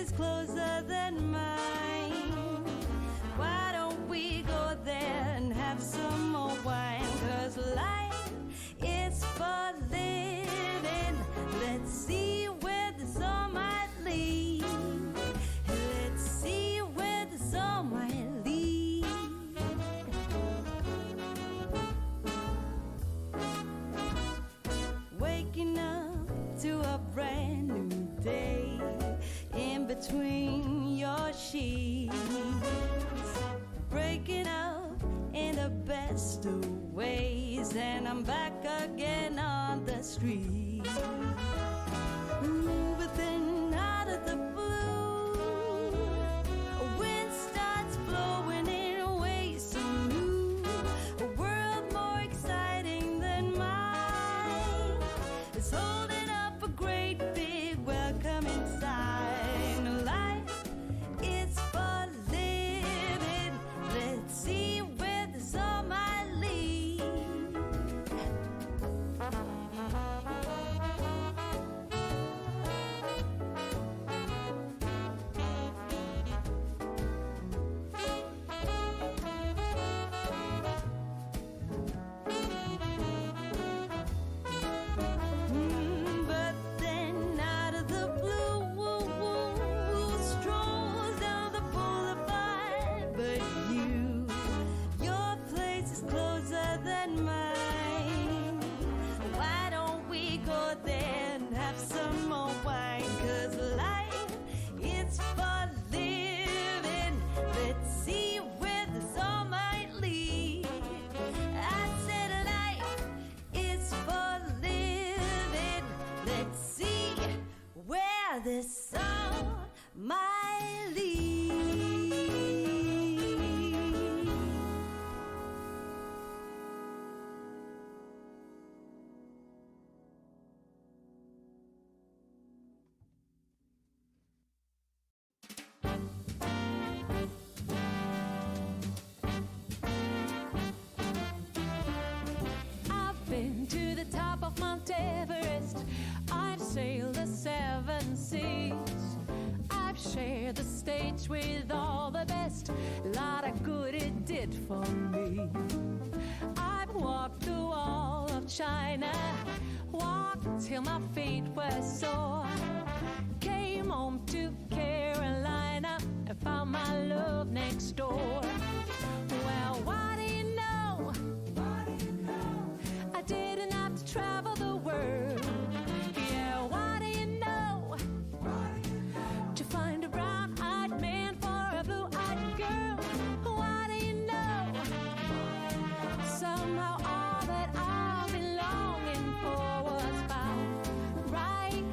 is closer than mine. Why don't we go there and have some more wine? 'Cause life is for living. Let's see where the sun might lead. Let's see where the sun might lead. Waking up to a brand new day in between your sheets. Breaking up in the best of ways, and I'm back again on the street. But then out of the blue, a wind starts blowing in ways so new. A world more exciting than mine is holding up a great big welcome inside. Life is for living. Let's see where the sun might lead. But then out of the blue, strolls down the boulevard. But your place is closer than mine. Why don't we go there and have some more wine? 'Cause life is for living. Let's see where the sun might lead. I said life is for living. Let's see where the sun might lead. I've been to the top of Mount Everest. I've sailed the 7 seas. I've shared the stage with all the best. Lot of good it did for me. I've walked the wall of China, walked till my feet were sore. Came home to Carolina and found my love next door. Well, what do you know? I didn't have to travel the world. Yeah, what do you know? To find a brown-eyed man for a blue-eyed girl. What do you know? Somehow all that I've been longing for was found right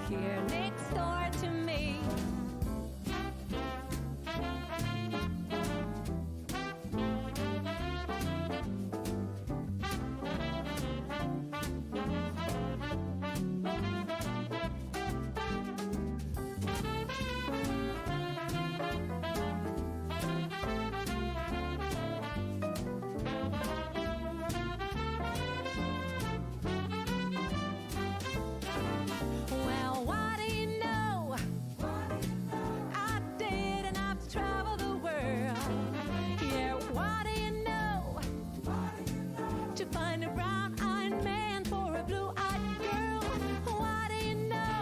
here next door to me. Well, what do you know? I didn't have to travel the world. Yeah, what do you know? To find a brown-eyed man for a blue-eyed girl. What do you know?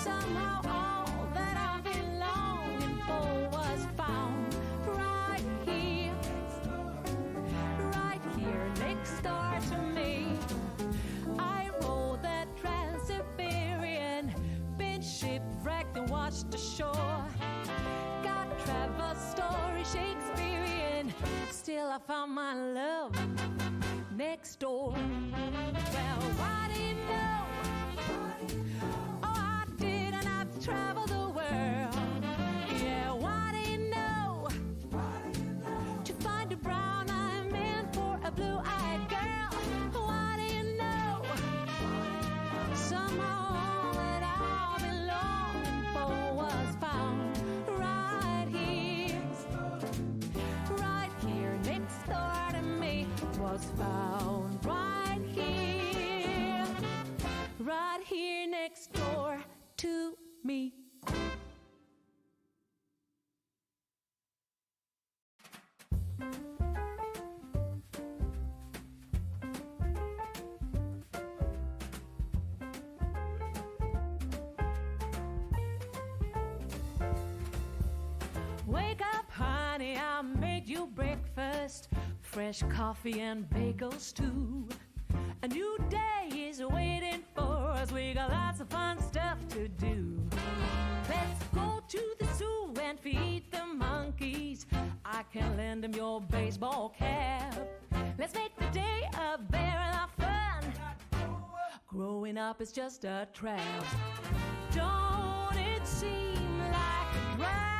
Somehow all that I've been longing for was found right here next door to me. I rode that Trans-Siberian, been shipwrecked and watched the shore. Got travel story Shakespearean, still I found my love next door. Well, what do you know? Oh, I didn't have to travel the world. Yeah, what do you know? To find a brown-eyed man for a blue-eyed girl. What do you know? Somehow all that I've been longing for was found right here next door to me. Was found right here next me. Wake up, honey, I made you breakfast. Fresh coffee and bagels too. A new day is waiting for us. We got lots of fun stuff to do. Let's go to the zoo and feed the monkeys. I can lend them your baseball cap. Let's make the day a very lot of fun. Growing up is just a trap. Don't it seem like a drag?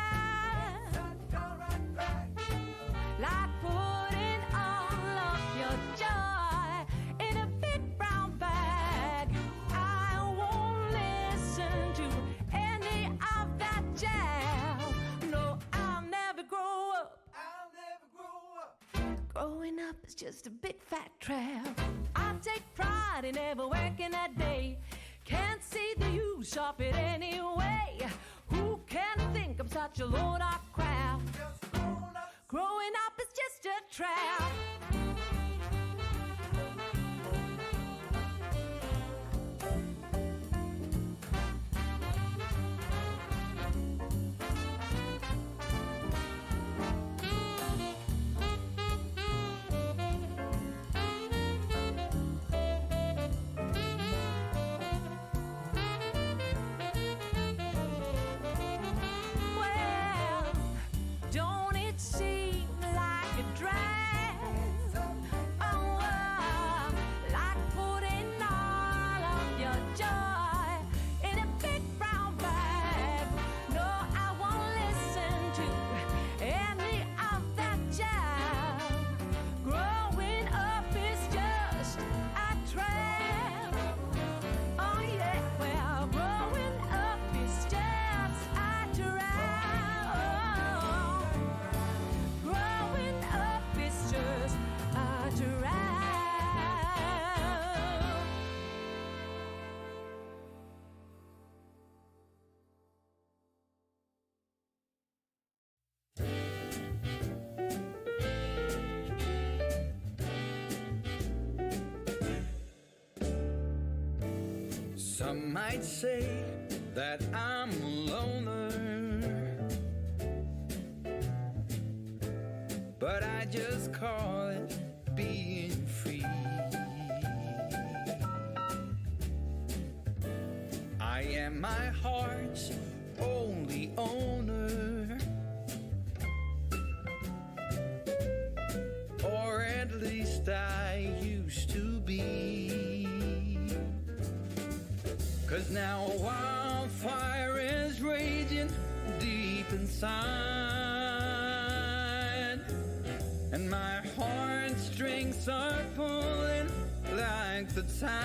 Like putting all of your joy in a big brown bag. I won't listen to any of that jazz. No, I'll never grow up. Growing up is just a big fat trap. I take pride in never working a day. Can't see the use of it anyway. Who can think I'm such a load of crap? Growing up is just a trap. Well, don't it seem like a drag? Oh, like putting all of your joy in a big brown bag. No, I won't listen to any of that jazz. Growing up is just a trap. Oh yeah, well, growing up is just a trap. Growing up is just a trap. Some might say that I'm a loner, but I just call it being free. I am my heart's only owner, or at least I used to be. 'Cause now a wildfire is raging deep inside, and my heartstrings are pulling like the tide.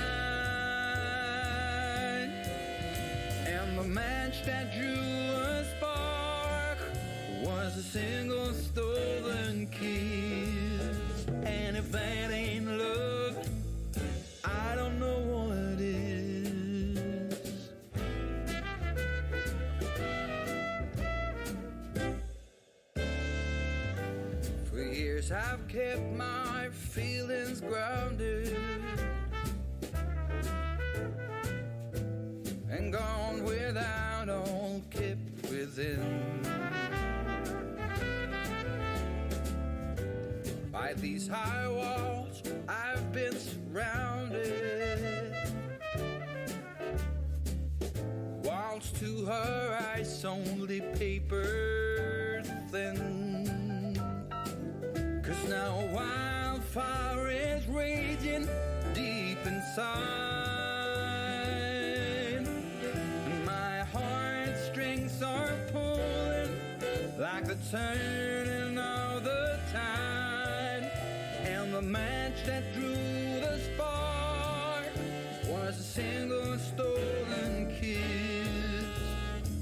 And the match that drew a spark was a single stolen kiss. And if that ain't love, I don't know what is. For years I've kept my feelings grounded and gone without, all kept within. By these high walls I've been surrounded. Walls to her eyes only paper thin. 'Cause now a wildfire is raging deep inside, and my heartstrings are pulling like the turning of the tide. And the match that drew the spark was a single stolen kiss.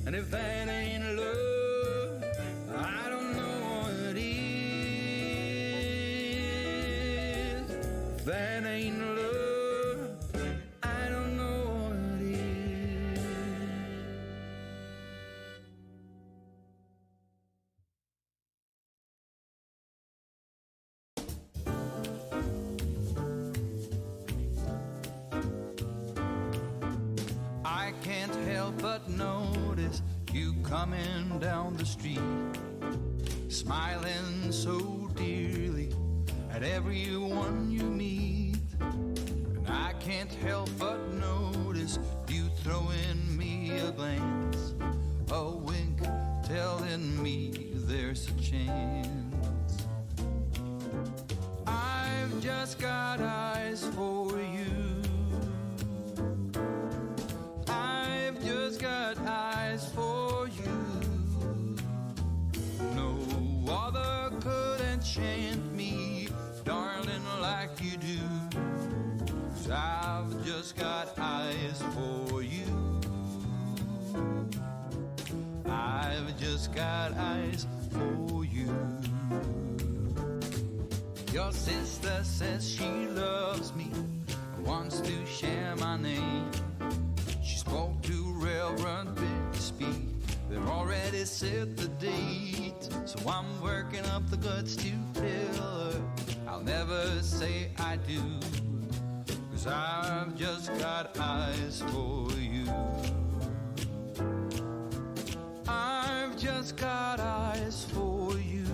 And if that ain't love, I don't know what is. If that ain't love, I don't know what is. I can't help but notice you coming down the street, smiling so dearly at everyone you meet. And I can't help but notice you throwing me a glance, a wink telling me there's a chance. I've just got eyes for you. I've just got eyes for you. No other could enchant me, darling, like you do. 'Cause I've just got eyes for you. I've just got eyes for you. Your sister says she loves me, wants to share my name. She spoke to Reverend Bixby, they've already set the date. So I'm working up the guts to tell her I'll never say I do, 'cause I've just got eyes for you. I've just got eyes for you.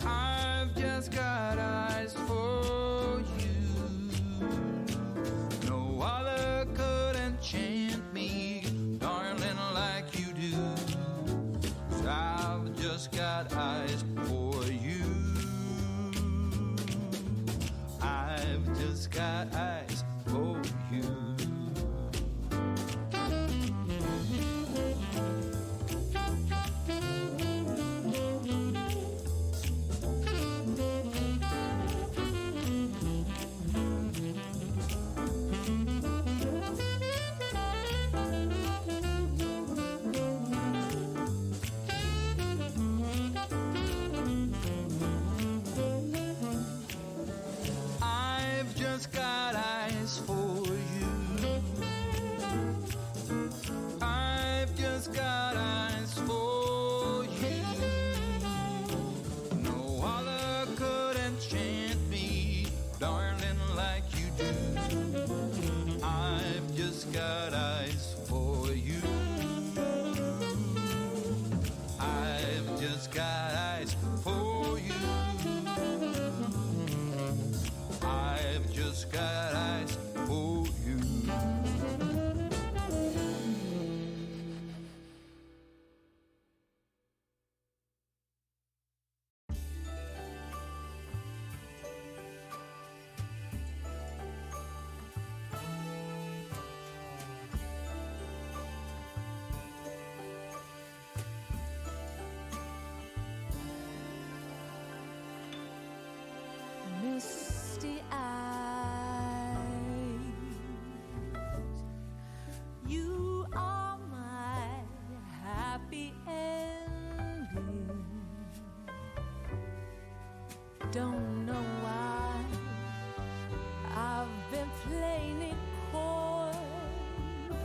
I've just got eyes for you. No other could enchant me, darling, like you do. 'Cause I've just got eyes for you. I've just got eyes for you. I've just got eyes for you. I've just got eyes for you. No other could enchant me, darling, like you do. I've just got eyes for you. I've just got eyes for you. I've just got eyes for you. Misty eyes, you are my happy ending. Don't know why I've been playing it coy,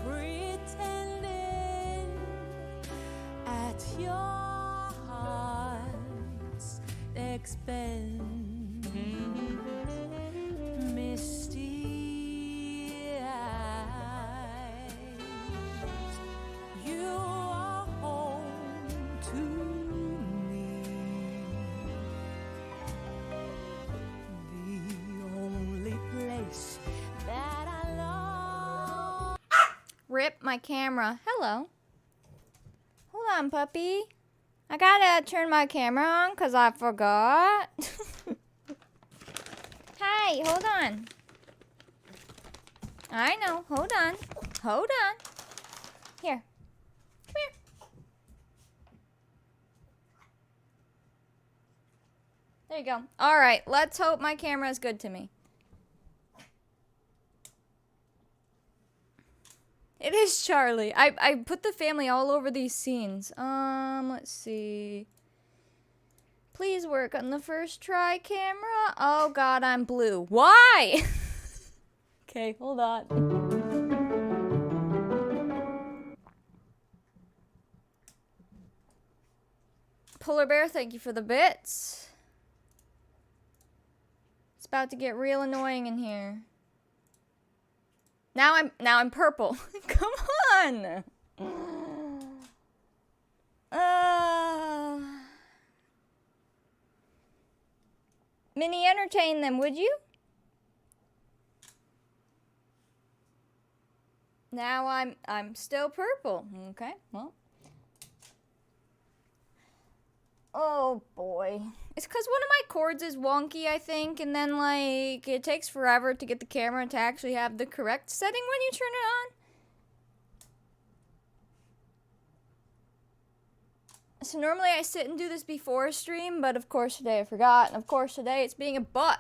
pretending at your heart's expense. Misty eyes, you are home to me. The only place that I love. Rip my camera. Hello. Hold on, puppy. I gotta turn my camera on because I forgot. Hi, hold on. I know. Hold on. Hold on. Here. Come here. There you go. All right. Let's hope my camera is good to me. It is Charlie. I put the family all over these scenes. Let's see. Please work on the first try, camera. Oh God, I'm blue. Why? Okay, hold on. Polar Bear, thank you for the bits. It's about to get real annoying in here. Now I'm purple. Come on. Minnie, entertain them, would you? Now I'm still purple. Okay, well. Oh boy. It's because one of my cords is wonky, I think, and then like it takes forever to get the camera to actually have the correct setting when you turn it on. So normally I sit and do this before a stream, but of course today I forgot, and of course today it's being a butt.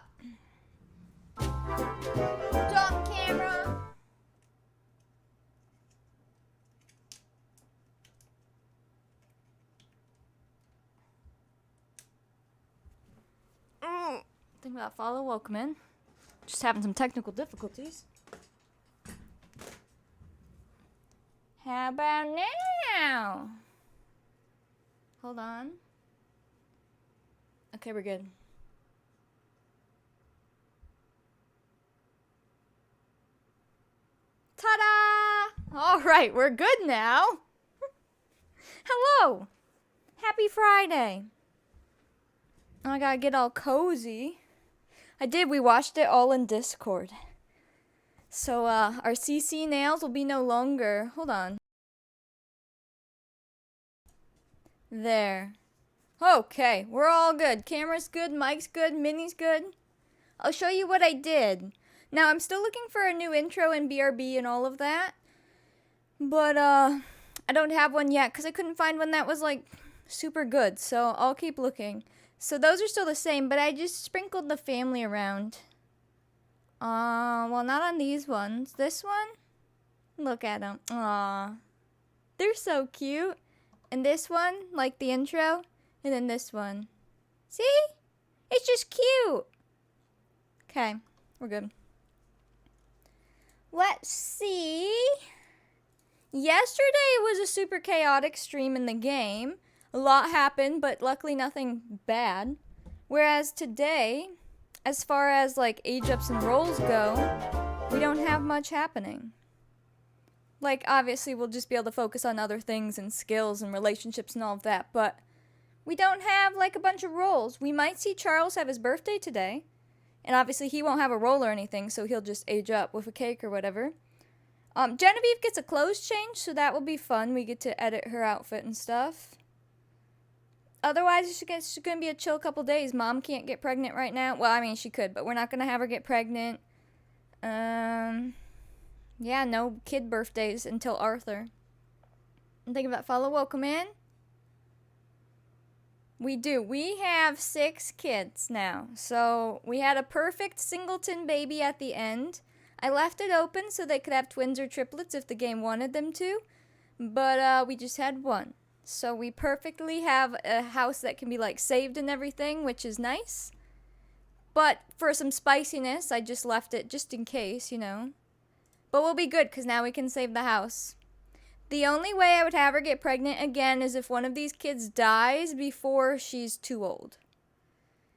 Stop camera! Think about follow, welcome in. Just having some technical difficulties. How about now? Hold on. Okay, we're good. Ta-da! All right, we're good now. Hello. Happy Friday. I gotta get all cozy. We watched it all in Discord. So, our CC nails will be no longer. Hold on. There. Okay, we're all good. Camera's good, mic's good, Minnie's good. I'll show you what I did. Now, I'm still looking for a new intro in BRB and all of that. But, I don't have one yet because I couldn't find one that was, like, super good. So, I'll keep looking. So those are still the same, but I just sprinkled the family around. Well, not on these ones. This one? Look at them. Aw. They're so cute. And this one, like the intro, and then this one. See? It's just cute. Okay, we're good. Let's see. Yesterday was a super chaotic stream in the game. A lot happened, but luckily nothing bad. Whereas today, as far as like age ups and rolls go, we don't have much happening. Like obviously we'll just be able to focus on other things and skills and relationships and all of that, but we don't have like a bunch of rolls. We might see Charles have his birthday today, and obviously he won't have a roll or anything, so he'll just age up with a cake or whatever. Genevieve gets a clothes change, so that will be fun. We get to edit her outfit and stuff. Otherwise, it's going to be a chill couple days. Mom can't get pregnant right now. Well, I mean, she could, but we're not going to have her get pregnant. Yeah, no kid birthdays until Arthur. I'm thinking about follow, welcome in. We do. We have 6 kids now. So, we had a perfect singleton baby at the end. I left it open so they could have twins or triplets if the game wanted them to. But, we just had one. So we perfectly have a house that can be like saved and everything, which is nice. But for some spiciness, I just left it just in case, you know. But we'll be good because now we can save the house. The only way I would have her get pregnant again is if one of these kids dies before she's too old.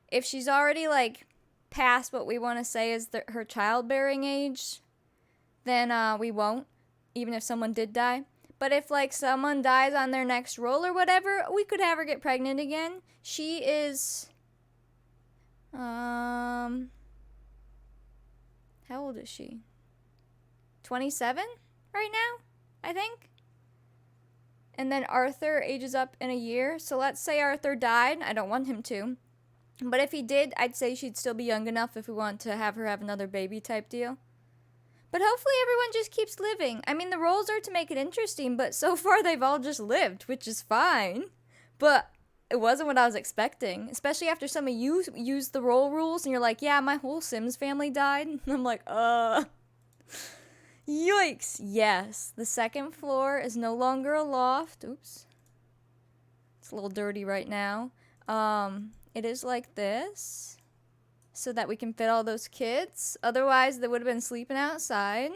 If she's already like past what we want to say is her childbearing age, then we won't, even if someone did die. But if, like, someone dies on their next roll or whatever, we could have her get pregnant again. She is, how old is she? 27 right now, I think. And then Arthur ages up in a year. So let's say Arthur died. I don't want him to. But if he did, I'd say she'd still be young enough if we want to have her have another baby type deal. But hopefully everyone just keeps living. I mean, the roles are to make it interesting, but so far they've all just lived, which is fine. But it wasn't what I was expecting, especially after some of you used the role rules and you're like, yeah, my whole Sims family died. And I'm like, yikes. Yes, the second floor is no longer a loft. Oops. It's a little dirty right now. It is like this, so that we can fit all those kids. Otherwise, they would have been sleeping outside.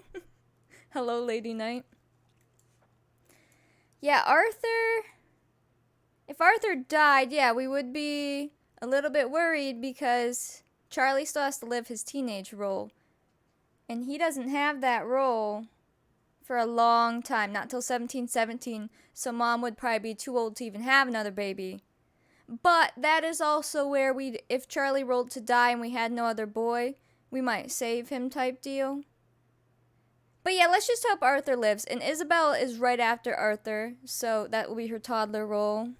Hello, Lady Knight. Yeah, Arthur. If Arthur died, yeah, we would be a little bit worried because Charlie still has to live his teenage role. And he doesn't have that role for a long time, not till 1717. So mom would probably be too old to even have another baby. But that is also where if Charlie rolled to die and we had no other boy, we might save him type deal. But yeah, let's just hope Arthur lives. And Isabel is right after Arthur, so that will be her toddler role.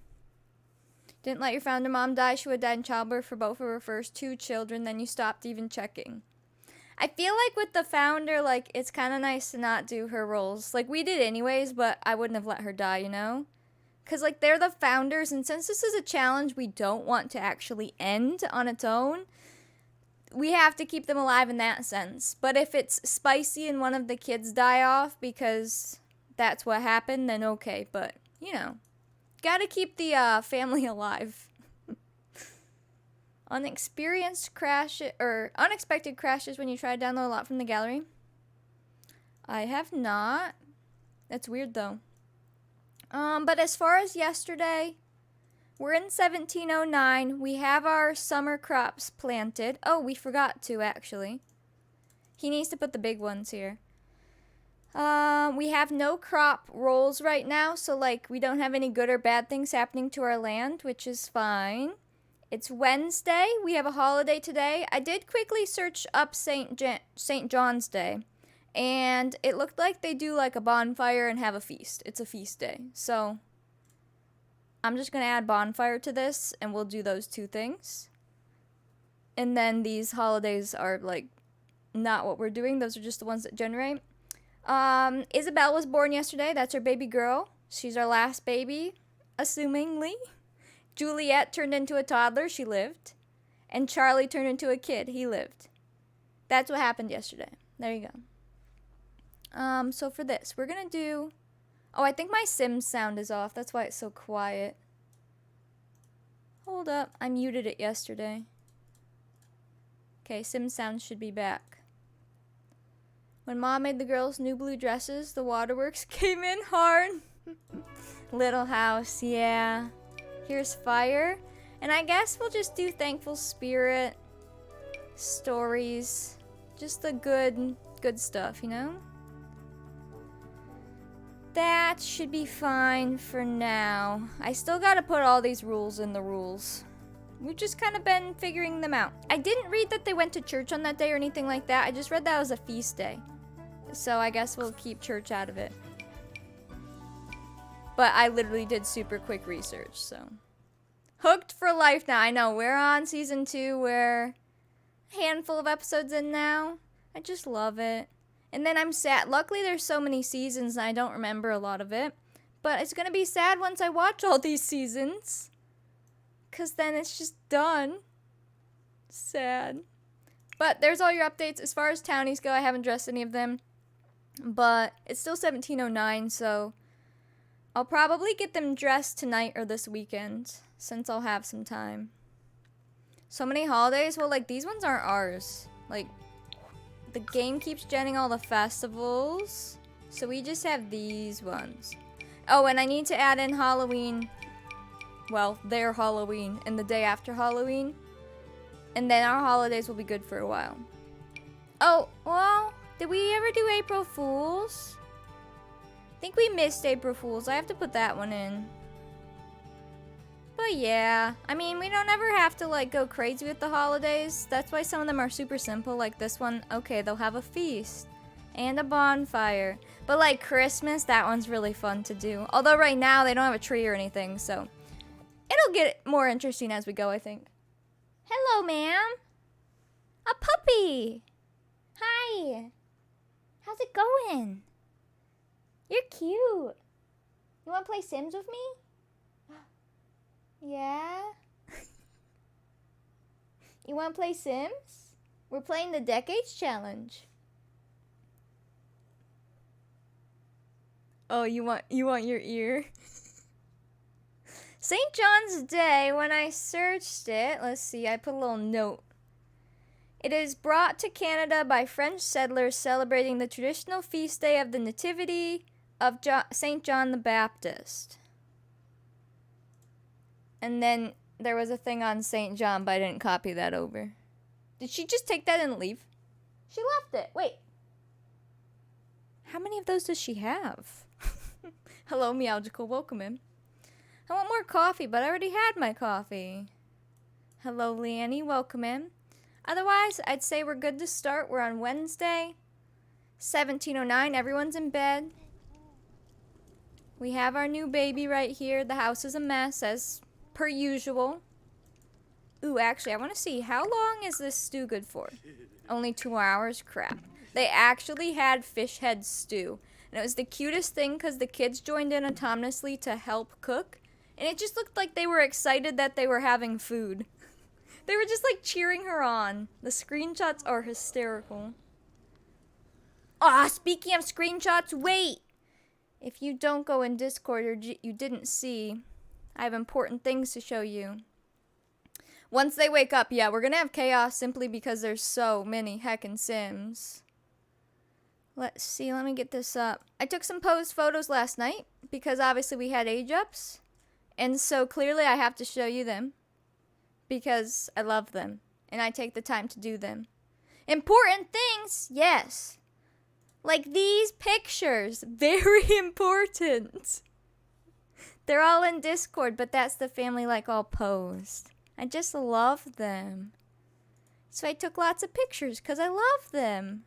Didn't let your founder mom die. She would have died in childbirth for both of her first 2 children, then you stopped even checking. I feel like with the founder, like, it's kind of nice to not do her roles. Like, we did anyways, but I wouldn't have let her die, you know? Because, like, they're the founders, and since this is a challenge we don't want to actually end on its own, we have to keep them alive in that sense. But if it's spicy and one of the kids die off because that's what happened, then okay. But, you know, gotta keep the family alive. Unexpected crashes when you try to download a lot from the gallery. I have not. That's weird though. But as far as yesterday, we're in 1709. We have our summer crops planted. Oh, we forgot to actually. He needs to put the big ones here. We have no crop rolls right now, so like we don't have any good or bad things happening to our land, which is fine. It's Wednesday. We have a holiday today. I did quickly search up St. John's Day, and it looked like they do like a bonfire and have a feast. It's a feast day. So I'm just going to add bonfire to this, and we'll do those 2 things. And then these holidays are like not what we're doing. Those are just the ones that generate. Isabel was born yesterday. That's our baby girl. She's our last baby, assumingly. Juliet turned into a toddler. She lived. And Charlie turned into a kid. He lived. That's what happened yesterday. There you go. So for this, we're going to do... Oh, I think my Sims sound is off. That's why it's so quiet. Hold up. I muted it yesterday. Okay, Sims sound should be back. When Mom made the girls new blue dresses, the waterworks came in hard. Little house, yeah. Here's fire. And I guess we'll just do thankful spirit, stories, just the good stuff, you know? That should be fine for now. I still gotta put all these rules in the rules. We've just kind of been figuring them out. I didn't read that they went to church on that day or anything like that. I just read that it was a feast day. So I guess we'll keep church out of it. But I literally did super quick research, so. Hooked for life now. I know, we're on season 2. We're a handful of episodes in now. I just love it. And then I'm sad. Luckily, there's so many seasons and I don't remember a lot of it. But it's going to be sad once I watch all these seasons. Because then it's just done. Sad. But there's all your updates. As far as townies go, I haven't dressed any of them. But it's still 1709, so I'll probably get them dressed tonight or this weekend, since I'll have some time. So many holidays? Well, like, these ones aren't ours. Like, the game keeps genning all the festivals, so we just have these ones. Oh, and I need to add in Halloween. Well, their Halloween and the day after Halloween. And then our holidays will be good for a while. Oh, well, did we ever do April Fools? I think we missed April Fools. I have to put that one in. But yeah, I mean, we don't ever have to like go crazy with the holidays. That's why some of them are super simple, like this one. Okay, they'll have a feast and a bonfire. But like Christmas, that one's really fun to do. Although right now they don't have a tree or anything, so it'll get more interesting as we go, I think. Hello, ma'am. A puppy. Hi. How's it going? You're cute. You want to play Sims with me? Yeah? You want to play Sims? We're playing the Decades Challenge. Oh, you want your ear? St. John's Day, when I searched it, let's see, I put a little note. It is brought to Canada by French settlers celebrating the traditional feast day of the Nativity of St. John the Baptist. And then there was a thing on St. John, but I didn't copy that over. Did she just take that and leave? She left it. Wait. How many of those does she have? Hello, Meowgical. Welcome in. I want more coffee, but I already had my coffee. Hello, Leannie. Welcome in. Otherwise, I'd say we're good to start. We're on Wednesday, 17:09. Everyone's in bed. We have our new baby right here. The house is a mess, as per usual. Ooh, actually, I want to see, how long is this stew good for? Only 2 hours? Crap. They actually had fish head stew. And it was the cutest thing because the kids joined in autonomously to help cook. And it just looked like they were excited that they were having food. They were just like cheering her on. The screenshots are hysterical. Ah, speaking of screenshots, wait! If you don't go in Discord or you didn't see, I have important things to show you. Once they wake up, yeah, we're gonna have chaos simply because there's so many heckin' Sims. Let's see, let me get this up. I took some posed photos last night because obviously we had age ups. And so clearly I have to show you them because I love them and I take the time to do them. Important things, yes. Like these pictures, very important. They're all in Discord, but that's the family like all posed. I just love them. So I took lots of pictures because I love them.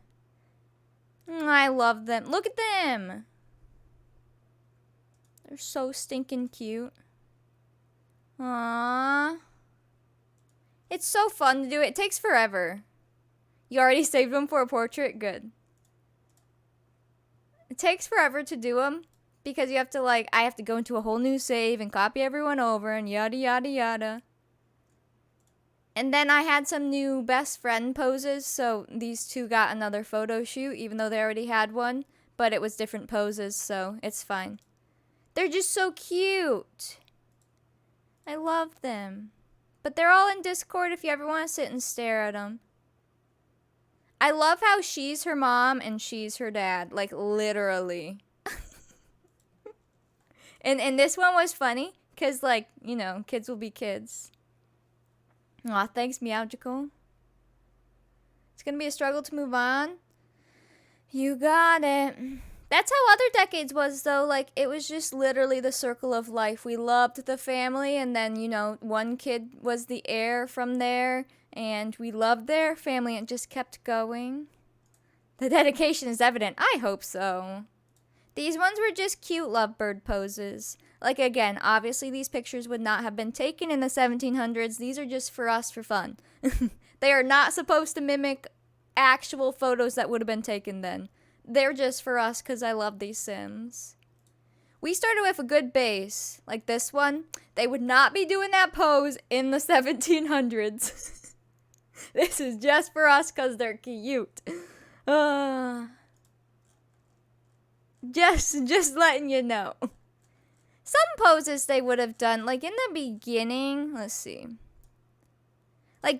I love them. Look at them. They're so stinking cute. Aww. It's so fun to do. It takes forever. You already saved them for a portrait? Good. It takes forever to do them because you have to I have to go into a whole new save and copy everyone over and yada yada yada. And then I had some new best friend poses, so these two got another photo shoot, even though they already had one, but it was different poses, so it's fine. They're just so cute. I love them. But they're all in Discord if you ever want to sit and stare at them. I love how she's her mom and she's her dad, like literally. and this one was funny, because kids will be kids. Aw, thanks, Meowgical. It's gonna be a struggle to move on. You got it. That's how other decades was, though. It was just literally the circle of life. We loved the family, and then, one kid was the heir from there, and we loved their family and just kept going. The dedication is evident. I hope so. These ones were just cute lovebird poses. Again, obviously these pictures would not have been taken in the 1700s. These are just for us for fun. They are not supposed to mimic actual photos that would have been taken then. They're just for us because I love these Sims. We started with a good base, like this one. They would not be doing that pose in the 1700s. This is just for us because they're cute. Just letting you know. Some poses they would have done, in the beginning, let's see.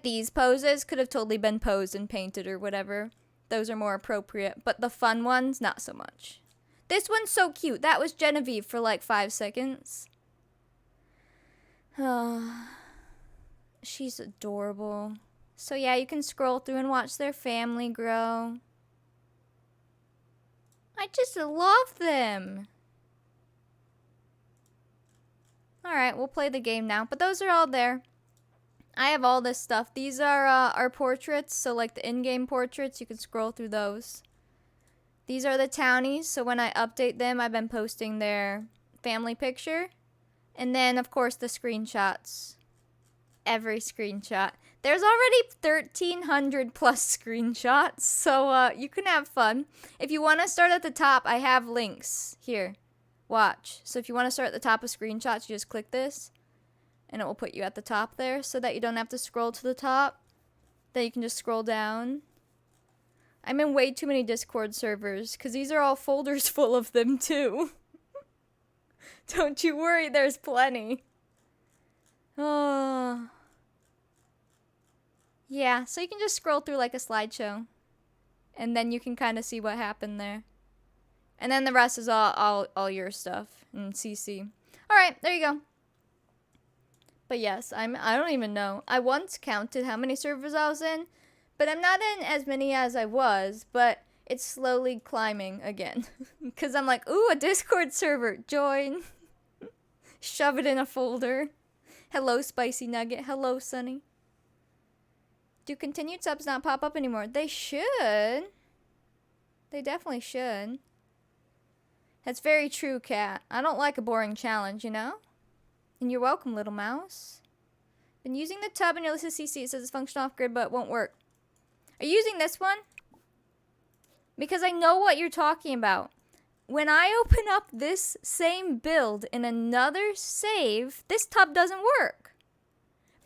These poses could have totally been posed and painted or whatever. Those are more appropriate, but the fun ones, not so much. This one's so cute. That was Genevieve for 5 seconds. She's adorable. So yeah, you can scroll through and watch their family grow. I just love them. Alright, we'll play the game now. But those are all there. I have all this stuff. These are our portraits. So the in-game portraits, you can scroll through those. These are the townies. So when I update them, I've been posting their family picture. And then, of course, the screenshots. Every screenshot. There's already 1,300 plus screenshots. So you can have fun. If you want to start at the top, I have links here. Watch. So if you want to start at the top of screenshots, you just click this. And it will put you at the top there so that you don't have to scroll to the top. Then you can just scroll down. I'm in way too many Discord servers because these are all folders full of them too. Don't you worry, there's plenty. Oh. Yeah, so you can just scroll through like a slideshow. And then you can kind of see what happened there. And then the rest is all your stuff and CC. Alright, there you go. But yes, I don't even know. I once counted how many servers I was in, but I'm not in as many as I was. But It's slowly climbing again. Because I'm like, ooh, a Discord server. Join. Shove it in a folder. Hello, Spicy Nugget. Hello, Sunny. Do continued subs not pop up anymore? They should. They definitely should. That's very true, Cat. I don't like a boring challenge, you know? And you're welcome, little mouse. Been using the tub in your list of CC. It says it's functional off-grid, but it won't work. Are you using this one? Because I know what you're talking about. When I open up this same build in another save, this tub doesn't work.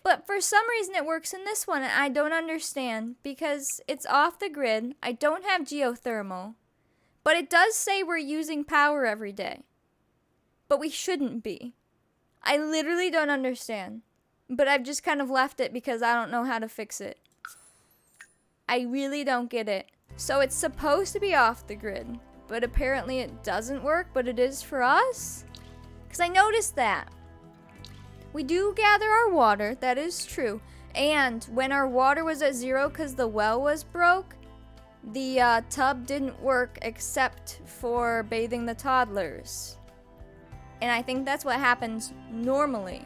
But for some reason it works in this one, and I don't understand. Because it's off the grid. I don't have geothermal. But it does say we're using power every day. But we shouldn't be. I literally don't understand. But I've just kind of left it because I don't know how to fix it. I really don't get it. So it's supposed to be off the grid. But apparently it doesn't work, but it is for us? Because I noticed that. We do gather our water, that is true. And when our water was at 0 because the well was broke, the tub didn't work except for bathing the toddlers. And I think that's what happens normally.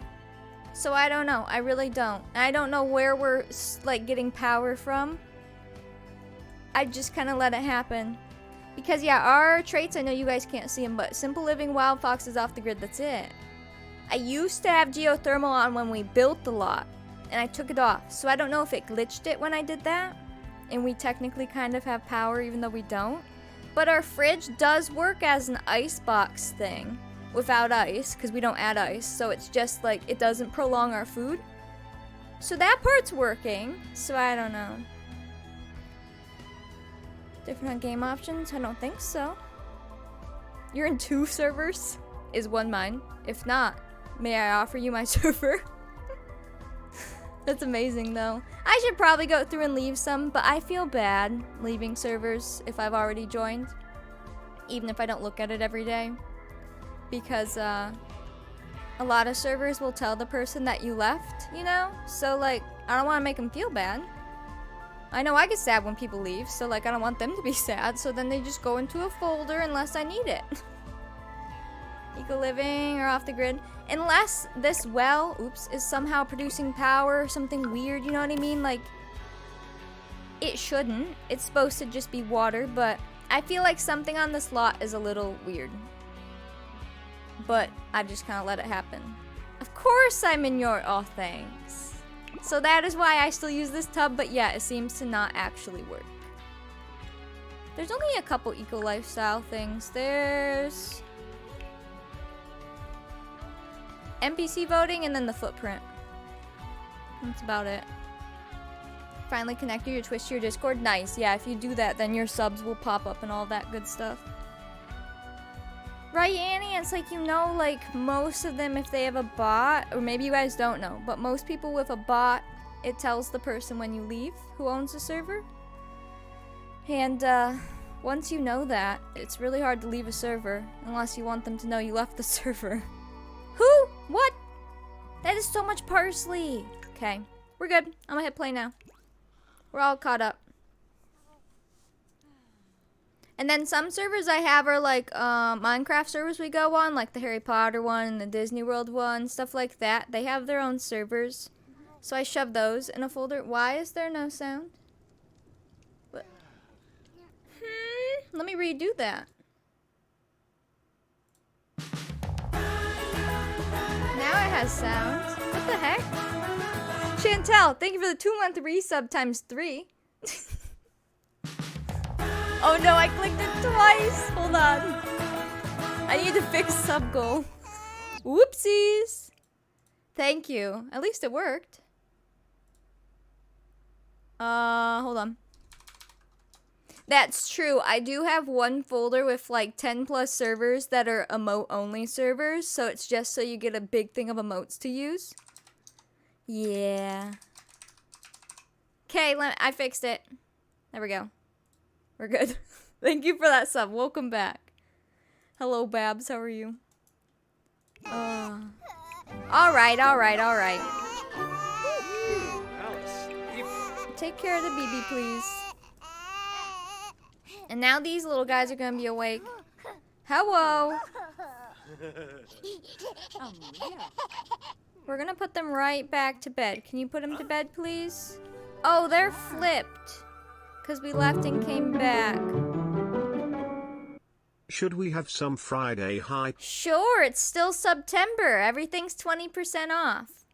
So I don't know. I really don't. I don't know where we're like getting power from. I just kind of let it happen. Because yeah, our traits, I know you guys can't see them, but Simple Living, Wild Fox is off the grid, that's it. I used to have geothermal on when we built the lot, and I took it off. So I don't know if it glitched it when I did that, and we technically kind of have power even though we don't. But our fridge does work as an ice box thing without ice, because we don't add ice, so it's just like, it doesn't prolong our food. So that part's working, so I don't know. Different game options? I don't think so. You're in 2 servers? Is one mine? If not, may I offer you my server? That's amazing though. I should probably go through and leave some, but I feel bad leaving servers if I've already joined. Even if I don't look at it every day. Because a lot of servers will tell the person that you left, you know? So like, I don't want to make them feel bad. I know I get sad when people leave, so like I don't want them to be sad, so then they just go into a folder unless I need it. Eco living or off the grid. Unless this well, oops, is somehow producing power or something weird, you know what I mean? Like, it shouldn't. It's supposed to just be water, but I feel like something on this lot is a little weird. But I just kind of let it happen. Of course I'm in your, oh thanks. So that is why I still use this tub, but yeah, it seems to not actually work. There's only a couple eco lifestyle things. There's NPC voting and then the footprint. That's about it. Finally connected your Twitch to your Discord. Nice. Yeah, if you do that, then your subs will pop up and all that good stuff. Right, Annie? It's like, you know, like most of them, if they have a bot, or maybe you guys don't know, but most people with a bot, it tells the person when you leave who owns the server. And once you know that, it's really hard to leave a server unless you want them to know you left the server. Who? What? That is so much parsley. Okay, we're good. I'm gonna hit play now. We're all caught up. And then some servers I have are like Minecraft servers we go on, like the Harry Potter one and the Disney World one, stuff like that. They have their own servers. So I shove those in a folder. Why is there no sound? What? Let me redo that. Now it has sound. What the heck? Chantel, thank you for the 2-month resub times 3. Oh no, I clicked it twice. Hold on. I need to fix sub goal. Whoopsies. Thank you. At least it worked. Hold on. That's true. I do have one folder with like 10 plus servers that are emote only servers. So it's just so you get a big thing of emotes to use. Yeah. Okay, I fixed it. There we go. We're good. Thank you for that sub. Welcome back. Hello, Babs. How are you? Alright. Alice, Take care of the BB, please. And now these little guys are gonna be awake. Hello. We're gonna put them right back to bed. Can you put them to bed, please? Oh, they're flipped. Because we left and came back. Should we have some Friday hype? Sure, it's still September. Everything's 20% off.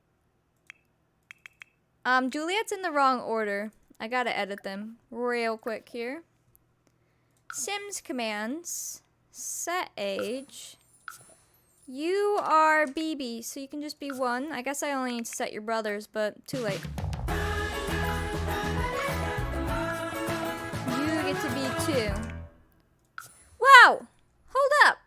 Juliet's in the wrong order. I gotta edit them real quick here. Sims commands. Set age. You are BB, so you can just be 1. I guess I only need to set your brothers, but too late. You get to be 2. Wow! Hold up!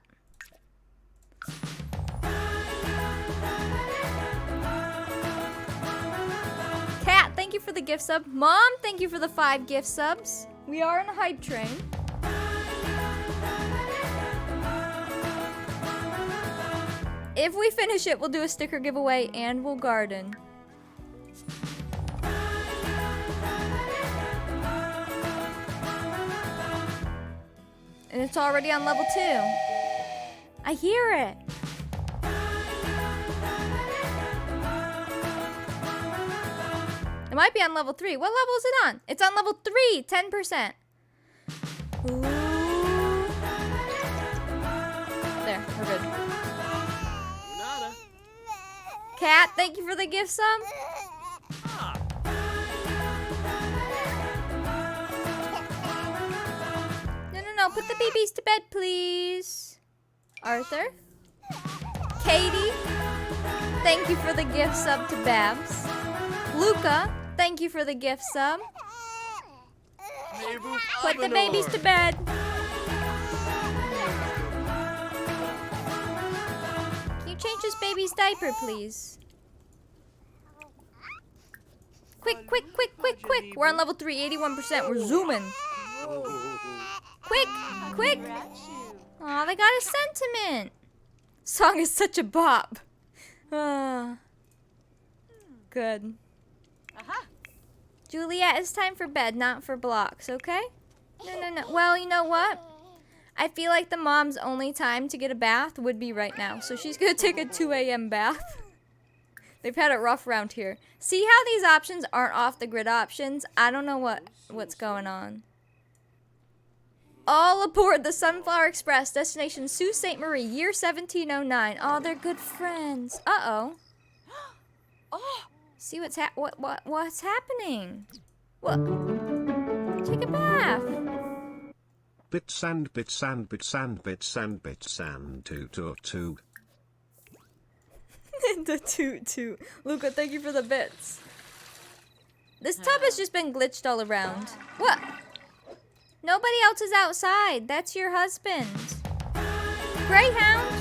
Kat, thank you for the gift sub. Mom, thank you for the 5 gift subs. We are in a hype train. If we finish it, we'll do a sticker giveaway and we'll garden. And it's already on level 2. I hear it. It might be on level 3. What level is it on? It's on level 3, 10%. Ooh. There, we're good. Kat, thank you for the gift sub. No, put the babies to bed, please. Arthur. Katie, thank you for the gift sub to Babs. Luca, thank you for the gift sub. Put the babies to bed. Can you change this baby's diaper, please? Quick, quick, quick, quick, quick. We're on level 3, 81%. We're zooming. Quick, quick. Aw, they got a sentiment. Song is such a bop. Good. Juliet, it's time for bed, not for blocks, okay? No. Well, you know what? I feel like the mom's only time to get a bath would be right now. So she's gonna take a 2 a.m. bath. They've had it rough around here. See how these options aren't off the grid options? I don't know what's going on. All aboard the Sunflower Express, destination Sault Ste. Marie, year 1709. Oh, they're good friends. Uh-oh. See what's happening? What? Take a bath. Bits and bits and bits and bits and bits and two. The toot. Luca, thank you for the bits. This tub has just been glitched all around. What? Nobody else is outside. That's your husband. Greyhound.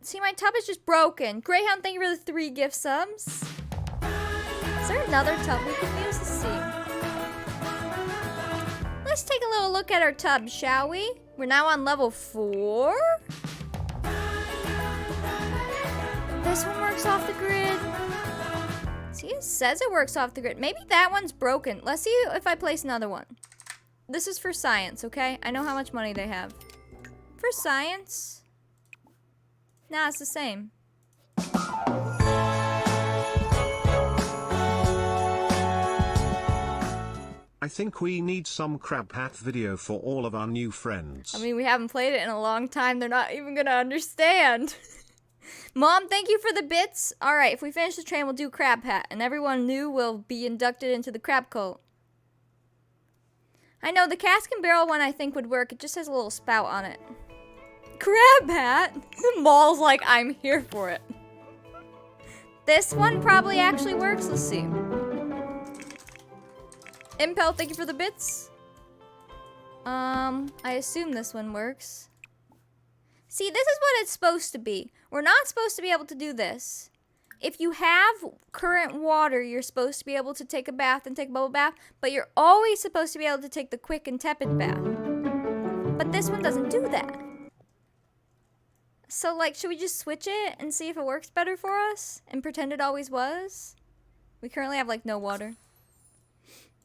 See, my tub is just broken. Greyhound, thank you for the 3 gift subs. Is there another tub we can use? Let's see. Let's take a little look at our tub, shall we? We're now on level 4. This one works off the grid. See, it says it works off the grid. Maybe that one's broken. Let's see if I place another one. This is for science, okay? I know how much money they have. For science? Nah, it's the same. I think we need some crab hat video for all of our new friends. I mean, we haven't played it in a long time. They're not even gonna understand. Mom, thank you for the bits. Alright, if we finish the train, we'll do crab hat. And everyone new will be inducted into the crab cult. I know, the cask and barrel one I think would work. It just has a little spout on it. Crab hat? Maul's like, I'm here for it. This one probably actually works. Let's see. Impel, thank you for the bits. I assume this one works. See, this is what it's supposed to be. We're not supposed to be able to do this. If you have current water, you're supposed to be able to take a bath and take a bubble bath, but you're always supposed to be able to take the quick and tepid bath. But this one doesn't do that. So, like, should we just switch it and see if it works better for us? And pretend it always was? We currently have, like, no water.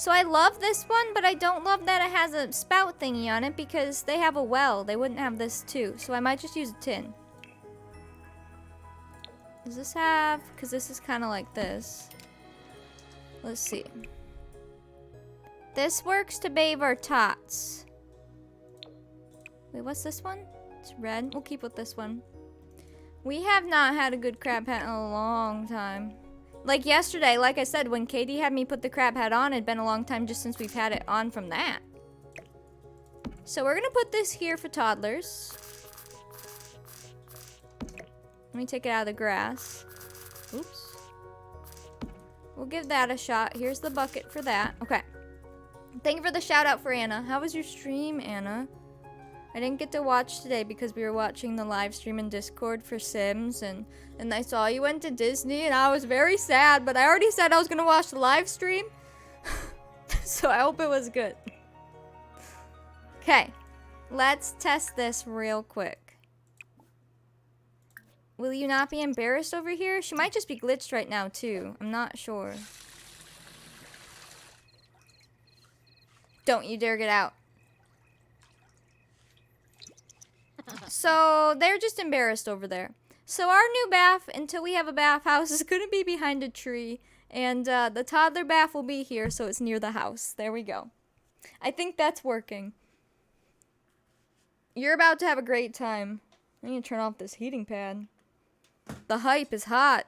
So I love this one, but I don't love that it has a spout thingy on it because they have a well. They wouldn't have this too. So I might just use a tin. Does this have, because this is kind of like this. Let's see. This works to bathe our tots. Wait, what's this one? It's red. We'll keep with this one. We have not had a good crab hat in a long time. Like yesterday, like I said, when Katie had me put the crab hat on, it'd been a long time just since we've had it on from that. So we're gonna put this here for toddlers. Let me take it out of the grass. Oops. We'll give that a shot. Here's the bucket for that. Okay. Thank you for the shout out for Anna. How was your stream, Anna? I didn't get to watch today because we were watching the live stream in Discord for Sims, and I saw you went to Disney, and I was very sad, but I already said I was gonna watch the live stream. So I hope it was good. Okay, let's test this real quick. Will you not be embarrassed over here? She might just be glitched right now too. I'm not sure. Don't you dare get out. So they're just embarrassed over there. So our new bath, until we have a bathhouse, is going to be behind a tree. And the toddler bath will be here, so it's near the house. There we go. I think that's working. You're about to have a great time. I need to turn off this heating pad. The hype is hot.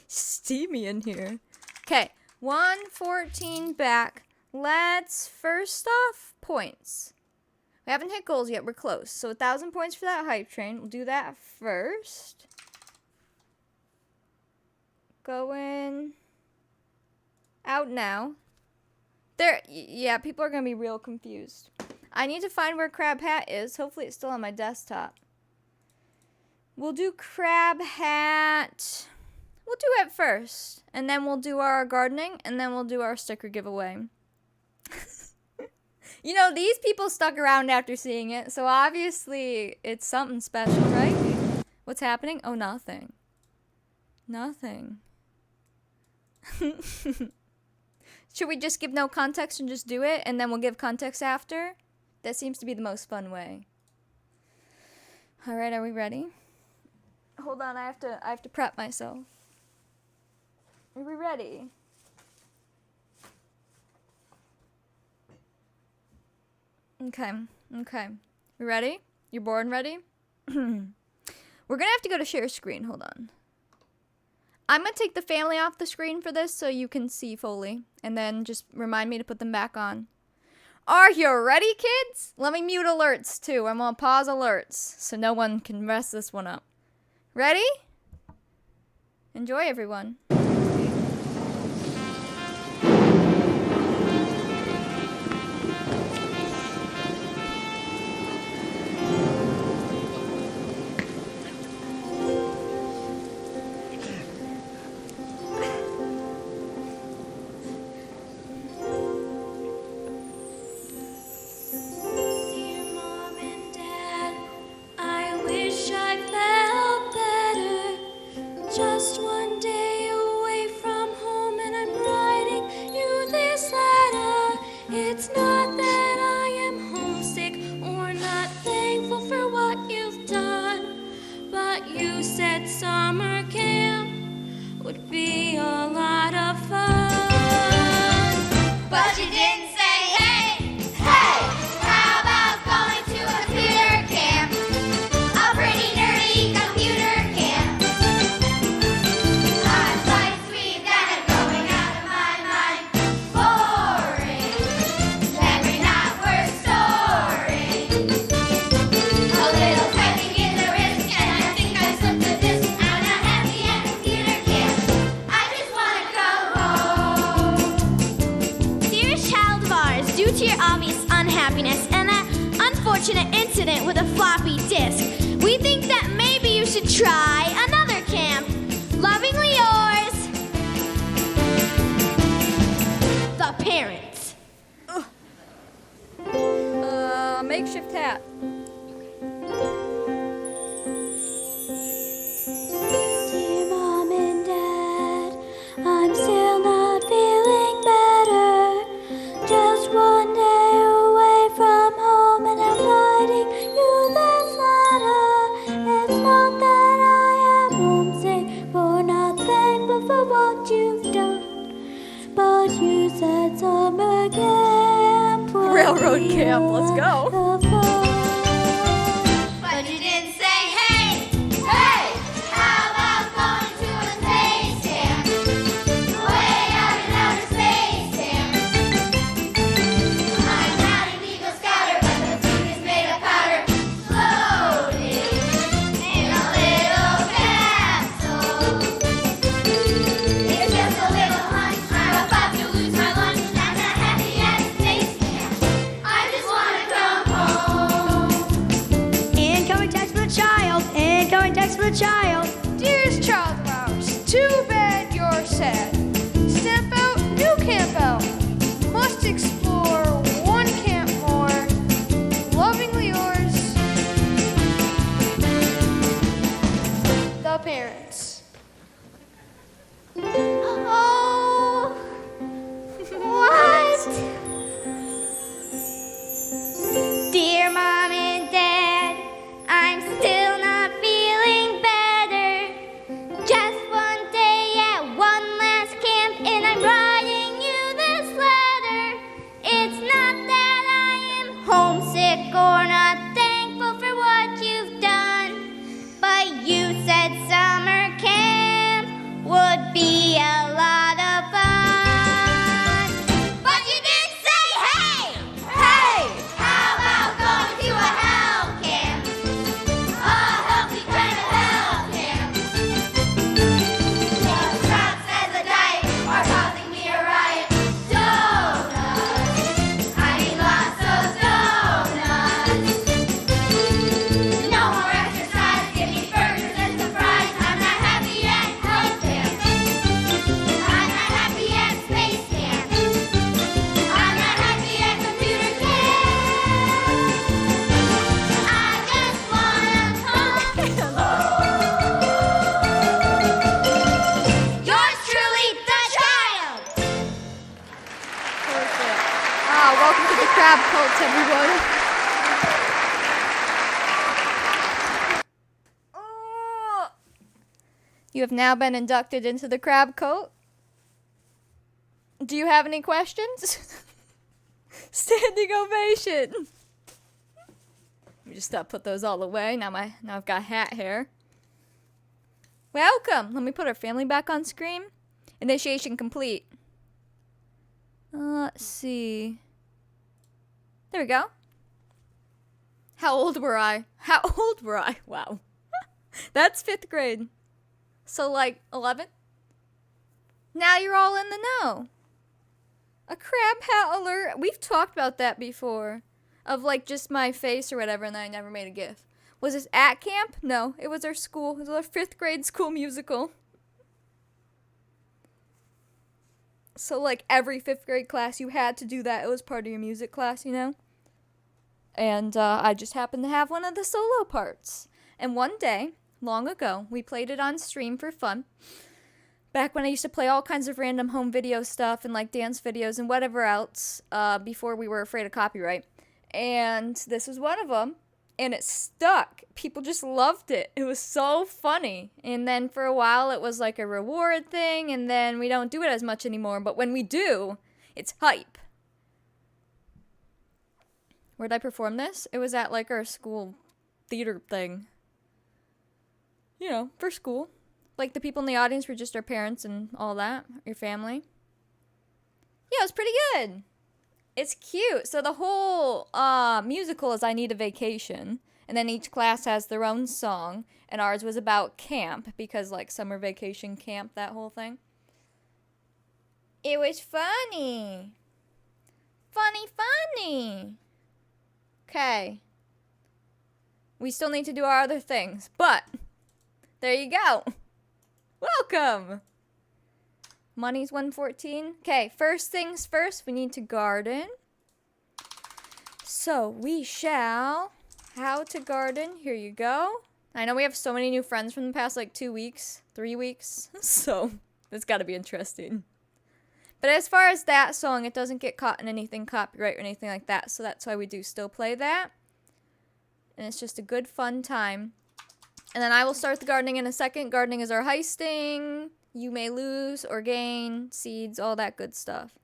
Steamy in here. Okay, 114 back. Let's first off, points. We haven't hit goals yet. We're close. So 1,000 points for that hype train. We'll do that first. Going out now. There. Yeah, people are going to be real confused. I need to find where Crab Hat is. Hopefully it's still on my desktop. We'll do Crab Hat. We'll do it first. And then we'll do our gardening. And then we'll do our sticker giveaway. You know, these people stuck around after seeing it, so obviously it's something special, right? What's happening? Oh, nothing. Nothing. Should we just give no context and just do it, and then we'll give context after? That seems to be the most fun way. All right, are we ready? Hold on, I have to prep myself. Are we ready? Okay. You ready? You're bored and ready? We're gonna have to go to share screen. Hold on. I'm gonna take the family off the screen for this so you can see fully. And then just remind me to put them back on. Are you ready, kids? Let me mute alerts too. I'm gonna pause alerts so no one can mess this one up. Ready? Enjoy, everyone. Just one day away from home, and I'm writing you this letter. It's not that I am homesick or not thankful for what you've done, but you said summer camp would be a lot of fun. But you didn't say, hey, how about going to a computer camp? A pretty nerdy computer camp. To your obvious unhappiness and that unfortunate incident with a floppy disk, we think that maybe you should try another camp. Lovingly yours, the parents. Makeshift hat. Dear Mom and Dad, I'm still not feeling better. road camp. Let's go. But you didn't say, hey, hey, how about going to a space camp? Way out in outer space camp. I'm not an Eagle Scouter, but the suit is made of powder. Loaded in a little capsule. It's just a little hunch. I'm about to lose my lunch. I'm not happy at space camp. I just wanna come home. Incoming text for the child. Incoming text for the child. Dearest child mouse, too bad you're sad. Stamp out, new camp out. Must explore one camp more. Lovingly yours, the parents. Oh, what? Dear Mom and Dad, I'm still not feeling better. Just one day at one last camp, and I'm writing you this letter. It's not that I am homesick or not thankful for what you've done, but you said summer camp would be a lot of fun. But you didn't say, hey, hey, how about going to a hell camp? A healthy kind of hell camp. The drugs and the diet are causing me a riot. Donuts, I need lots of donuts. No more exercise, give me burgers and some fries. I'm not happy at health camp. I'm not happy at space camp. I'm not happy at computer camp. I just wanna come home. Yours truly, the child. Welcome to the crab cult, everyone. You have now been inducted into the crab cult. Do you have any questions? Standing ovation. Let me just put those all away. Now I've got hat hair. Welcome. Let me put our family back on screen. Initiation complete. Let's see. There we go. How old were I? How old were I? Wow. That's 5th grade. So like 11? Now you're all in the know. A crab hat alert. We've talked about that before. Of like just my face or whatever, and then I never made a gif. Was this at camp? No, it was our school. It was our 5th grade school musical. So like every 5th grade class you had to do that. It was part of your music class, you know? And I just happened to have one of the solo parts. And one day, long ago, we played it on stream for fun. Back when I used to play all kinds of random home video stuff and like dance videos and whatever else before we were afraid of copyright. And this was one of them. And it stuck. People just loved it. It was so funny. And then for a while it was like a reward thing. And then we don't do it as much anymore. But when we do, it's hype. Where'd I perform this? It was at like our school theater thing. You know, for school. Like the people in the audience were just our parents and all that. Your family. Yeah, it was pretty good. It's cute. So the whole musical is I Need a Vacation. And then each class has their own song. And ours was about camp. Because like summer vacation camp, that whole thing. It was funny. Funny. Okay. We still need to do our other things. But, there you go. Welcome. Money's 114. Okay, first things first, we need to garden. So, we shall... How to garden. Here you go. I know we have so many new friends from the past, like, 2 weeks. 3 weeks. So, it's gotta be interesting. But as far as that song, it doesn't get caught in anything copyright or anything like that. So that's why we do still play that. And it's just a good, fun time. And then I will start the gardening in a second. Gardening is our heisting. You may lose or gain seeds, all that good stuff.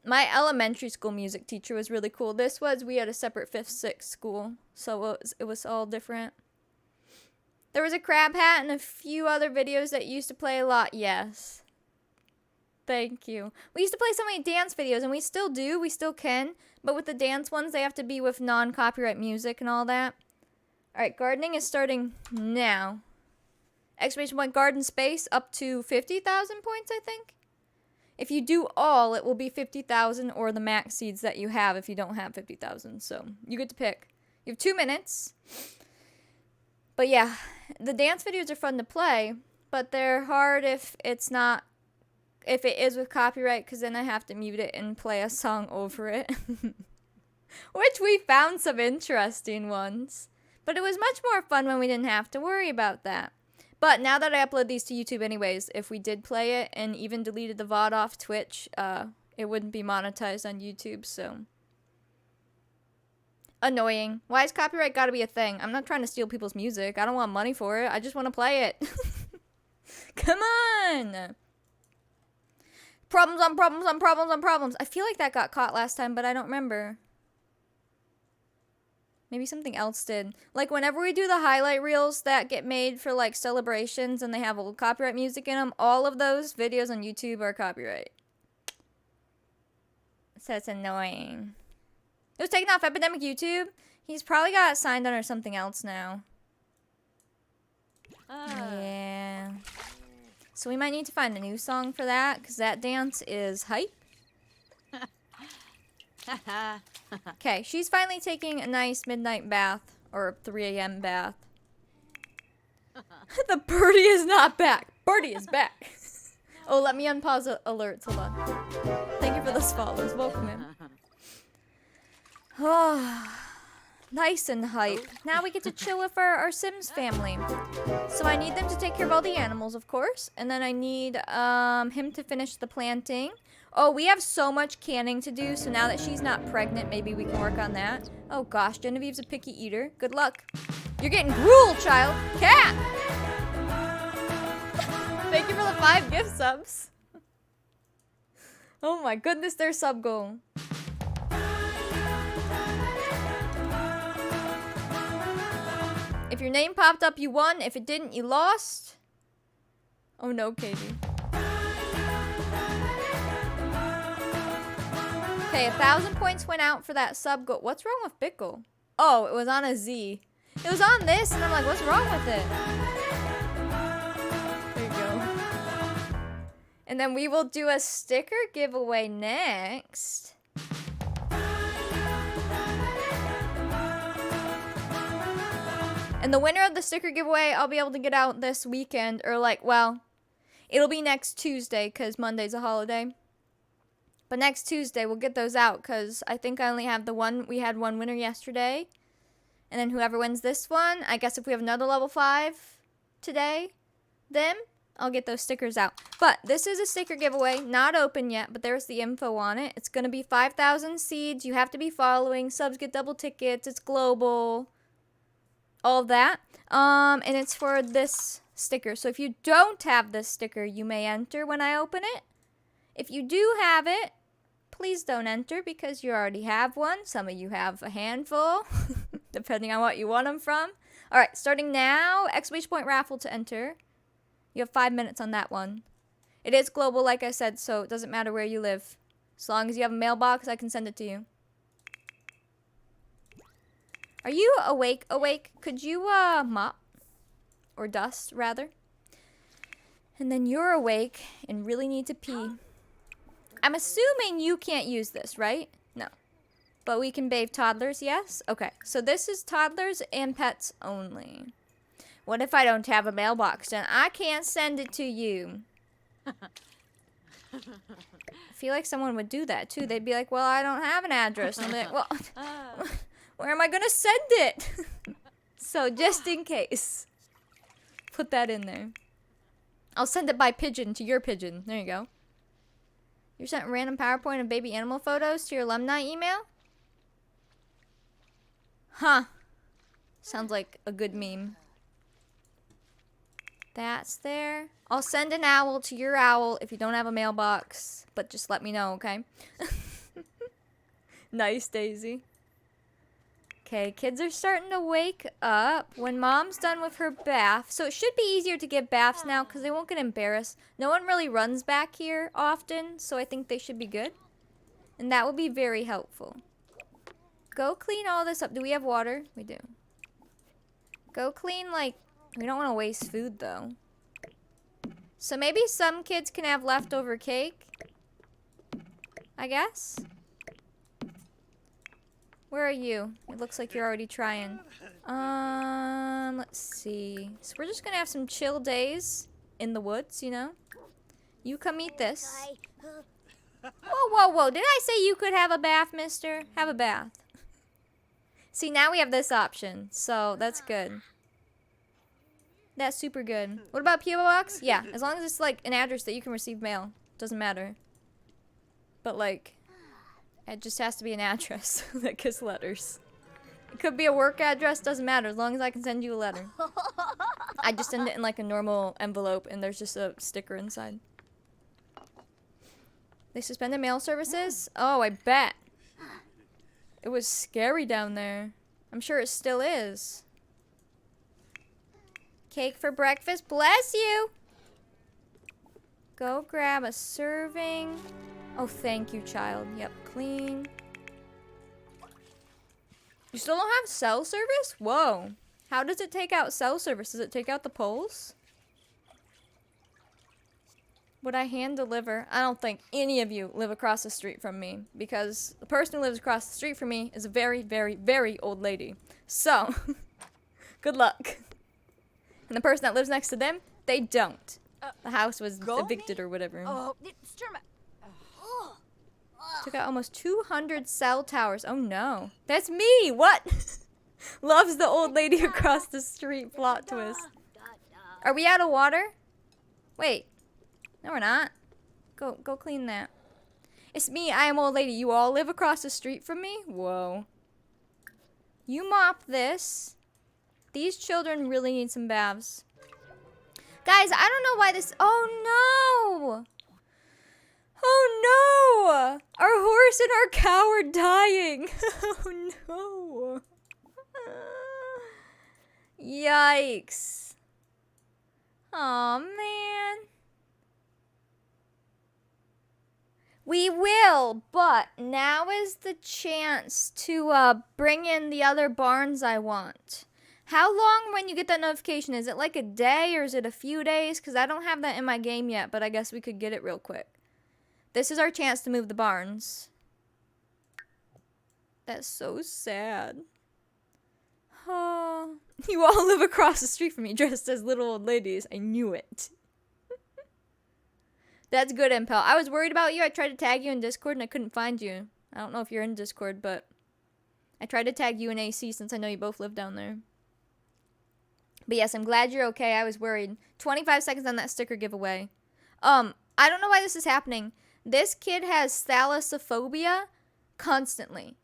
My elementary school music teacher was really cool. We had a separate 5th, 6th school, so it was all different. There was a crab hat and a few other videos that used to play a lot. Yes. Thank you. We used to play so many dance videos, and we still do. We still can. But with the dance ones, they have to be with non-copyright music and all that. Alright, gardening is starting now. Exclamation point garden space up to 50,000 points, I think. If you do all, it will be 50,000 or the max seeds that you have if you don't have 50,000. So you get to pick. You have 2 minutes. But yeah, the dance videos are fun to play, but they're hard if it is with copyright, because then I have to mute it and play a song over it. Which we found some interesting ones. But it was much more fun when we didn't have to worry about that. But now that I upload these to YouTube anyways, if we did play it and even deleted the VOD off Twitch, it wouldn't be monetized on YouTube, so. Annoying. Why has copyright gotta be a thing? I'm not trying to steal people's music. I don't want money for it. I just want to play it. Come on! Problems on problems on problems on problems. I feel like that got caught last time, but I don't remember. Maybe something else did. Like, whenever we do the highlight reels that get made for, like, celebrations and they have old copyright music in them, all of those videos on YouTube are copyright. So it's annoying. It was taken off Epidemic YouTube. He's probably got signed under something else now. Yeah. So we might need to find a new song for that, because that dance is hype. Okay, she's finally taking a nice midnight bath, or 3 a.m. bath. The birdie is not back. Birdie is back. Oh, let me unpause alerts. Hold on. Thank you for those followers. Welcome in. Oh, nice and hype. Now we get to chill with our Sims family. So I need them to take care of all the animals, of course. And then I need him to finish the planting. Oh, we have so much canning to do, so now that she's not pregnant, maybe we can work on that. Oh gosh, Genevieve's a picky eater. Good luck. You're getting gruel, child. Cat! Thank you for the 5 gift subs. Oh my goodness, their sub goal. If your name popped up, you won. If it didn't, you lost. Oh no, Katie. Okay, 1,000 points went out for that sub goal. What's wrong with Bickle? Oh, it was on a Z. It was on this, and I'm like, what's wrong with it? There you go. And then we will do a sticker giveaway next. And the winner of the sticker giveaway, I'll be able to get out this weekend, or like, well, it'll be next Tuesday, because Monday's a holiday. But next Tuesday, we'll get those out, because I think I only have the one. We had one winner yesterday. And then whoever wins this one, I guess if we have another level 5 today, then I'll get those stickers out. But this is a sticker giveaway, not open yet, but there's the info on it. It's going to be 5,000 seeds. You have to be following. Subs get double tickets. It's global. All of that. And it's for this sticker. So if you don't have this sticker, you may enter when I open it. If you do have it, please don't enter because you already have one. Some of you have a handful, depending on what you want them from. All right, starting now, exclamation point raffle to enter. You have 5 minutes on that one. It is global, like I said, so it doesn't matter where you live. As long as you have a mailbox, I can send it to you. Are you awake? Awake? Could you mop? Or dust, rather? And then you're awake and really need to pee. I'm assuming you can't use this, right? No. But we can bathe toddlers, yes? Okay, so this is toddlers and pets only. What if I don't have a mailbox? Then I can't send it to you. I feel like someone would do that, too. They'd be like, well, I don't have an address. And I'm like, well, where am I going to send it? So just in case, put that in there. I'll send it by pigeon to your pigeon. There you go. You sent random PowerPoint of baby animal photos to your alumni email? Huh. Sounds like a good meme. That's there. I'll send an owl to your owl if you don't have a mailbox. But just let me know, okay? Nice, Daisy. Okay, kids are starting to wake up when mom's done with her bath. So it should be easier to give baths now because they won't get embarrassed. No one really runs back here often, so I think they should be good. And that will be very helpful. Go clean all this up. Do we have water? We do. Go clean, like, we don't want to waste food though. So maybe some kids can have leftover cake, I guess. Where are you? It looks like you're already trying. Let's see. So we're just gonna have some chill days in the woods, you know? You come eat this. Whoa, whoa, whoa. Did I say you could have a bath, mister? Have a bath. See, now we have this option, so that's good. That's super good. What about P.O. Box? Yeah, as long as it's like an address that you can receive mail. Doesn't matter. But like, it just has to be an address that gets letters. It could be a work address, doesn't matter, as long as I can send you a letter. I just send it in like a normal envelope and there's just a sticker inside. They suspended mail services? Oh, I bet. It was scary down there. I'm sure it still is. Cake for breakfast, bless you! Go grab a serving. Oh, thank you, child. Yep, clean. You still don't have cell service? Whoa. How does it take out cell service? Does it take out the poles? Would I hand deliver? I don't think any of you live across the street from me because the person who lives across the street from me is a very, very, very old lady. So, good luck. And the person that lives next to them, they don't. The house was evicted or whatever. Took out almost 200 cell towers. Oh no. That's me! What? Loves the old lady across the street. Plot twist. Are we out of water? Wait. No, we're not. Go clean that. It's me, I am old lady. You all live across the street from me? Whoa. You mop this. These children really need some baths. Guys, I don't know why this... Oh, no! Oh, no! Our horse and our cow are dying. Oh, no. Yikes. Aw, man. We will, but now is the chance to bring in the other barns I want. How long when you get that notification? Is it like a day or is it a few days? Because I don't have that in my game yet, but I guess we could get it real quick. This is our chance to move the barns. That's so sad. Oh, you all live across the street from me dressed as little old ladies. I knew it. That's good, Impel. I was worried about you. I tried to tag you in Discord and I couldn't find you. I don't know if you're in Discord, but I tried to tag you in AC since I know you both live down there. But yes, I'm glad you're okay. I was worried. 25 seconds on that sticker giveaway. I don't know why this is happening. This kid has thalassophobia constantly.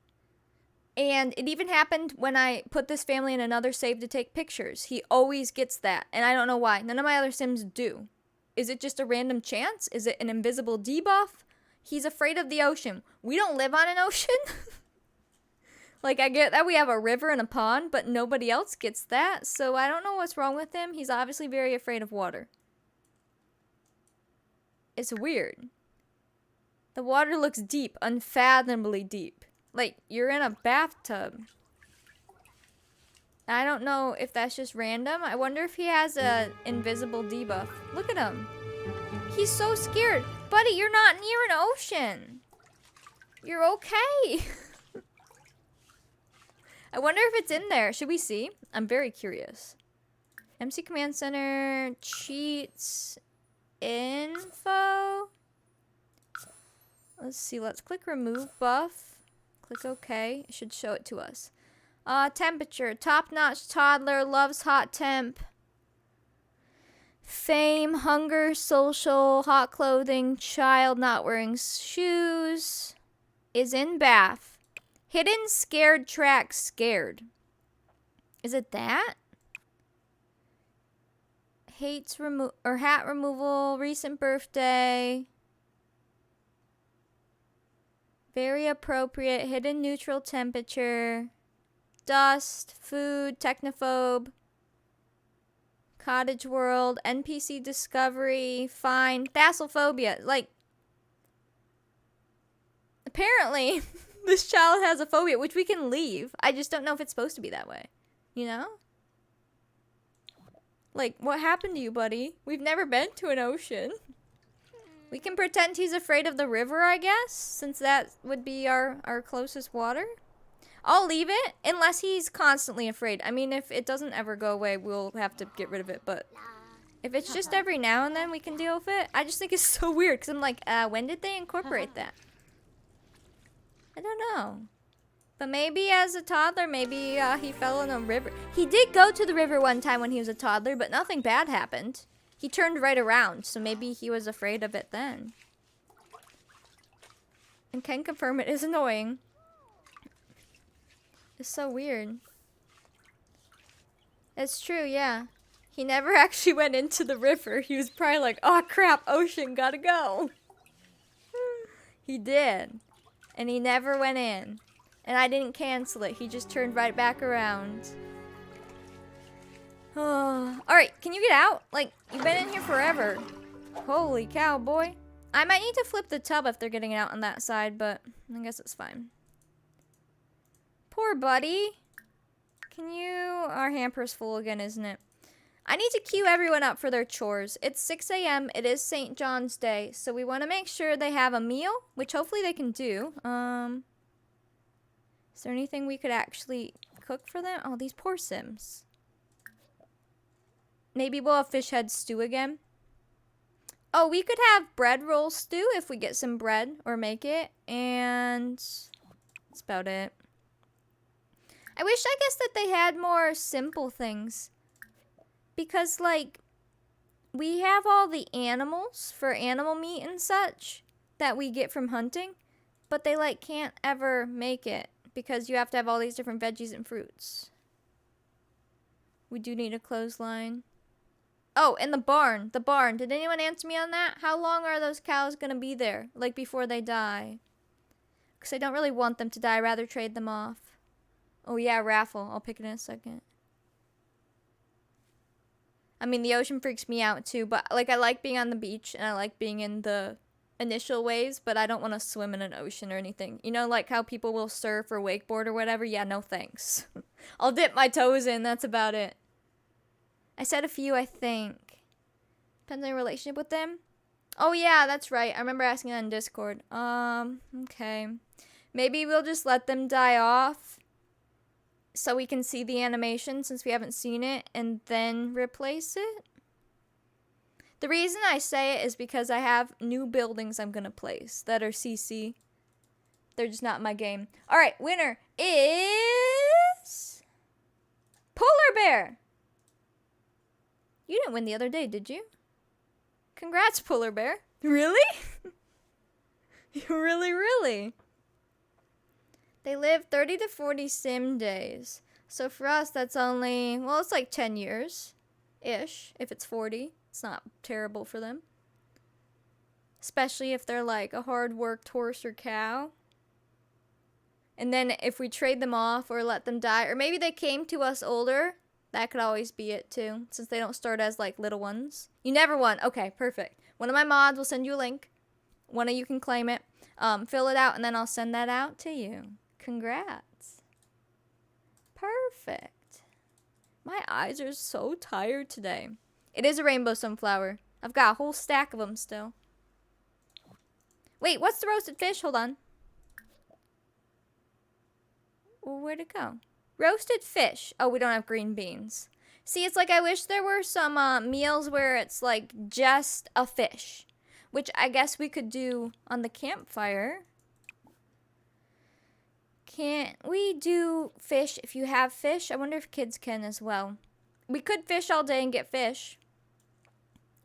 And it even happened when I put this family in another save to take pictures. He always gets that. And I don't know why. None of my other Sims do. Is it just a random chance? Is it an invisible debuff? He's afraid of the ocean. We don't live on an ocean. Like, I get that we have a river and a pond, but nobody else gets that. So I don't know what's wrong with him. He's obviously very afraid of water. It's weird. The water looks deep, unfathomably deep. Like, you're in a bathtub. I don't know if that's just random. I wonder if he has an invisible debuff. Look at him. He's so scared. Buddy, you're not near an ocean. You're okay. I wonder if it's in there. Should we see? I'm very curious. MC Command Center, cheats, info. Let's see. Let's click remove buff. Click OK. It should show it to us. Temperature. Top-notch toddler. Loves hot temp. Fame. Hunger. Social. Hot clothing. Child not wearing shoes. Is in bath. Hidden scared track. Scared. Is it that? Hates hat removal. Recent birthday. Very appropriate. Hidden neutral temperature. Dust. Food. Technophobe. Cottage world. NPC discovery. Fine. Thalassophobia. Like, apparently, this child has a phobia, which we can leave. I just don't know if it's supposed to be that way. You know? Like, what happened to you, buddy? We've never been to an ocean. We can pretend he's afraid of the river, I guess, since that would be our closest water. I'll leave it, unless he's constantly afraid. I mean, if it doesn't ever go away, we'll have to get rid of it, but if it's just every now and then we can deal with it, I just think it's so weird, because I'm like, when did they incorporate that? I don't know. But maybe as a toddler, maybe he fell in a river. He did go to the river one time when he was a toddler, but nothing bad happened. He turned right around, so maybe he was afraid of it then. And can confirm it is annoying. It's so weird. It's true, yeah. He never actually went into the river. He was probably like, oh crap, ocean, gotta go. He did. And he never went in. And I didn't cancel it. He just turned right back around. Oh. Alright, can you get out? Like, you've been in here forever. Holy cow, boy. I might need to flip the tub if they're getting out on that side, but I guess it's fine. Poor buddy. Can you... Our hamper's full again, isn't it? I need to queue everyone up for their chores. It's 6 a.m. It is St. John's Day, so we want to make sure they have a meal, which hopefully they can do. Is there anything we could actually cook for them? Oh, these poor Sims. Maybe we'll have fish head stew again. Oh, we could have bread roll stew if we get some bread or make it. And that's about it. I wish, I guess, that they had more simple things. Because, like, we have all the animals for animal meat and such that we get from hunting. But they, like, can't ever make it. Because you have to have all these different veggies and fruits. We do need a clothesline. Oh, and the barn. The barn. Did anyone answer me on that? How long are those cows going to be there? Like, before they die? Because I don't really want them to die. I'd rather trade them off. Oh, yeah, raffle. I'll pick it in a second. I mean, the ocean freaks me out, too. But, like, I like being on the beach. And I like being in the initial waves. But I don't want to swim in an ocean or anything. You know, like how people will surf or wakeboard or whatever? Yeah, no thanks. I'll dip my toes in. That's about it. I said a few, I think. Depends on your relationship with them. Oh, yeah, that's right. I remember asking that in Discord. Okay. Maybe we'll just let them die off so we can see the animation since we haven't seen it and then replace it. The reason I say it is because I have new buildings I'm going to place that are CC. They're just not in my game. All right, winner is Polar Bear. You didn't win the other day, did you? Congrats, Polar Bear. Really? Really? They live 30 to 40 sim days. So for us, that's only, well, it's like 10 years-ish. If it's 40, it's not terrible for them. Especially if they're like a hard-worked horse or cow. And then if we trade them off or let them die, or maybe they came to us older. That could always be it, too, since they don't start as, like, little ones. You never won. Okay, perfect. One of my mods will send you a link. One of you can claim it. Fill it out, and then I'll send that out to you. Congrats. Perfect. My eyes are so tired today. It is a rainbow sunflower. I've got a whole stack of them still. Wait, what's the roasted fish? Hold on. Well, where'd it go? Roasted fish. Oh, we don't have green beans. See, it's like I wish there were some meals where it's like just a fish. Which I guess we could do on the campfire. Can't we do fish if you have fish? I wonder if kids can as well. We could fish all day and get fish.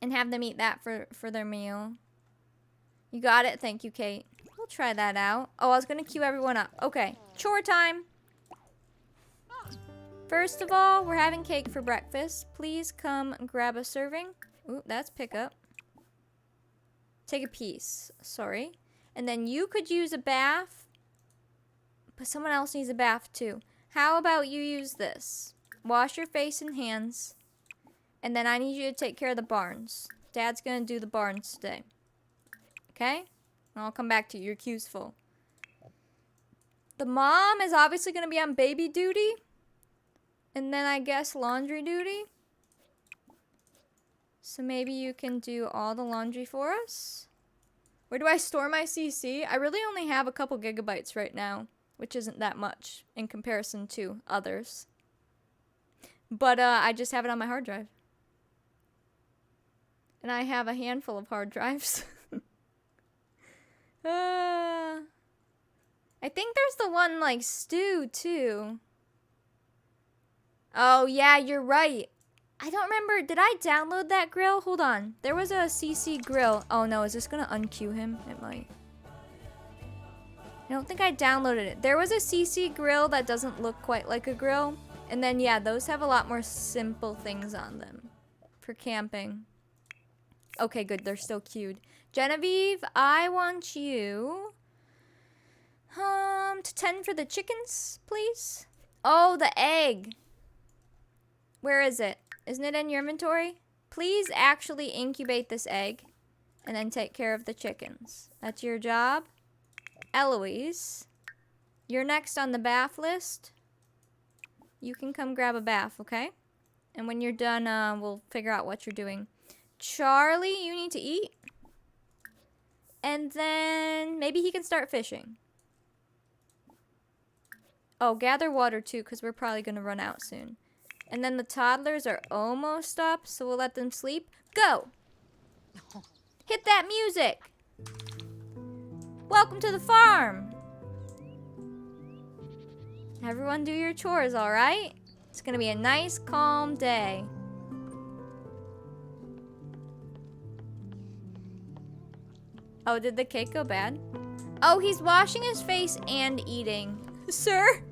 And have them eat that for their meal. You got it? Thank you, Kate. We'll try that out. Oh, I was going to queue everyone up. Okay. Chore time. First of all, we're having cake for breakfast. Please come grab a serving. Ooh, that's pickup. Take a piece. Sorry. And then you could use a bath. But someone else needs a bath too. How about you use this? Wash your face and hands. And then I need you to take care of the barns. Dad's gonna do the barns today. Okay? And I'll come back to you. Your queue's full. The mom is obviously gonna be on baby duty. And then I guess laundry duty. So maybe you can do all the laundry for us. Where do I store my CC? I really only have a couple gigabytes right now, which isn't that much in comparison to others. But I just have it on my hard drive. And I have a handful of hard drives. I think there's the one like stew too. Oh yeah, you're right. I don't remember. Did I download that grill? Hold on. There was a CC grill. Oh no, is this gonna unqueue him? It might. I don't think I downloaded it. There was a CC grill that doesn't look quite like a grill. And then yeah, those have a lot more simple things on them for camping. Okay, good. They're still queued. Genevieve, I want you to tend for the chickens, please. Oh, the egg. Where is it? Isn't it in your inventory? Please actually incubate this egg and then take care of the chickens. That's your job. Eloise, you're next on the bath list. You can come grab a bath, okay? And when you're done, we'll figure out what you're doing. Charlie, you need to eat. And then maybe he can start fishing. Oh, gather water too, because we're probably going to run out soon. And then the toddlers are almost up, so we'll let them sleep. Go! Hit that music! Welcome to the farm! Everyone do your chores, alright? It's gonna be a nice, calm day. Oh, did the cake go bad? Oh, he's washing his face and eating. Sir?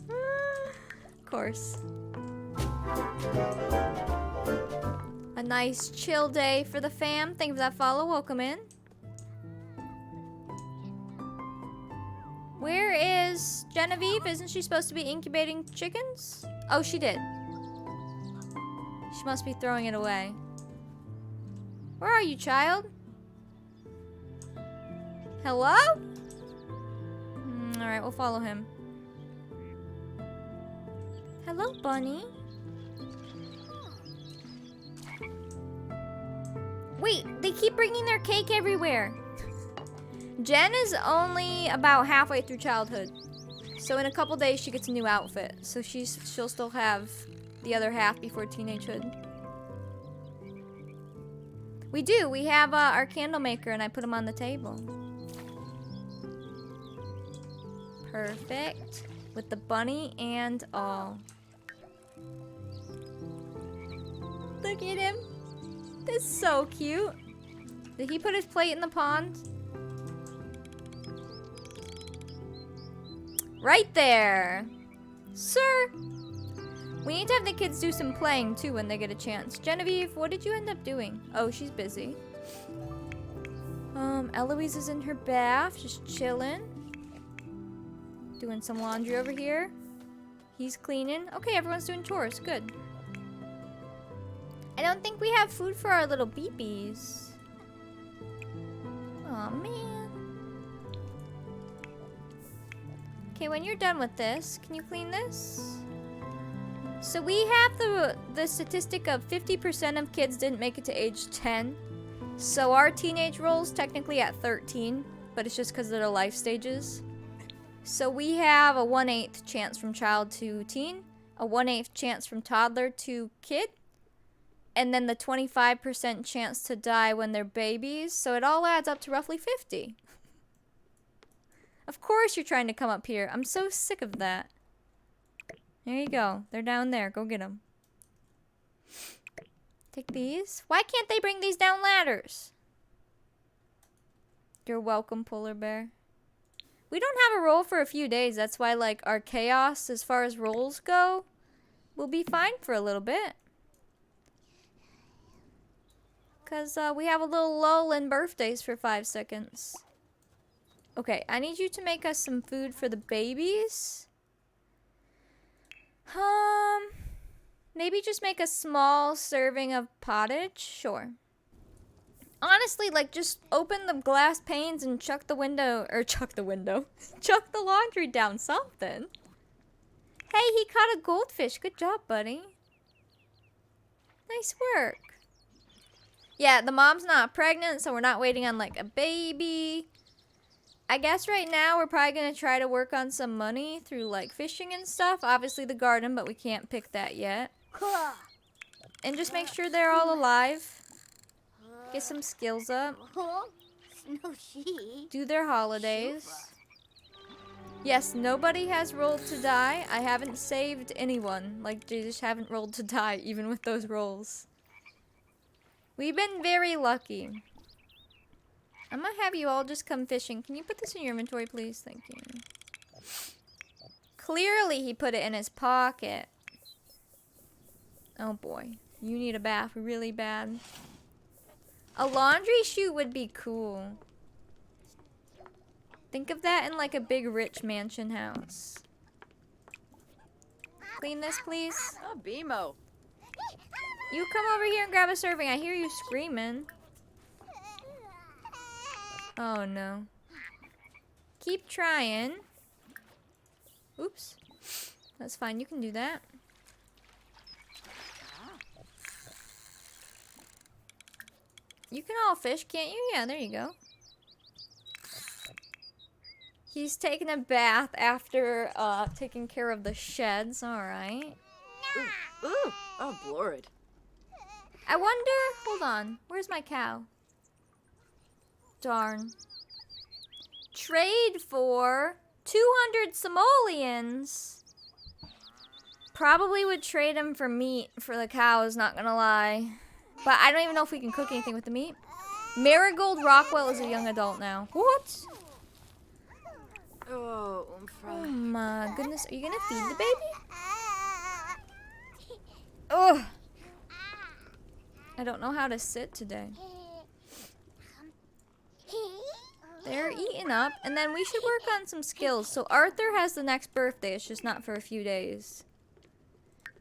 Of course. A nice chill day for the fam. Thank you for that follow. Welcome in. Where is Genevieve? Isn't she supposed to be incubating chickens? Oh, she did. She must be throwing it away. Where are you, child? Hello? Alright, we'll follow him. Hello, bunny. Wait, they keep bringing their cake everywhere. Jen is only about halfway through childhood. So in a couple days she gets a new outfit. So she'll still have the other half before teenagehood. We do. We have our candle maker and I put him on the table. Perfect. With the bunny and all. Look at him. This is so cute. Did he put his plate in the pond? Right there. Sir. We need to have the kids do some playing too when they get a chance. Genevieve, what did you end up doing? Oh, she's busy. Eloise is in her bath, just chilling. Doing some laundry over here. He's cleaning. Okay, everyone's doing chores. Good. I don't think we have food for our little beepies. Aw, man. Okay, when you're done with this, can you clean this? So we have the statistic of 50% of kids didn't make it to age 10. So our teenage roll's technically at 13, but it's just because of their life stages. So we have a 1/8 chance from child to teen, a 1/8 chance from toddler to kid, and then the 25% chance to die when they're babies. So it all adds up to roughly 50. Of course you're trying to come up here. I'm so sick of that. There you go. They're down there. Go get them. Take these. Why can't they bring these down ladders? You're welcome, polar bear. We don't have a roll for a few days. That's why, like, our chaos as far as rolls go will be fine for a little bit. Because we have a little lull in birthdays for 5 seconds. Okay, I need you to make us some food for the babies. Maybe just make a small serving of pottage? Sure. Honestly, like, just open the glass panes and chuck the laundry down, something. Hey, he caught a goldfish. Good job, buddy. Nice work. Yeah, the mom's not pregnant, so we're not waiting on, like, a baby. I guess right now we're probably going to try to work on some money through, like, fishing and stuff. Obviously the garden, but we can't pick that yet. And just make sure they're all alive. Get some skills up. Do their holidays. Yes, nobody has rolled to die. I haven't saved anyone. Like, they just haven't rolled to die, even with those rolls. We've been very lucky. I'm gonna have you all just come fishing. Can you put this in your inventory, please? Thank you. Clearly, he put it in his pocket. Oh boy. You need a bath really bad. A laundry chute would be cool. Think of that in like a big rich mansion house. Clean this, please. Oh, Bimo. You come over here and grab a serving. I hear you screaming. Oh no. Keep trying. Oops. That's fine. You can do that. You can all fish, can't you? Yeah, there you go. He's taking a bath after taking care of the sheds. All right. Ooh. Oh, Lord. I wonder... Hold on. Where's my cow? Darn. Trade for 200 simoleons. Probably would trade him for meat for the cows, not gonna lie. But I don't even know if we can cook anything with the meat. Marigold Rockwell is a young adult now. What? Oh, Oh my goodness. Are you gonna feed the baby? Ugh. I don't know how to sit today. They're eating up, and then we should work on some skills. So Arthur has the next birthday. It's just not for a few days.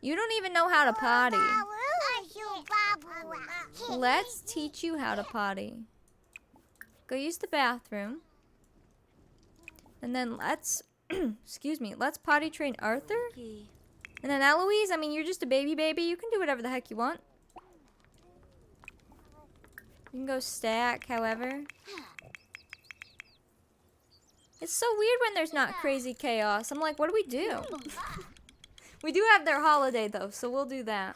You don't even know how to potty. Let's teach you how to potty. Go use the bathroom. And then let's, excuse me, let's potty train Arthur. And then Eloise, I mean, you're just a baby. You can do whatever the heck you want. You can go stack, however. It's so weird when there's not crazy chaos. I'm like, what do we do? We do have their holiday, though, so we'll do that.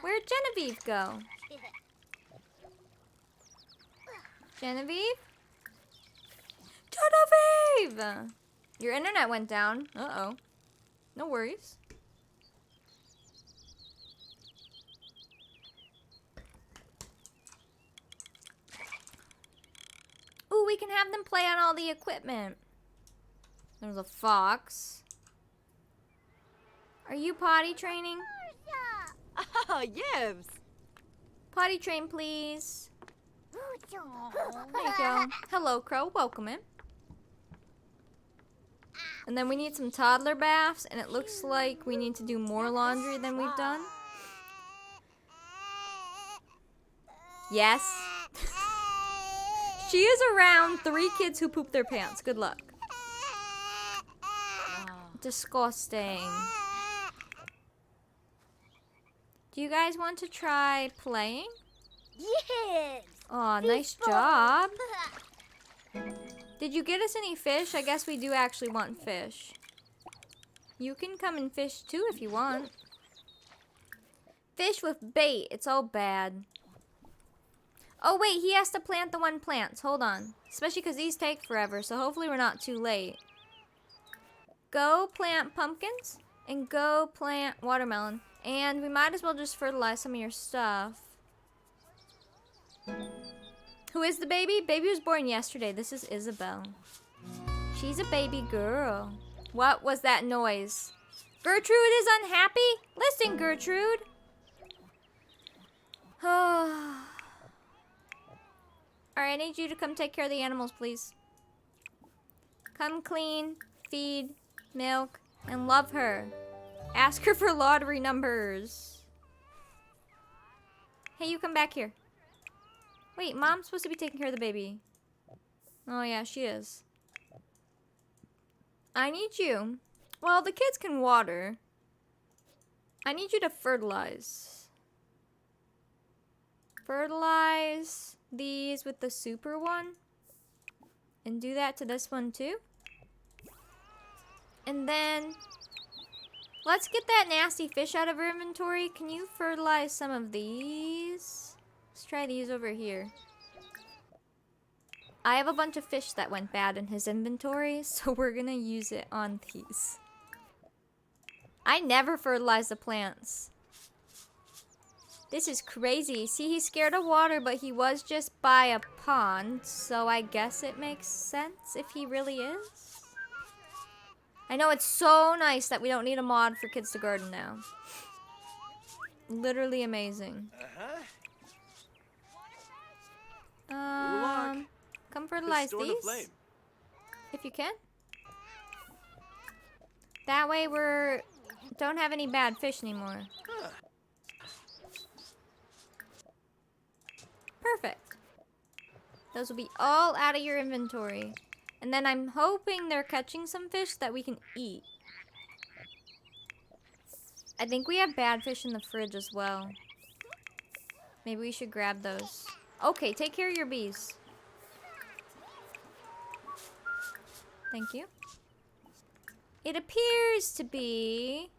Where'd Genevieve go? Genevieve? Genevieve! Your internet went down. Uh-oh. No worries. Ooh, we can have them play on all the equipment. There's a fox. Are you potty training? Ah, yes. Potty train, please. There you go. Hello, Crow. Welcome in. And then we need some toddler baths, and it looks like we need to do more laundry than we've done. Yes. She is around 3 kids who poop their pants. Good luck. Disgusting. Do you guys want to try playing? Yes. Aw, nice job. Did you get us any fish? I guess we do actually want fish. You can come and fish too if you want. Fish with bait. It's all bad. Oh wait, he has to plant the 1 plants. Hold on. Especially because these take forever, so hopefully we're not too late. Go plant pumpkins and go plant watermelon. And we might as well just fertilize some of your stuff. Who is the baby? Baby was born yesterday. This is Isabel. She's a baby girl. What was that noise? Gertrude is unhappy? Listen, Gertrude. Alright, I need you to come take care of the animals, please. Come clean, feed, milk, and love her. Ask her for lottery numbers. Hey, you come back here. Wait, Mom's supposed to be taking care of the baby. Oh yeah, she is. I need you. Well, the kids can water. I need you to fertilize. Fertilize these with the super one. And do that to this one too. And then let's get that nasty fish out of our inventory. Can you fertilize some of these? Let's try these over here. I have a bunch of fish that went bad in his inventory, so we're gonna use it on these. I never fertilize the plants. This is crazy. See, he's scared of water, but he was just by a pond, so I guess it makes sense if he really is. I know it's so nice that we don't need a mod for Kids to Garden now. Literally amazing. Come fertilize these, if you can. That way we're don't have any bad fish anymore. Perfect. Those will be all out of your inventory. And then I'm hoping they're catching some fish that we can eat. I think we have bad fish in the fridge as well. Maybe we should grab those. Okay, take care of your bees. Thank you. It appears to be...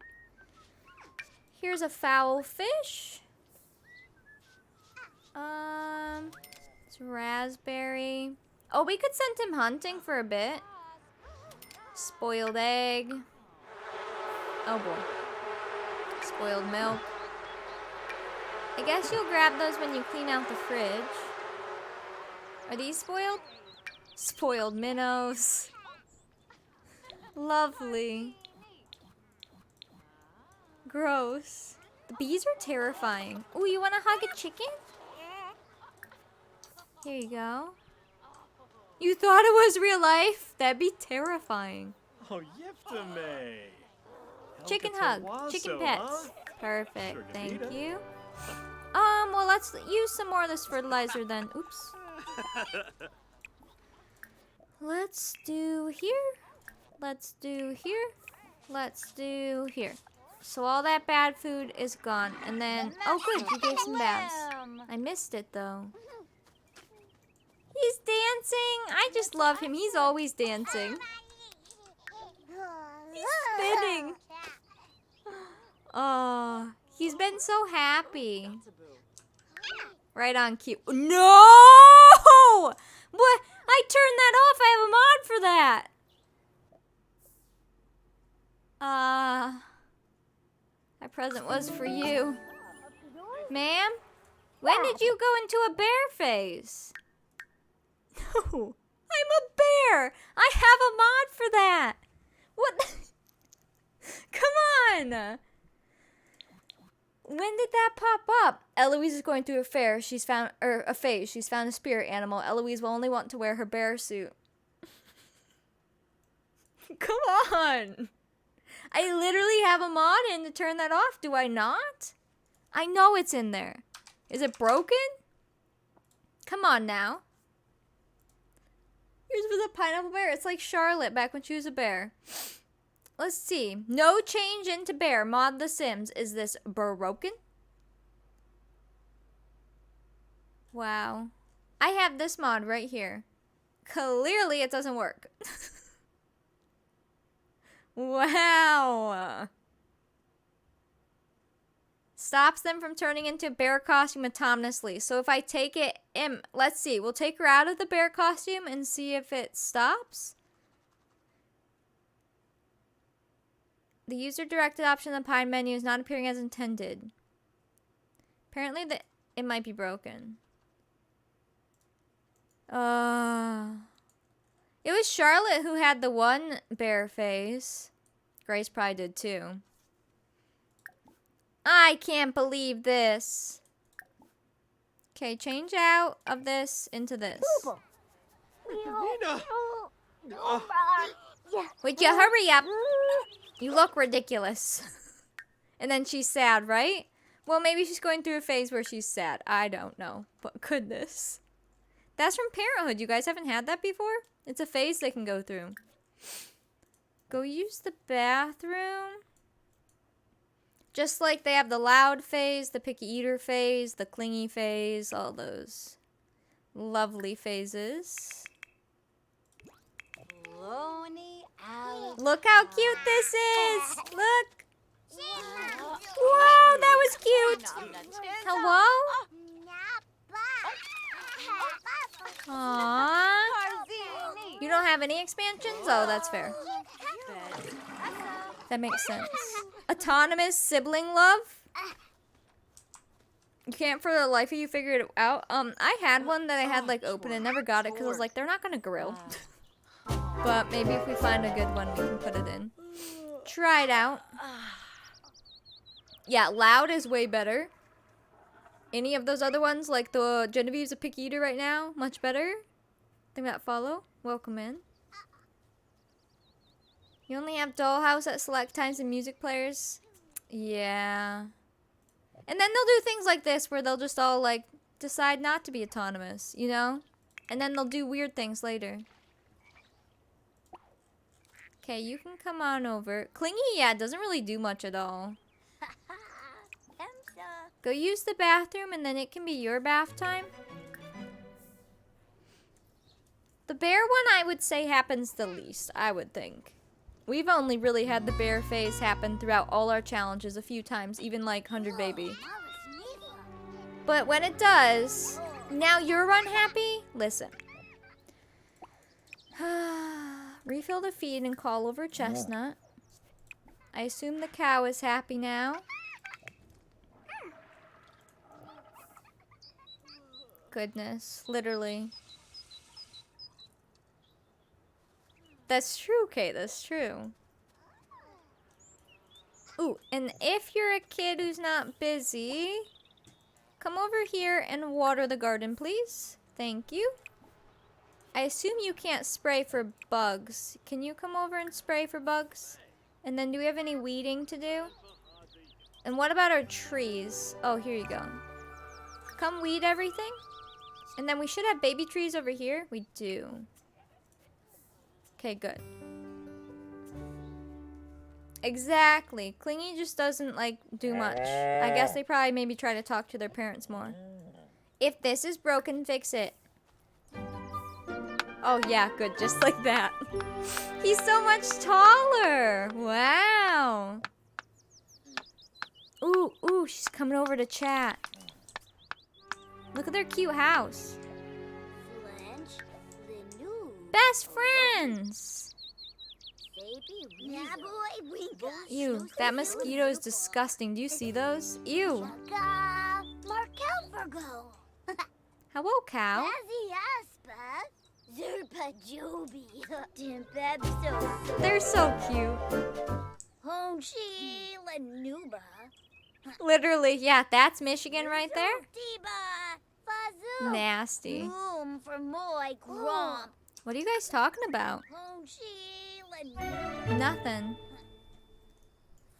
Here's a foul fish. It's raspberry. Oh, we could send him hunting for a bit. Spoiled egg. Oh boy. Spoiled milk. I guess you'll grab those when you clean out the fridge. Are these spoiled? Spoiled minnows. Lovely. Gross. The bees are terrifying. Oh, you want to hug a chicken? Here you go. You thought it was real life? That'd be terrifying. Oh, me. Chicken hug. Chicken pets. Perfect. Thank you. Well, let's use some more of this fertilizer then. Oops. Let's do here. Let's do here. Let's do here. So all that bad food is gone. And then, oh good, you gave some baths. I missed it though. He's dancing. I just love him. He's always dancing. He's spinning. Oh, he's been so happy. Right on cue. No! What? I turned that off. I have a mod for that. That present was for you. Ma'am? When did you go into a bear phase? No, I'm a bear. I have a mod for that. What? Come on. When did that pop up? Eloise is going through a phase. She's found a spirit animal. Eloise will only want to wear her bear suit. Come on. I literally have a mod in to turn that off. Do I not? I know it's in there. Is it broken? Come on now. Here's for the pineapple bear. It's like Charlotte back when she was a bear. Let's see. No change into bear. Mod The Sims. Is this broken? Wow. I have this mod right here. Clearly it doesn't work. Wow. Stops them from turning into a bear costume autonomously. So if I take it, let's see. We'll take her out of the bear costume and see if it stops. The user-directed option in the Pine menu is not appearing as intended. Apparently it might be broken. It was Charlotte who had the one bear face. Grace probably did too. I can't believe this. Okay, change out of this into this. Would you hurry up? You look ridiculous. And then she's sad, right? Well, maybe she's going through a phase where she's sad. I don't know. But goodness. That's from parenthood. You guys haven't had that before? It's a phase they can go through. Go use the bathroom. Just like they have the loud phase, the picky eater phase, the clingy phase, all those lovely phases. Look how cute this is. Look. Whoa, that was cute. Hello? Aww. You don't have any expansions? Oh, that's fair. That makes sense. Autonomous sibling love? You can't for the life of you figure it out? I had one that I had like open and never got it because I was like, they're not gonna grill. But maybe if we find a good one, we can put it in. Try it out. Yeah, loud is way better. Any of those other ones, like the Genevieve's a picky eater right now, much better. Think that follow. Welcome in. You only have Dollhouse at select times and music players? Yeah. And then they'll do things like this where they'll just all like decide not to be autonomous, you know? And then they'll do weird things later. Okay, you can come on over. Clingy, yeah, doesn't really do much at all. Go use the bathroom and then it can be your bath time. The bear one I would say happens the least, I would think. We've only really had the bear phase happen throughout all our challenges a few times, even like 100 Baby. But when it does, now you're unhappy? Listen. Refill the feed and call over Chestnut. I assume the cow is happy now. Goodness, literally. That's true, Kate, that's true. Ooh, and if you're a kid who's not busy, come over here and water the garden, please. Thank you. I assume you can't spray for bugs. Can you come over and spray for bugs? And then do we have any weeding to do? And what about our trees? Oh, here you go. Come weed everything. And then we should have baby trees over here. We do. Okay, good. Exactly. Clingy just doesn't, like, do much. I guess they probably maybe try to talk to their parents more. If this is broken, fix it. Oh, yeah, good. Just like that. He's so much taller. Wow. Ooh, ooh, she's coming over to chat. Look at their cute house. Best friends. Ew, that mosquito is disgusting. Do you see those? Ew. Hello, cow. They're so cute. Literally, yeah, that's Michigan right there. Nasty. What are you guys talking about? Nothing.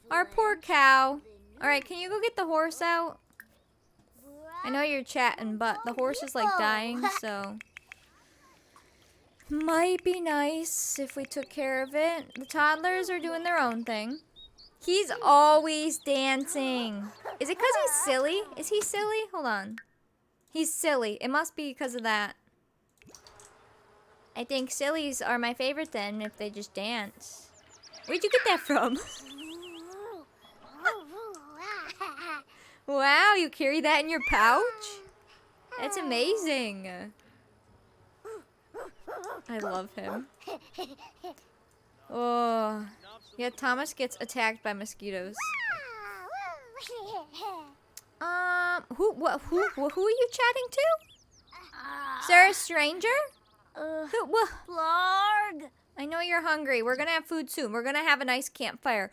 Our poor cow. Alright, can you go get the horse out? I know you're chatting, but the horse is like dying, so might be nice if we took care of it. The toddlers are doing their own thing. He's always dancing. Is it because he's silly? Is he silly? Hold on. He's silly. It must be because of that. I think sillies are my favorite then if they just dance. Where'd you get that from? Wow, you carry that in your pouch? That's amazing. I love him. Oh, yeah, Thomas gets attacked by mosquitoes. Who are you chatting to? Is there a stranger? Blarg. I know you're hungry. We're gonna have food soon. We're gonna have a nice campfire.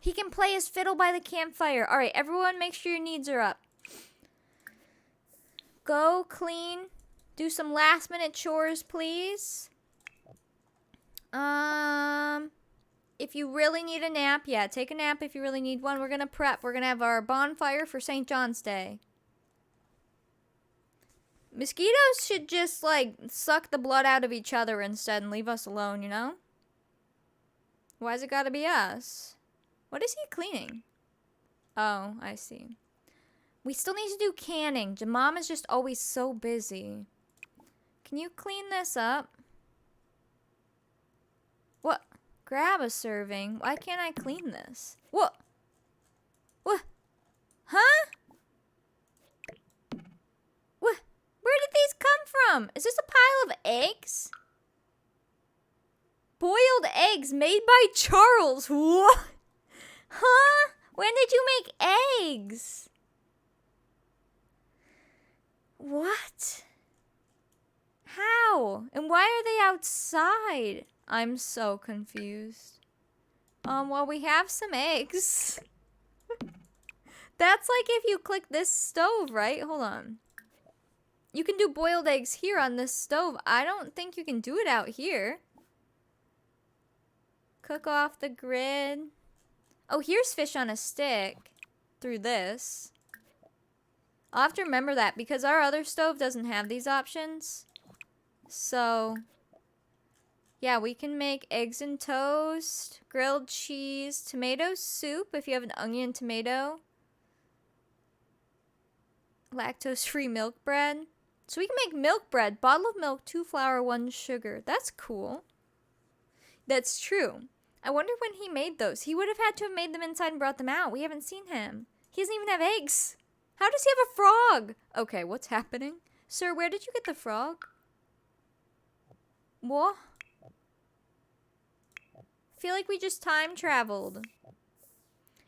He can play his fiddle by the campfire. All right, everyone, make sure your needs are up. Go clean. Do some last minute chores, please. If you really need a nap, yeah, take a nap if you really need one. We're gonna prep. We're gonna have our bonfire for St. John's Day. Mosquitoes should just, like, suck the blood out of each other instead and leave us alone, you know? Why's it gotta be us? What is he cleaning? Oh, I see. We still need to do canning. Mom is just always so busy. Can you clean this up? What? Grab a serving. Why can't I clean this? What? What? Huh? What? Where did these come from? Is this a pile of eggs? Boiled eggs made by Charles. What? Huh? When did you make eggs? What? How? And why are they outside? I'm so confused. Well, we have some eggs. That's like if you click this stove, right? Hold on. You can do boiled eggs here on this stove. I don't think you can do it out here. Cook off the grid. Oh, here's fish on a stick through this. I'll have to remember that because our other stove doesn't have these options. So, yeah, we can make eggs and toast, grilled cheese, tomato soup if you have an onion tomato, lactose-free milk bread. So we can make milk bread, bottle of milk, 2 flour, 1 sugar. That's cool. That's true. I wonder when he made those. He would have had to have made them inside and brought them out. We haven't seen him. He doesn't even have eggs. How does he have a frog? Okay, what's happening? Sir, where did you get the frog? What? I feel like we just time traveled.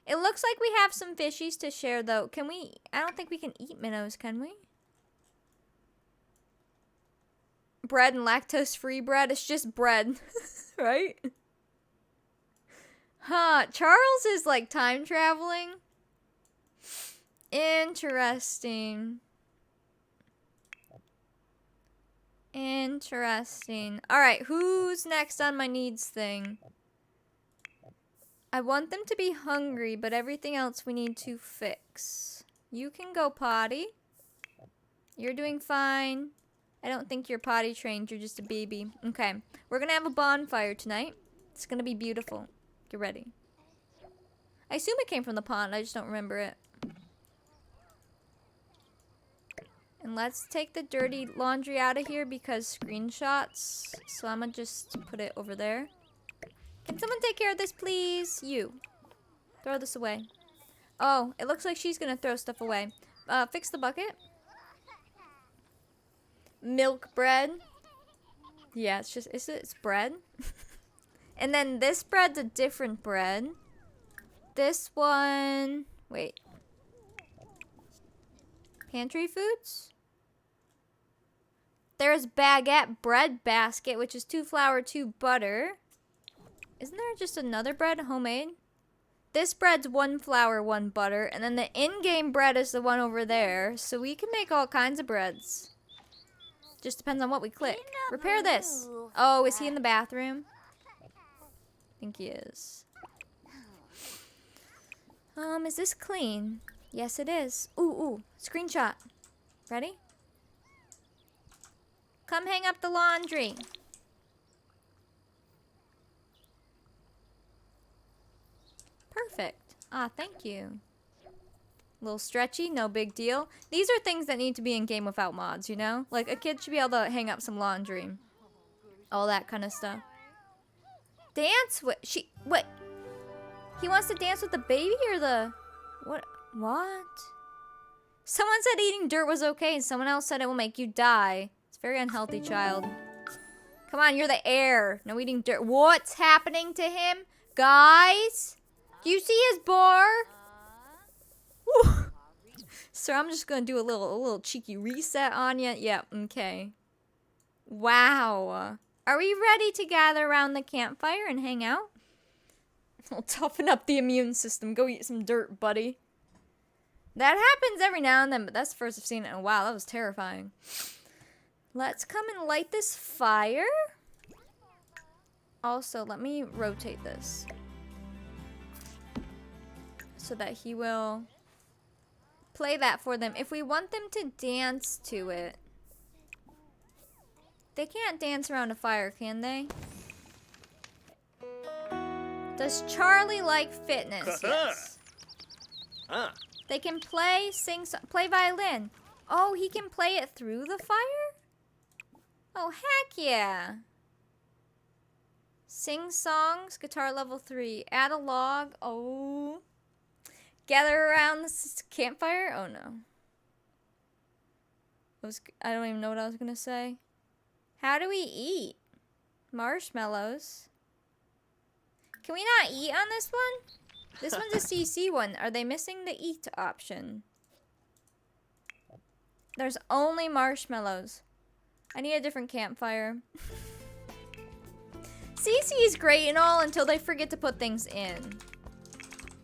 It looks like we have some fishies to share, though. Can we? I don't think we can eat minnows, can we? Bread and lactose-free bread. It's just bread, right? Huh. Charles is like time traveling. Interesting. Interesting. Alright, who's next on my needs thing? I want them to be hungry, but everything else we need to fix. You can go potty. You're doing fine. I don't think you're potty trained. You're just a baby. Okay. We're gonna have a bonfire tonight. It's gonna be beautiful. Get ready. I assume it came from the pond. I just don't remember it. And let's take the dirty laundry out of here because screenshots. So I'm gonna just put it over there. Can someone take care of this, please? You. Throw this away. Oh, it looks like she's gonna throw stuff away. Fix the bucket. Milk bread. Yeah, it's just, it's bread. And then this bread's a different bread. This one, wait. Pantry foods? There's baguette bread basket, which is 2 flour, 2 butter. Isn't there just another bread, homemade? This bread's 1 flour, 1 butter, and then the in-game bread is the one over there. So we can make all kinds of breads. Just depends on what we click. Repair this. Oh, is he in the bathroom? I think he is. Is this clean? Yes, it is. Ooh, screenshot. Ready? Come hang up the laundry. Perfect. Ah, thank you. A little stretchy, no big deal. These are things that need to be in game without mods, you know? Like, a kid should be able to hang up some laundry. All that kind of stuff. Dance with... Wait. He wants to dance with the baby or the... What? Someone said eating dirt was okay, and someone else said it will make you die. It's a very unhealthy, child. Come on, you're the heir. No eating dirt. What's happening to him? Guys? Do you see his bar? Woo. So I'm just gonna do a little cheeky reset on you. Yep, okay. Wow. Are we ready to gather around the campfire and hang out? I'll toughen up the immune system. Go eat some dirt, buddy. That happens every now and then, but that's the first I've seen it in a while. That was terrifying. Let's come and light this fire. Also, let me rotate this so that he will play that for them. If we want them to dance to it, they can't dance around a fire, can they? Does Charlie like fitness? Yes. They can play, play violin. Oh, he can play it through the fire? Oh, heck yeah. Sing songs, guitar level 3. Add a log. Oh. Gather around the campfire. Oh, no. I don't even know what I was going to say. How do we eat? Marshmallows. Can we not eat on this one? This one's a CC one. Are they missing the eat option? There's only marshmallows. I need a different campfire. CC is great and all until they forget to put things in.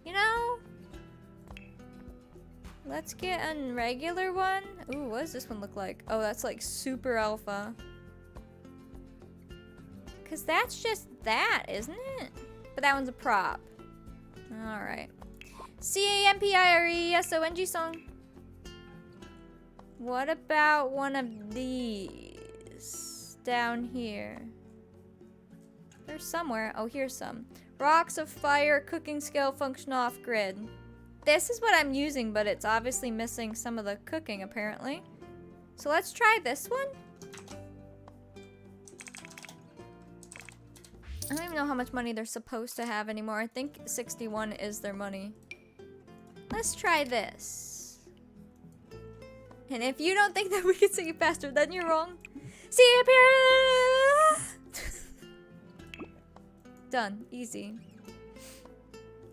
You know? Let's get a regular one. Ooh, what does this one look like? Oh, that's like super alpha. Because that's just that, isn't it? But that one's a prop. Alright. CAMPIRESONG song. What about one of these? Down here. There's somewhere. Oh, here's some. Rocks of fire, cooking skill, function off grid. This is what I'm using, but it's obviously missing some of the cooking, apparently. So let's try this one. I don't even know how much money they're supposed to have anymore. I think 61 is their money. Let's try this. And if you don't think that we can sing it faster, then you're wrong. See up here. Done. Easy.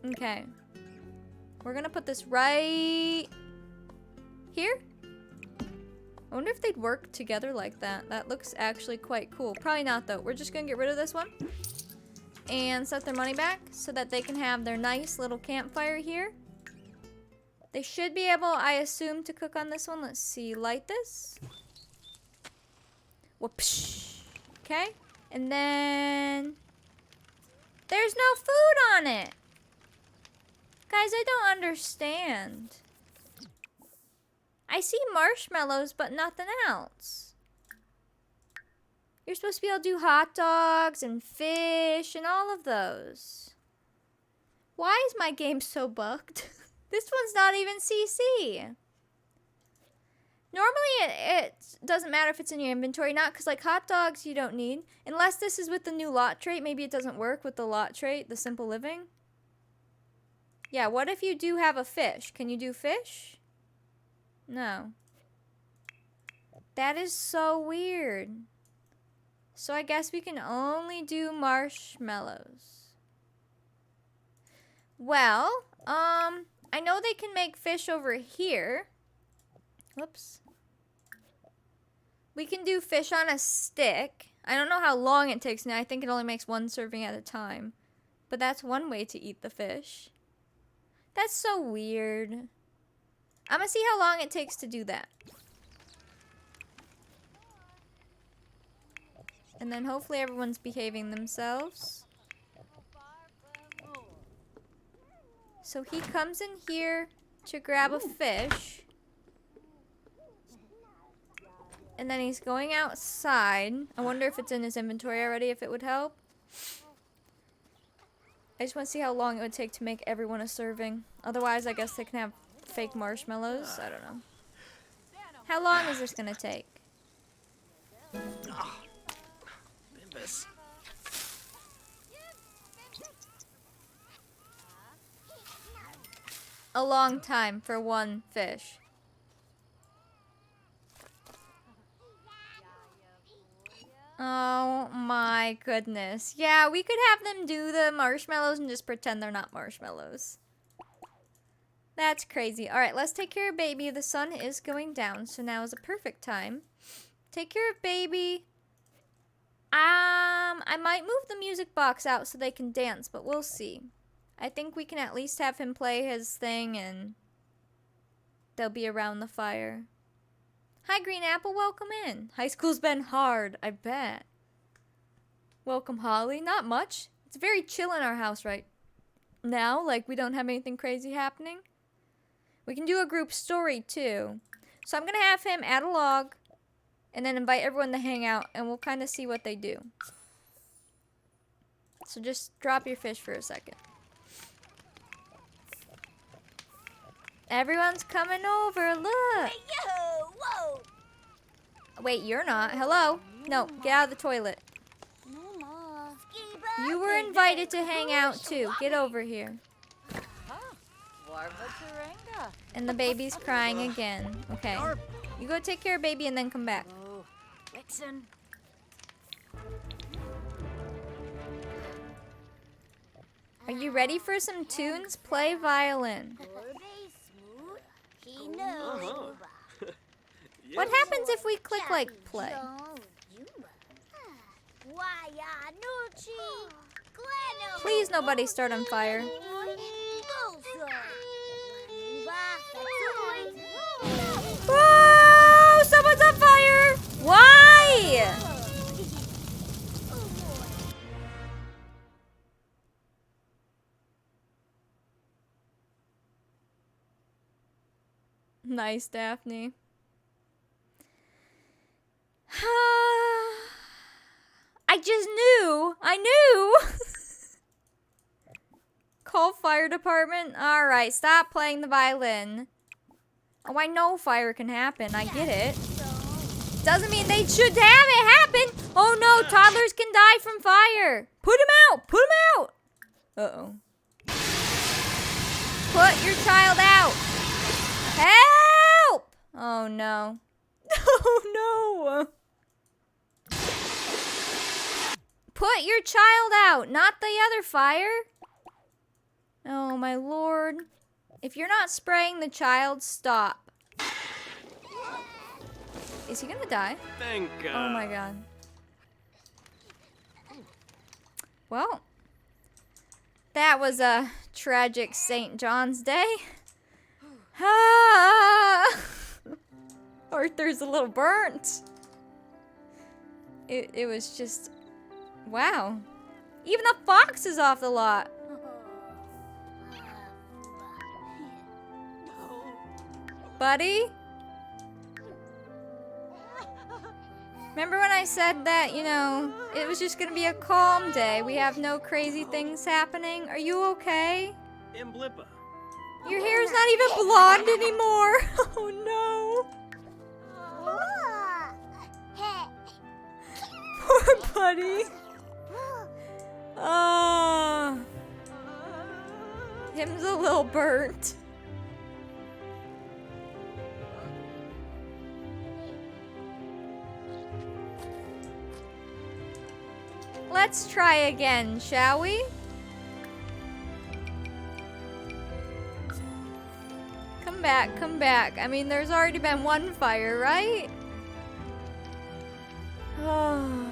Okay. We're gonna put this right here. I wonder if they'd work together like that. That looks actually quite cool. Probably not, though. We're just gonna get rid of this one and set their money back so that they can have their nice little campfire here. They should be able, I assume, to cook on this one. Let's see. Light this. Whoopsh. Okay. And then there's no food on it. Guys, I don't understand. I see marshmallows, but nothing else. You're supposed to be able to do hot dogs and fish and all of those. Why is my game so bugged? This one's not even CC. Normally it doesn't matter if it's in your inventory or not, because like hot dogs you don't need. Unless this is with the new lot trait. Maybe it doesn't work with the lot trait, the simple living. Yeah, what if you do have a fish? Can you do fish? No. That is so weird. So I guess we can only do marshmallows. Well, I know they can make fish over here. Whoops. We can do fish on a stick. I don't know how long it takes now. I think it only makes one serving at a time. But that's one way to eat the fish. That's so weird. I'm gonna see how long it takes to do that. And then hopefully everyone's behaving themselves. So he comes in here to grab a fish. And then he's going outside. I wonder if it's in his inventory already, if it would help. I just want to see how long it would take to make everyone a serving. Otherwise, I guess they can have fake marshmallows. I don't know. How long is this gonna take? A long time for one fish. Oh my goodness. Yeah, we could have them do the marshmallows and just pretend they're not marshmallows. That's crazy. Alright, let's take care of baby. The sun is going down, so now is a perfect time. Take care of baby. I might move the music box out so they can dance, but we'll see. I think we can at least have him play his thing and they'll be around the fire. Hi, Green Apple. Welcome in. High school's been hard, I bet. Welcome, Holly. Not much. It's very chill in our house right now. Like, we don't have anything crazy happening. We can do a group story, too. So I'm going to have him add a log and then invite everyone to hang out, and we'll kind of see what they do. So just drop your fish for a second. Everyone's coming over. Look. Whoa! Wait, you're not. Hello? No, get out of the toilet. You were invited to hang out too. Get over here. And the baby's crying again. Okay. You go take care of baby and then come back. Oh, Vixen. Are you ready for some tunes? Play violin. What happens if we click like play? Please nobody start on fire. Whoa! Someone's on fire! Why? Nice, Daphne. I just knew. I knew. Call fire department. All right, stop playing the violin. Oh, I know fire can happen. I get it. Doesn't mean they should have it happen. Oh no, toddlers can die from fire. Put him out. Put him out. Uh-oh. Put your child out. Help! Oh no. Oh no. Put your child out, not the other fire. Oh my lord. If you're not spraying the child, stop. Is he gonna die? Thank God. Oh my god. Well, that was a tragic St. John's Day. Ah! Arthur's a little burnt. It was just, wow. Even the fox is off the lot. Buddy? Remember when I said that, you know, it was just gonna be a calm day? We have no crazy things happening. Are you okay? Imblippa. Your hair's not even blonde anymore. Oh no. Poor buddy. Oh. Him's a little burnt. Let's try again, shall we? Come back, come back. I mean, there's already been one fire, right? Oh.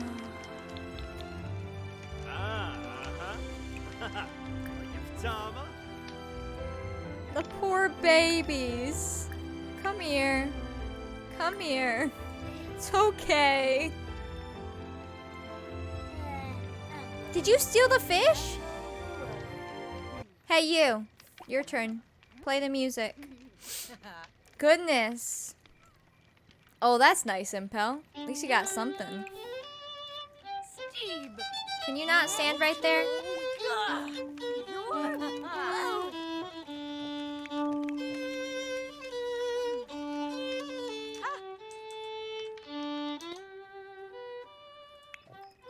Tama. The poor babies. Come here. Come here. It's okay. Did you steal the fish? Hey, you. Your turn. Play the music. Goodness. Oh, that's nice, Impel. At least you got something. Can you not stand right there?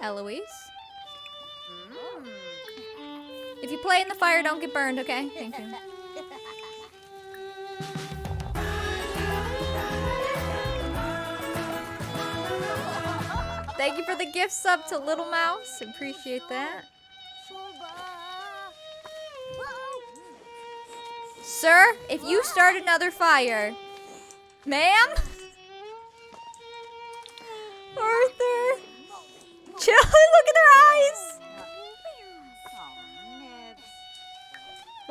Eloise? If you play in the fire, don't get burned, okay? Thank you. Thank you for the gift sub to Little Mouse. Appreciate that. Sir, if you start another fire, ma'am? Arthur. Chill, look at their eyes.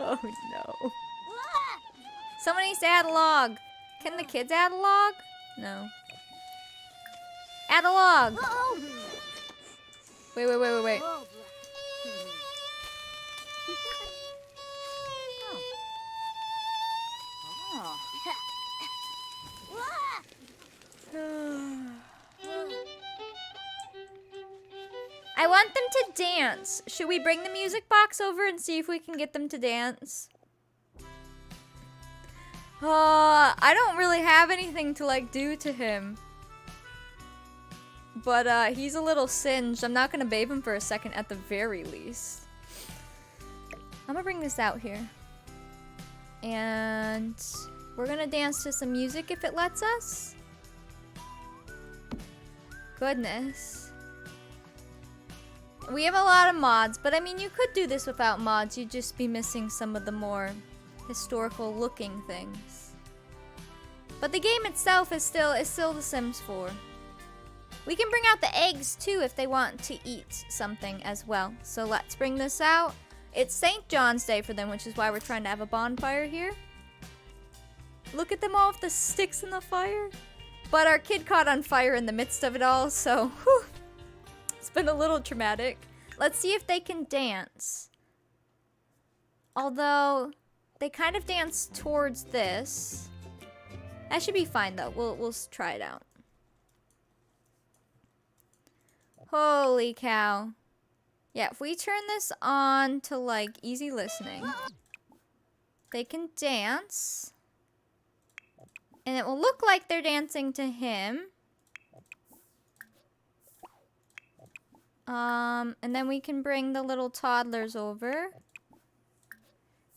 Oh no. Someone needs to add a log. Can the kids add a log? No. Add a log. Wait. I want them to dance. Should we bring the music box over and see if we can get them to dance? I don't really have anything to like do to him. But he's a little singed. I'm not gonna bathe him for a second at the very least. I'm gonna bring this out here. And we're gonna dance to some music if it lets us. Goodness. We have a lot of mods, but I mean you could do this without mods. You'd just be missing some of the more historical looking things. But the game itself is still The Sims 4. We can bring out the eggs too if they want to eat something as well. So let's bring this out. It's St. John's Day for them, which is why we're trying to have a bonfire here. Look at them all with the sticks in the fire. But our kid caught on fire in the midst of it all, so whew, it's been a little traumatic. Let's see if they can dance. Although they kind of dance towards this. That should be fine though. We'll try it out. Holy cow. Yeah, if we turn this on to like easy listening, they can dance. And it will look like they're dancing to him. And then we can bring the little toddlers over.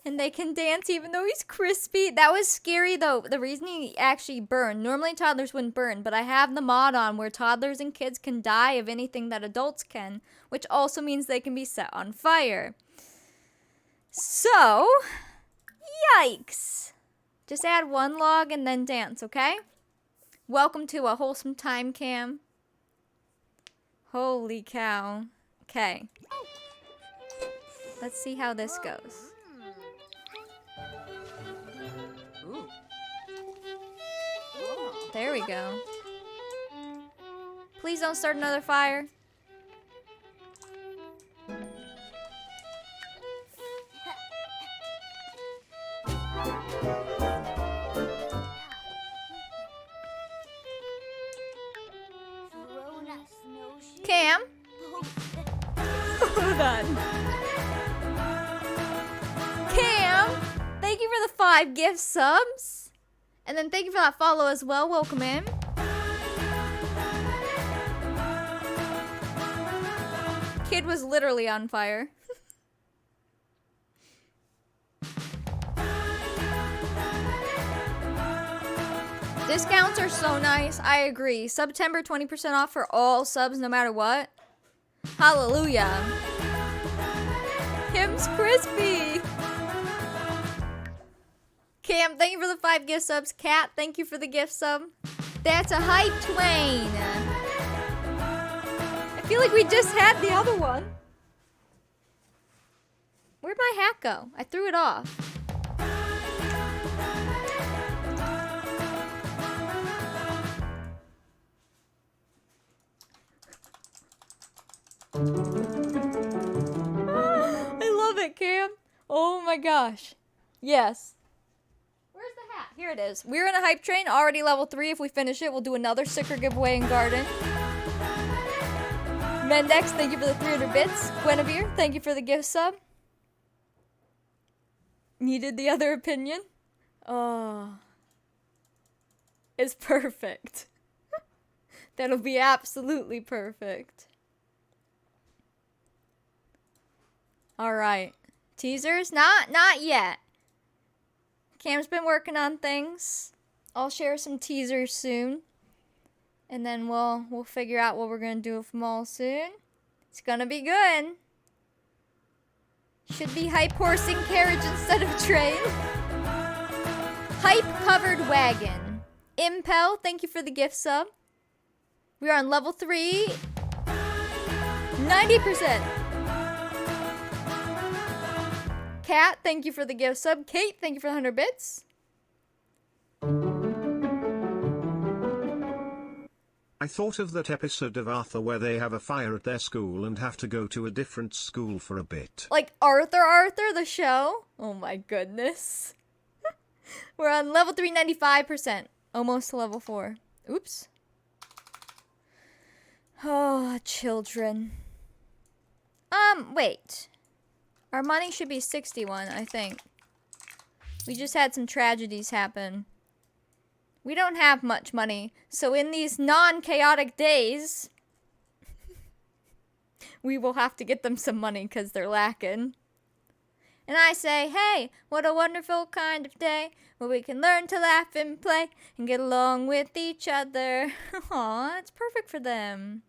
And they can dance even though he's crispy. That was scary though. The reason he actually burned. Normally toddlers wouldn't burn, but I have the mod on where toddlers and kids can die of anything that adults can, which also means they can be set on fire. So, yikes. Just add one log and then dance, okay? Welcome to a wholesome time cam. Holy cow. Okay. Let's see how this goes. There we go. Please don't start another fire. Cam? Hold on. Cam, thank you for the 5 gift subs. And then thank you for that follow as well. Welcome in. Kid was literally on fire. Discounts are so nice. I agree. September 20% off for all subs no matter what. Hallelujah. Kim's crispy. Cam, thank you for the 5 gift subs. Kat, thank you for the gift sub. That's a hype twain. I feel like we just had the other one. Where'd my hat go? I threw it off. I love it, Cam. Oh my gosh. Yes. Where's the hat? Here it is. We're in a hype train, already level 3. If we finish it, we'll do another sticker giveaway in Garden. Mendex, thank you for the 300 bits. Guinevere, thank you for the gift sub. Needed the other opinion? Oh. It's perfect. That'll be absolutely perfect. Alright. Teasers? Not yet. Cam's been working on things. I'll share some teasers soon. And then we'll figure out what we're gonna do with them all soon. It's gonna be good. Should be hype horse and carriage instead of train. Hype covered wagon. Impel, thank you for the gift sub. We are on level 3. 90%. Kat, thank you for the gift sub. Kate, thank you for the 100 bits. I thought of that episode of Arthur where they have a fire at their school and have to go to a different school for a bit. Like Arthur, the show? Oh my goodness. We're on level 3, 95%. Almost to level 4. Oops. Oh, children. Wait. Our money should be 61, I think. We just had some tragedies happen. We don't have much money, so in these non-chaotic days, we will have to get them some money because they're lacking. And I say, hey, what a wonderful kind of day where we can learn to laugh and play and get along with each other. Aw, it's perfect for them.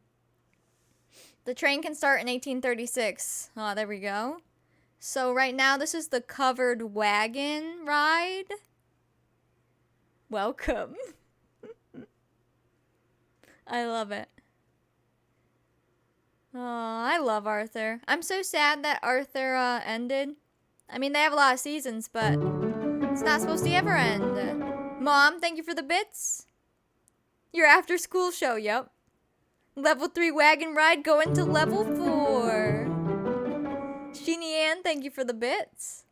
The train can start in 1836. Aw, there we go. So right now, this is the covered wagon ride. Welcome. I love it. Oh, I love Arthur. I'm so sad that Arthur ended. I mean, they have a lot of seasons, but it's not supposed to ever end. Mom, thank you for the bits. Your after school show, yep. Level 3 wagon ride going to level 4. Sheenie Ann, thank you for the bits.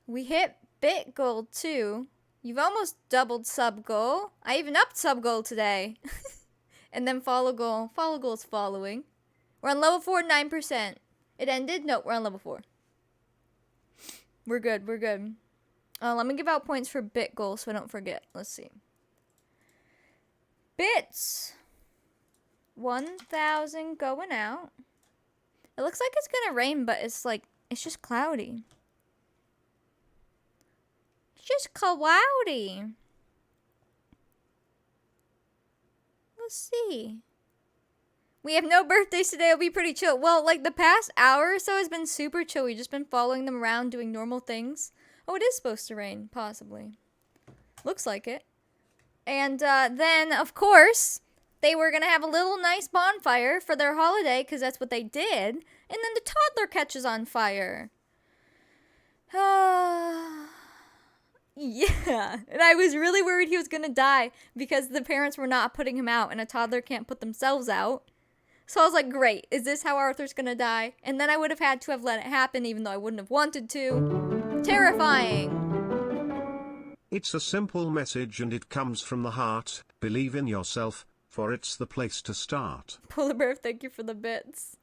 We hit bit goal too. You've almost doubled sub goal. I even upped sub goal today. And then follow goal. Follow goal is following. We're on level 4, 9%. It ended? Nope, we're on level 4. We're good, we're good. Let me give out points for bit goal so I don't forget. Let's see. Bits. 1,000 going out. It looks like it's gonna rain, but it's just cloudy. It's just cloudy. Let's see. We have no birthdays today. It'll be pretty chill. Well, like the past hour or so has been super chill. We've just been following them around doing normal things. Oh, it is supposed to rain, possibly. Looks like it. And then, of course, they were going to have a little nice bonfire for their holiday because that's what they did. And then the toddler catches on fire. Yeah. And I was really worried he was going to die because the parents were not putting him out and a toddler can't put themselves out. So I was like, great, is this how Arthur's going to die? And then I would have had to have let it happen even though I wouldn't have wanted to. Terrifying. It's a simple message and it comes from the heart. Believe in yourself, for it's the place to start. Polar Bear, thank you for the bits.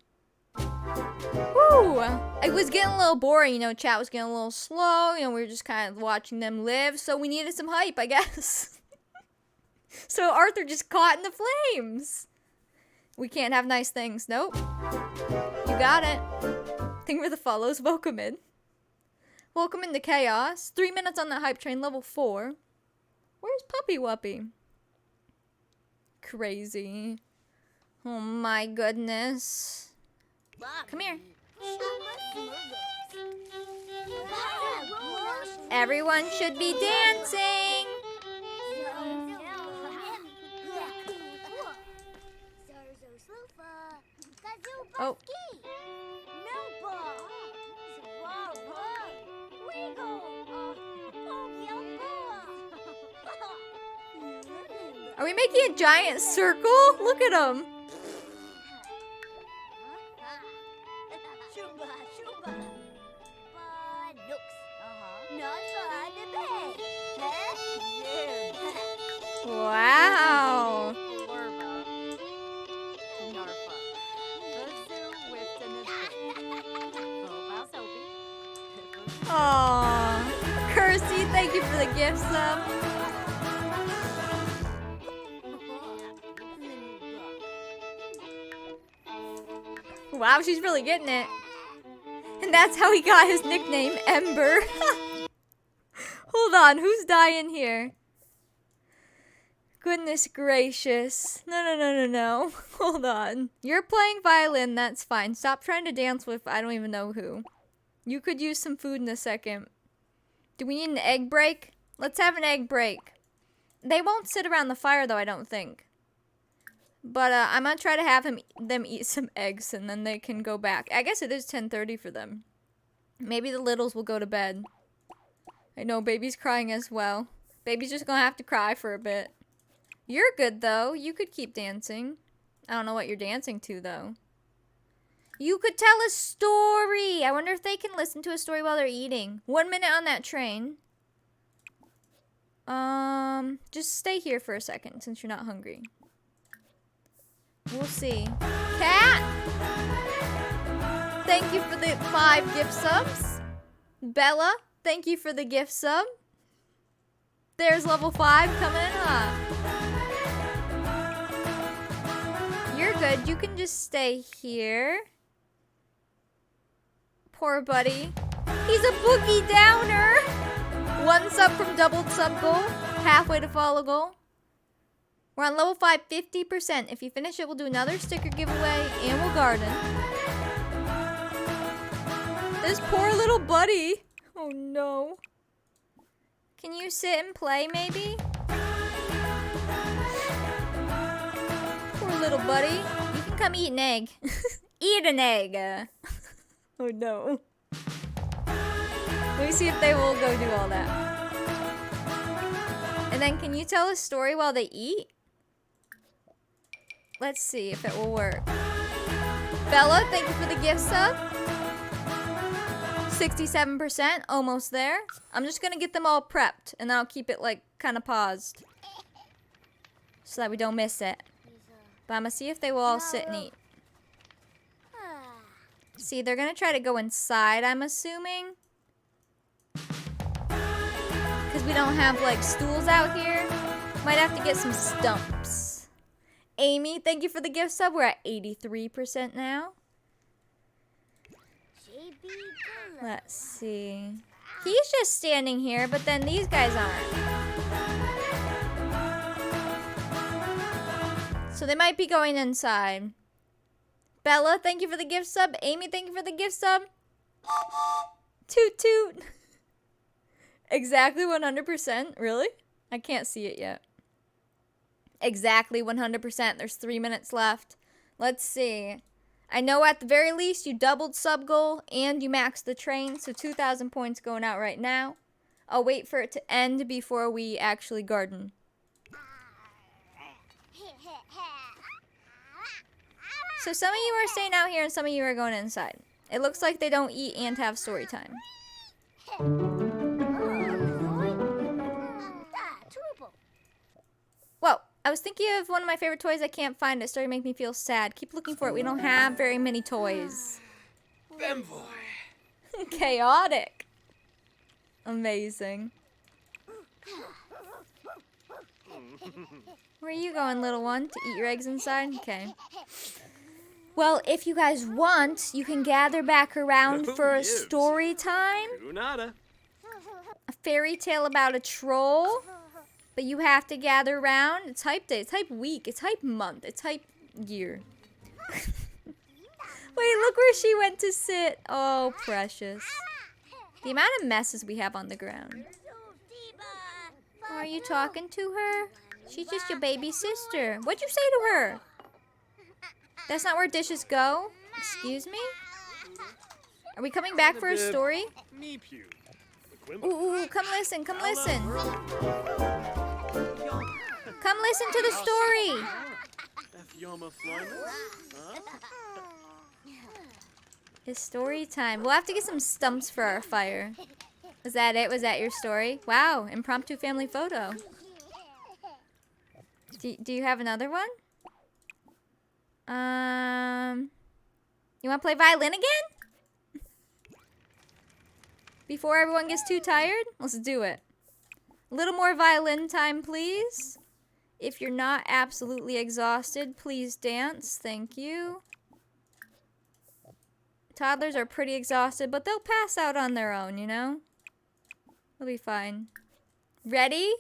Woo! It was getting a little boring, chat was getting a little slow, we were just kind of watching them live, so we needed some hype, I guess. So Arthur just caught in the flames. We can't have nice things, nope. You got it. Thank you for the follows, welcome in. Welcome into Chaos. 3 minutes on the hype train, level 4. Where's Puppy Wuppy? Crazy. Oh my goodness. Come here. Everyone should be dancing. Oh. Are we making a giant circle? Look at them. Wow. Aww. Kirsty, thank you for the gift sub. Wow, she's really getting it. And that's how he got his nickname, Ember. Hold on, who's dying here? Goodness gracious. No. Hold on. You're playing violin, that's fine. Stop trying to dance with I don't even know who. You could use some food in a second. Do we need an egg break? Let's have an egg break. They won't sit around the fire though, I don't think. But I'm gonna try to have them eat some eggs and then they can go back. I guess it is 10:30 for them. Maybe the littles will go to bed. I know baby's crying as well. Baby's just gonna have to cry for a bit. You're good, though. You could keep dancing. I don't know what you're dancing to, though. You could tell a story. I wonder if they can listen to a story while they're eating. 1 minute on that train. Just stay here for a second since you're not hungry. We'll see. Cat! Thank you for the 5 gift subs. Bella, thank you for the gift sub. There's level 5 coming in hot. You're good. You can just stay here. Poor buddy. He's a boogie downer. 1 sub from doubled sub goal. Halfway to follow goal. We're on level 5, 50%. If you finish it, we'll do another sticker giveaway and we'll garden. This poor little buddy. Oh no. Can you sit and play maybe? Poor little buddy. You can come eat an egg. Eat an egg. Oh no. Let me see if they will go do all that. And then can you tell a story while they eat? Let's see if it will work. Bella, thank you for the gift sub. 67%, almost there. I'm just gonna get them all prepped and then I'll keep it like kind of paused so that we don't miss it. But I'm gonna see if they will all sit and eat. See, they're gonna try to go inside, I'm assuming. Because we don't have like stools out here. Might have to get some stumps. Amy, thank you for the gift sub. We're at 83% now. Let's see. He's just standing here, but then these guys aren't. So they might be going inside. Bella, thank you for the gift sub. Amy, thank you for the gift sub. Toot toot. Exactly 100%. Really? I can't see it yet. Exactly 100%. There's 3 minutes left. Let's see. I know at the very least you doubled sub goal and you maxed the train. So 2,000 points going out right now. I'll wait for it to end before we actually garden. So some of you are staying out here and some of you are going inside. It looks like they don't eat and have story time. Whoa, I was thinking of one of my favorite toys. I can't find it. It started to make me feel sad. Keep looking for it. We don't have very many toys. Femboy. Chaotic. Amazing. Where are you going, little one? To eat your eggs inside? Okay. Well, if you guys want, you can gather back around for a Yes. story time. Kunada. A fairy tale about a troll. But you have to gather around. It's hype day. It's hype week. It's hype month. It's hype year. Wait, look where she went to sit. Oh, precious. The amount of messes we have on the ground. Oh, are you talking to her? She's just your baby sister. What'd you say to her? That's not where dishes go? Excuse me? Are we coming back for a story? Me pew. Ooh, come listen, come listen. Come listen to the story. It's story time. We'll have to get some stumps for our fire. Was that it? Was that your story? Wow, impromptu family photo. Do you have another one? You want to play violin again? Before everyone gets too tired? Let's do it. A little more violin time, please. If you're not absolutely exhausted, please dance. Thank you. Toddlers are pretty exhausted, but they'll pass out on their own, you know? They'll be fine. Ready?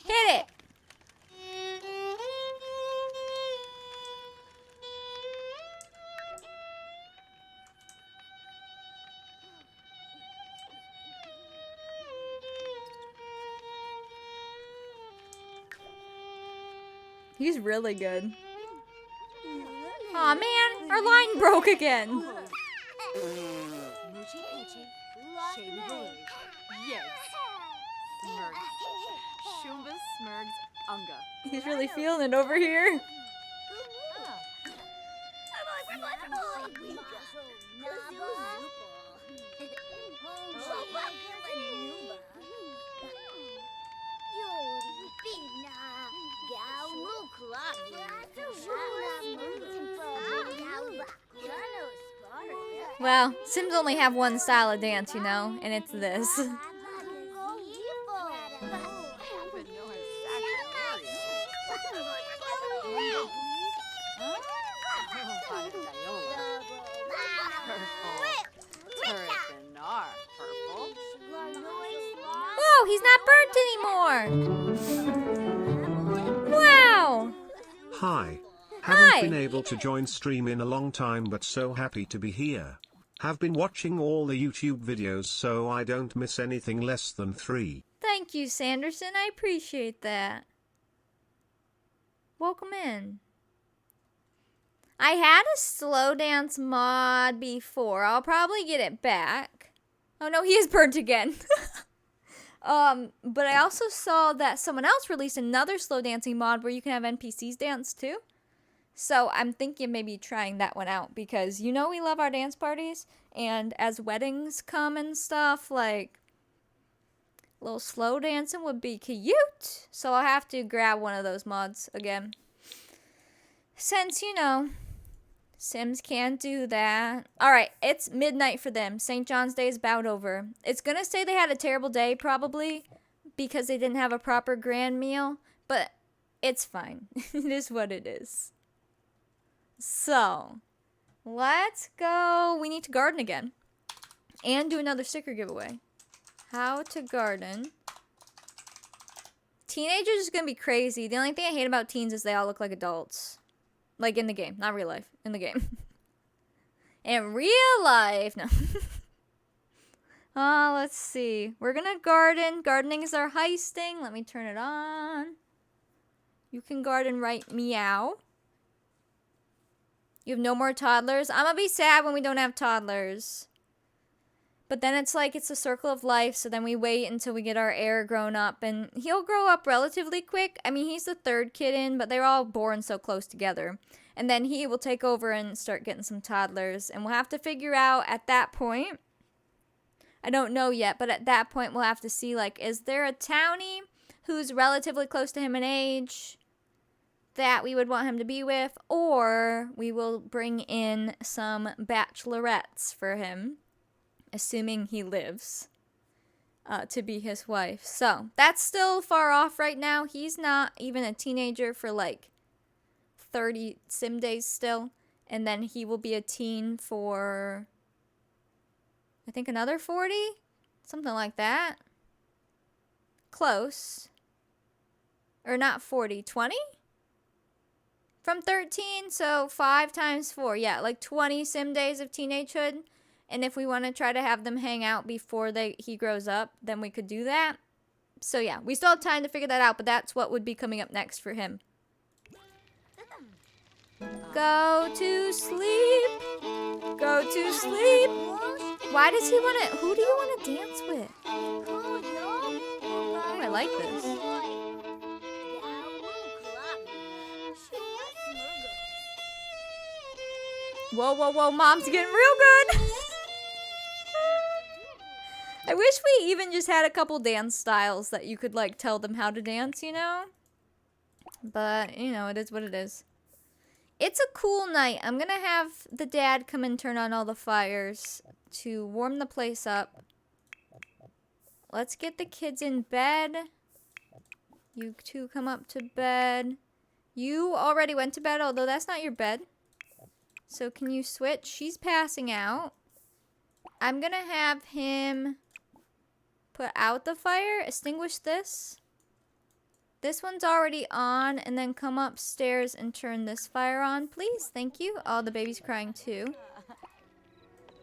Hit it! He's really good. Aw, man, our line broke again. Yes. Shumbus. He's really feeling it over here. Well, Sims only have one style of dance, you know, and it's this. Whoa, he's not burnt anymore! Wow! Hi. Hi. Haven't been able to join stream in a long time, but so happy to be here. Have been watching all the YouTube videos so I don't miss anything less than 3. Thank you, Sanderson. I appreciate that. Welcome in. I had a slow dance mod before. I'll probably get it back. Oh no, he is burnt again. But I also saw that someone else released another slow dancing mod where you can have NPCs dance too. So I'm thinking maybe trying that one out because you know we love our dance parties, and as weddings come and stuff, like a little slow dancing would be cute. So I'll have to grab one of those mods again. Since, you know, Sims can't do that. Alright, it's midnight for them. St. John's Day is about over. It's gonna say they had a terrible day probably because they didn't have a proper grand meal, but it's fine. It is what it is. So, let's go. We need to garden again and do another sticker giveaway. How to garden. Teenagers is gonna be crazy. The only thing I hate about teens is they all look like adults. Like in the game, not real life. In the game. In real life, no. Let's see. We're gonna garden. Gardening is our heisting. Let me turn it on. You can garden right meow. You have no more toddlers. I'm gonna be sad when we don't have toddlers. But then it's like it's a circle of life, so then we wait until we get our heir grown up, and he'll grow up relatively quick. I mean, he's the third kid in, but they're all born so close together. And then he will take over and start getting some toddlers, and we'll have to figure out at that point. I don't know yet, but at that point we'll have to see, like, is there a townie who's relatively close to him in age that we would want him to be with, or we will bring in some bachelorettes for him, assuming he lives, to be his wife. So that's still far off right now. He's not even a teenager for like 30 sim days still, and then he will be a teen for I think another 40, something like that. Close. Or not 40, 20? From 13, so 5 times 4. Yeah, like 20 sim days of teenagehood. And if we want to try to have them hang out before he grows up, then we could do that. So yeah, we still have time to figure that out, but that's what would be coming up next for him. Go to sleep. Go to sleep. Why does he want to... Who do you want to dance with? Oh, I like this. Whoa, whoa, whoa. Mom's getting real good. I wish we even just had a couple dance styles that you could, like, tell them how to dance, you know? But, you know, it is what it is. It's a cool night. I'm gonna have the dad come and turn on all the fires to warm the place up. Let's get the kids in bed. You two come up to bed. You already went to bed, although that's not your bed. So can you switch? She's passing out. I'm gonna have him put out the fire, extinguish this. This one's already on, and then come upstairs and turn this fire on, please. Thank you. Oh, the baby's crying too.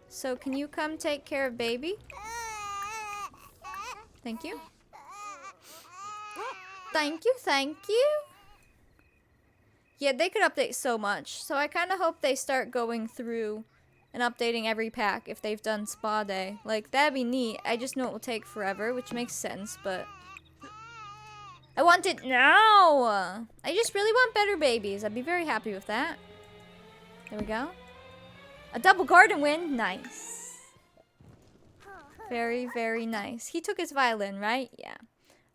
So can you come take care of baby? Thank you. Thank you, thank you. Yeah, they could update so much. So I kind of hope they start going through and updating every pack if they've done spa day. Like, that'd be neat. I just know it will take forever, which makes sense, but... I want it now. I just really want better babies. I'd be very happy with that. There we go. A double garden win. Nice. Very, very nice. He took his violin, right? Yeah.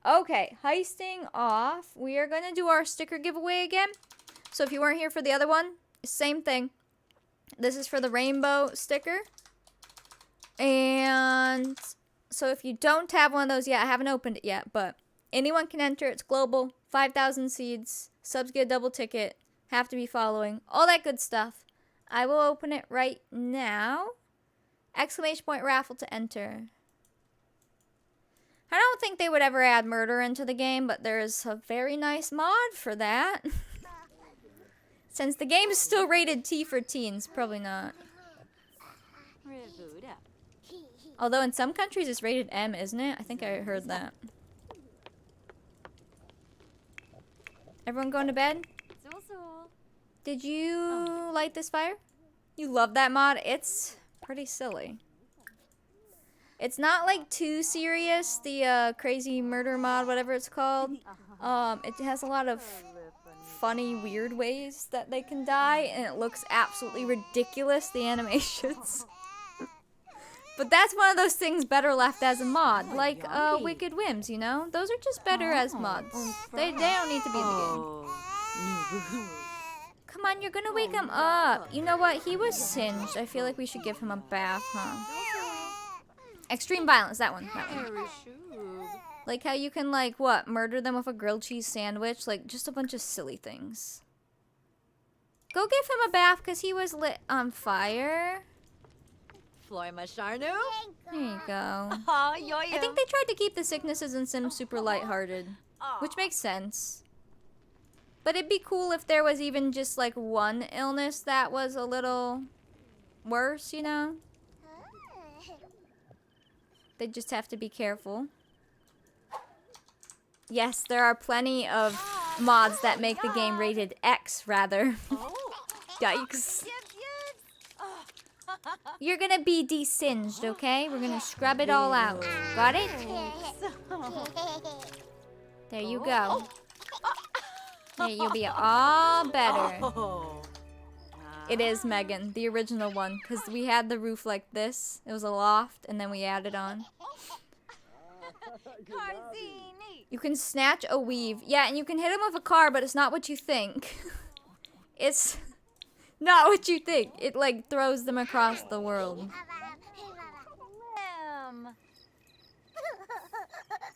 Okay, heisting off. We are going to do our sticker giveaway again. So if you weren't here for the other one, same thing. This is for the rainbow sticker. And so if you don't have one of those yet, I haven't opened it yet, but anyone can enter. It's global. 5,000 seeds. Subs get a double ticket. Have to be following. All that good stuff. I will open it right now. Exclamation point raffle to enter. I don't think they would ever add murder into the game, but there's a very nice mod for that. Since the game is still rated T for teens, probably not. Although in some countries it's rated M, isn't it? I think I heard that. Everyone going to bed? Did you light this fire? You love that mod? It's pretty silly. It's not like too serious, the crazy murder mod, whatever it's called. It has a lot of funny, weird ways that they can die, and it looks absolutely ridiculous, the animations. But that's one of those things better left as a mod, like Wicked Whims, you know? Those are just better as mods. They don't need to be in the game. Come on, you're gonna wake him up. You know what? He was singed. I feel like we should give him a bath, huh? Extreme violence, that one. Like how you can, like, what? Murder them with a grilled cheese sandwich? Like, just a bunch of silly things. Go give him a bath because he was lit on fire. Floy Masharnu? There you go. Oh, yo, I think they tried to keep the sicknesses in Sims super lighthearted, which makes sense. But it'd be cool if there was even just like one illness that was a little worse, you know? They just have to be careful. Yes, there are plenty of mods that make the game rated X, rather. Yikes. You're gonna be desinged, okay? We're gonna scrub it all out. Got it? There you go. There, you'll be all better. It is Megan, the original one, because we had the roof like this. It was a loft, and then we added on. You can snatch a weave. Yeah, and you can hit him with a car, but it's not what you think. It's not what you think. It, like, throws them across the world.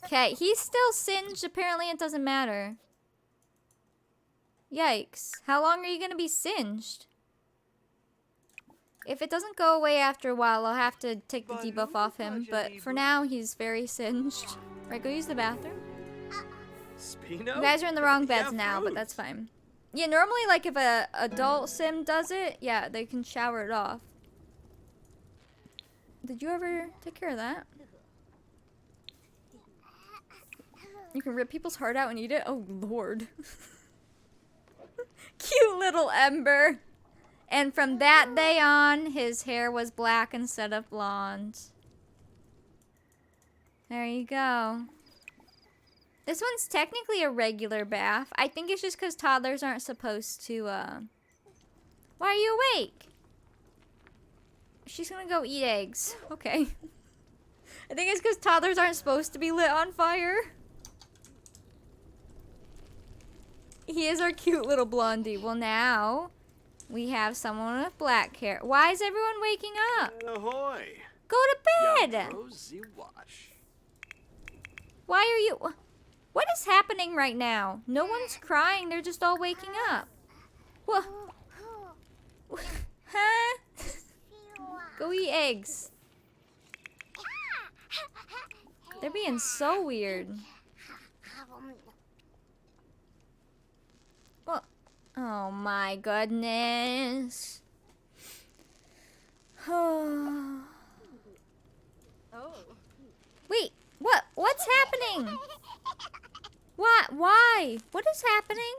Okay, he's still singed. Apparently it doesn't matter. Yikes. How long are you going to be singed? If it doesn't go away after a while, I'll have to take the debuff off him. But for now, he's very singed. Right, go use the bathroom. You guys are in the wrong beds now, but that's fine. Yeah, normally, like, if a adult sim does it, yeah, they can shower it off. Did you ever take care of that? You can rip people's heart out and eat it? Oh, Lord. Cute little Ember. And from that day on, his hair was black instead of blonde. There you go. This one's technically a regular bath. I think it's just because toddlers aren't supposed to, Why are you awake? She's gonna go eat eggs. Okay. I think it's because toddlers aren't supposed to be lit on fire. He is our cute little blondie. Well, now we have someone with black hair. Why is everyone waking up? Ahoy! Go to bed! Why are you... What is happening right now? No one's crying. They're just all waking up. What? Huh? Go eat eggs. They're being so weird. Well, oh my goodness. Wait, what? What's happening? What? Why? What is happening?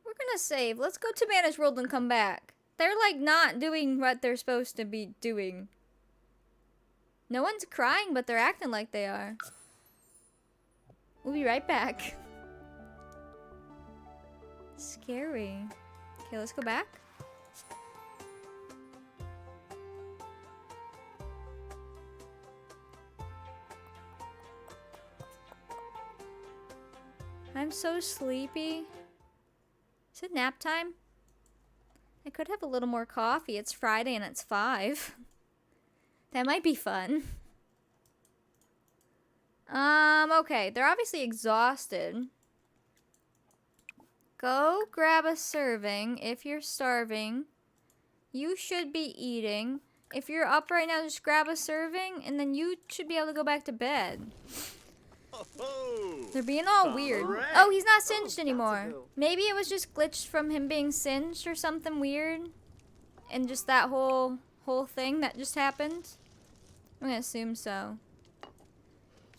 We're gonna save. Let's go to Managed World and come back. They're like not doing what they're supposed to be doing. No one's crying, but they're acting like they are. We'll be right back. Scary. Okay, let's go back. I'm so sleepy. Is it nap time? I could have a little more coffee. It's Friday and it's 5. That might be fun. Okay. They're obviously exhausted. Go grab a serving if you're starving. You should be eating. If you're up right now, just grab a serving and then you should be able to go back to bed. They're being all weird. Oh, he's not singed anymore. Maybe it was just glitched from him being singed or something weird. And just that whole thing that just happened. I'm gonna assume so.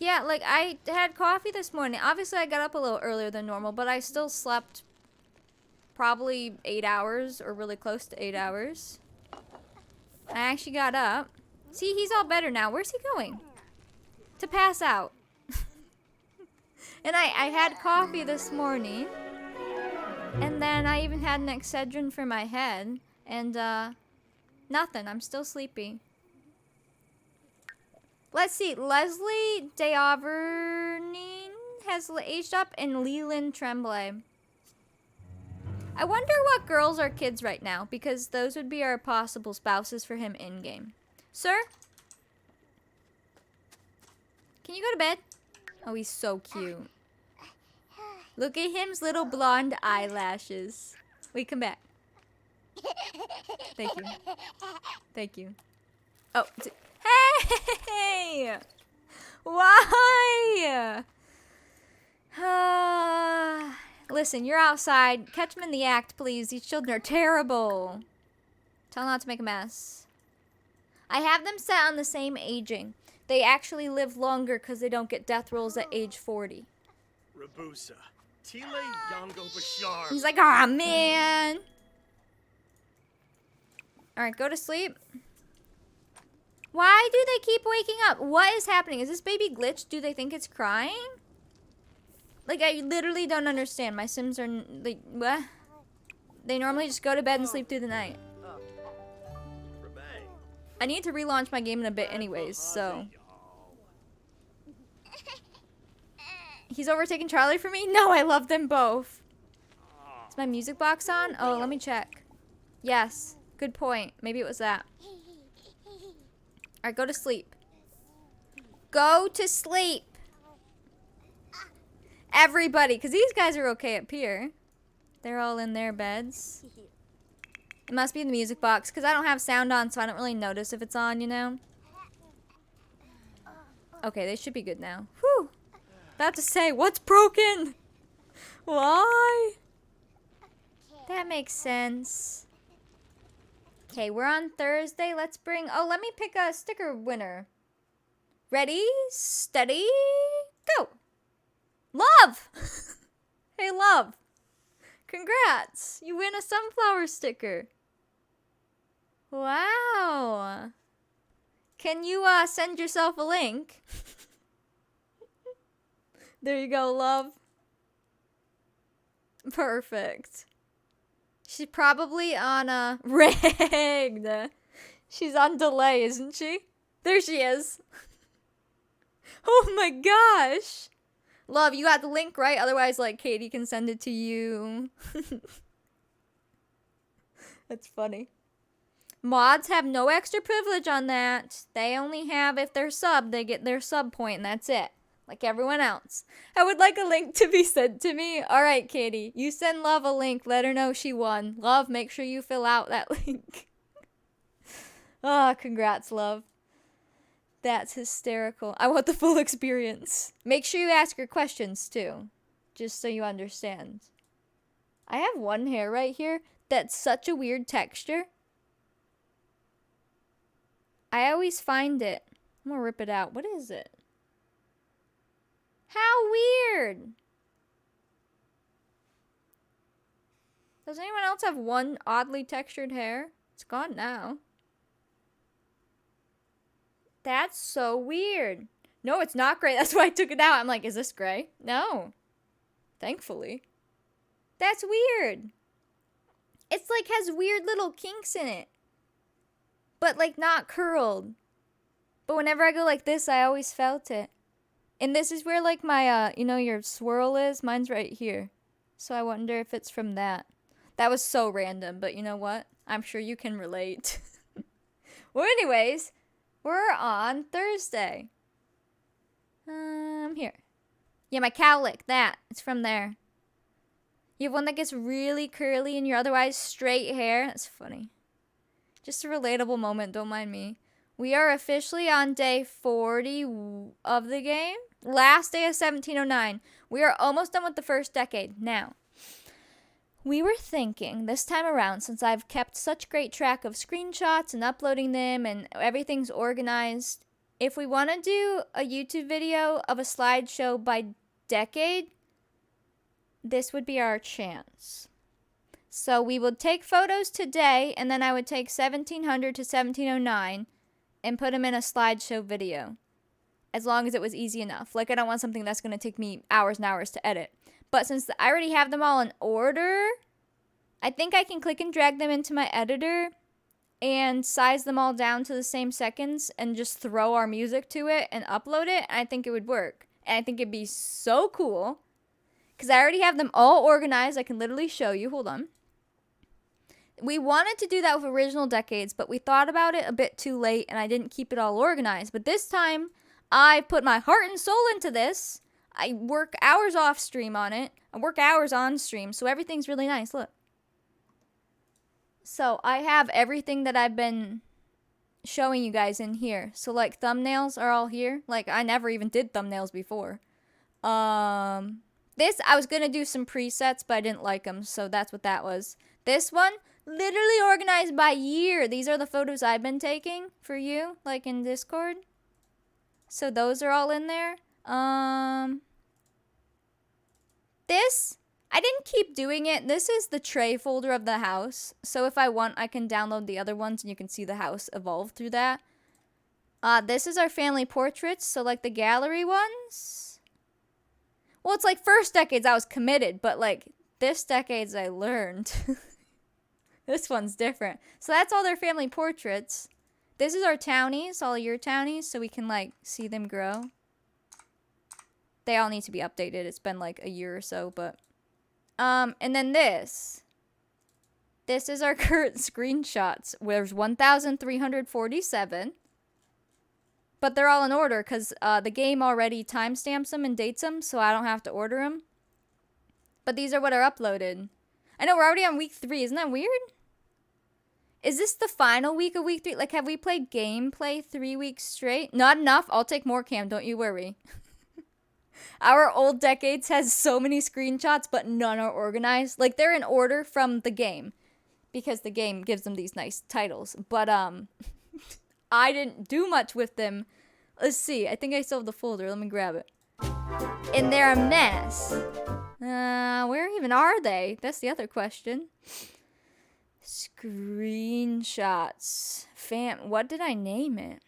Yeah, like I had coffee this morning. Obviously I got up a little earlier than normal, but I still slept probably 8 hours or really close to 8 hours. I actually got up. See, he's all better now. Where's he going? To pass out. And I had coffee this morning. And then I even had an Excedrin for my head. And, nothing. I'm still sleepy. Let's see. Leslie D'Auvergne has aged up and Leland Tremblay. I wonder what girls are kids right now. Because those would be our possible spouses for him in-game. Sir? Can you go to bed? Oh, he's so cute. Look at him's little blonde eyelashes. Wait, come back. Thank you. Thank you. Oh, hey! Why? Listen, you're outside. Catch them in the act, please. These children are terrible. Tell them not to make a mess. I have them set on the same aging. They actually live longer because they don't get death rolls at age 40. Rabusa. Tile Yango Bashar. He's like, aw, man. Alright, go to sleep. Why do they keep waking up? What is happening? Is this baby glitched? Do they think it's crying? Like, I literally don't understand. My Sims are, like, what? They normally just go to bed and sleep through the night. I need to relaunch my game in a bit anyways, so. He's overtaking Charlie for me? No, I love them both. Is my music box on? Oh, let me check. Yes, good point. Maybe it was that. Alright, go to sleep. Go to sleep. Everybody, because these guys are okay up here. They're all in their beds. It must be the music box, because I don't have sound on, so I don't really notice if it's on, you know? Okay, they should be good now. Whew! About to say, what's broken? Why? That makes sense. Okay, we're on Thursday. Let's bring... Oh, let me pick a sticker winner. Ready, steady, go! Love! Hey, Love. Congrats! You win a sunflower sticker. Wow. Can you send yourself a link? There you go, Love. Perfect. She's probably on rigged. She's on delay, isn't she? There she is. Oh my gosh. Love, you got the link, right? Otherwise, like, Katie can send it to you. That's funny. Mods have no extra privilege on that. They only have, if they're sub, they get their sub point, and that's it. Like everyone else. I would like a link to be sent to me. Alright, Katie. You send Love a link. Let her know she won. Love, make sure you fill out that link. Oh, congrats, Love. That's hysterical. I want the full experience. Make sure you ask her questions, too. Just so you understand. I have one hair right here that's such a weird texture. I always find it. I'm gonna rip it out. What is it? How weird! Does anyone else have one oddly textured hair? It's gone now. That's so weird. No, it's not gray. That's why I took it out. I'm like, is this gray? No. Thankfully. That's weird. It's like has weird little kinks in it. But like not curled. But whenever I go like this, I always felt it. And this is where like my, you know, your swirl is. Mine's right here. So I wonder if it's from that. That was so random, but you know what? I'm sure you can relate. Well, anyways, we're on Thursday. Here. Yeah, my cowlick, that. It's from there. You have one that gets really curly and your otherwise straight hair. That's funny. Just a relatable moment, don't mind me. We are officially on day 40 of the game. Last day of 1709. We are almost done with the first decade. Now, we were thinking this time around, since I've kept such great track of screenshots and uploading them and everything's organized, if we want to do a YouTube video of a slideshow by decade, this would be our chance. So we would take photos today, and then I would take 1700 to 1709 and put them in a slideshow video. As long as it was easy enough. Like, I don't want something that's going to take me hours and hours to edit. But since I already have them all in order, I think I can click and drag them into my editor and size them all down to the same seconds and just throw our music to it and upload it. And I think it would work. And I think it'd be so cool. Because I already have them all organized. I can literally show you. Hold on. We wanted to do that with original decades, but we thought about it a bit too late and I didn't keep it all organized. But this time, I put my heart and soul into this. I work hours off stream on it. I work hours on stream, so everything's really nice. Look. So I have everything that I've been showing you guys in here. So like thumbnails are all here. Like I never even did thumbnails before. This, I was going to do some presets, but I didn't like them, so that's what that was. This one, literally organized by year. These are the photos I've been taking for you, like in Discord. So those are all in there. This, I didn't keep doing it. This is the tray folder of the house. So if I want, I can download the other ones and you can see the house evolve through that. This is our family portraits. So like the gallery ones. Well, it's like first decades I was committed, but like this decades I learned. This one's different. So that's all their family portraits. This is our townies, all your townies, so we can like see them grow. They all need to be updated. It's been like a year or so, but and then this is our current screenshots. There's 1,347, but they're all in order because the game already timestamps them and dates them, so I don't have to order them. But these are what are uploaded. I know we're already on week 3. Isn't that weird? Is this the final week of week 3? Like, have we played gameplay 3 weeks straight? Not enough. I'll take more, Cam. Don't you worry. Our old decades has so many screenshots, but none are organized. Like, they're in order from the game. Because the game gives them these nice titles. But, I didn't do much with them. Let's see. I think I still have the folder. Let me grab it. And they're a mess. Where even are they? That's the other question. Screenshots. What did I name it?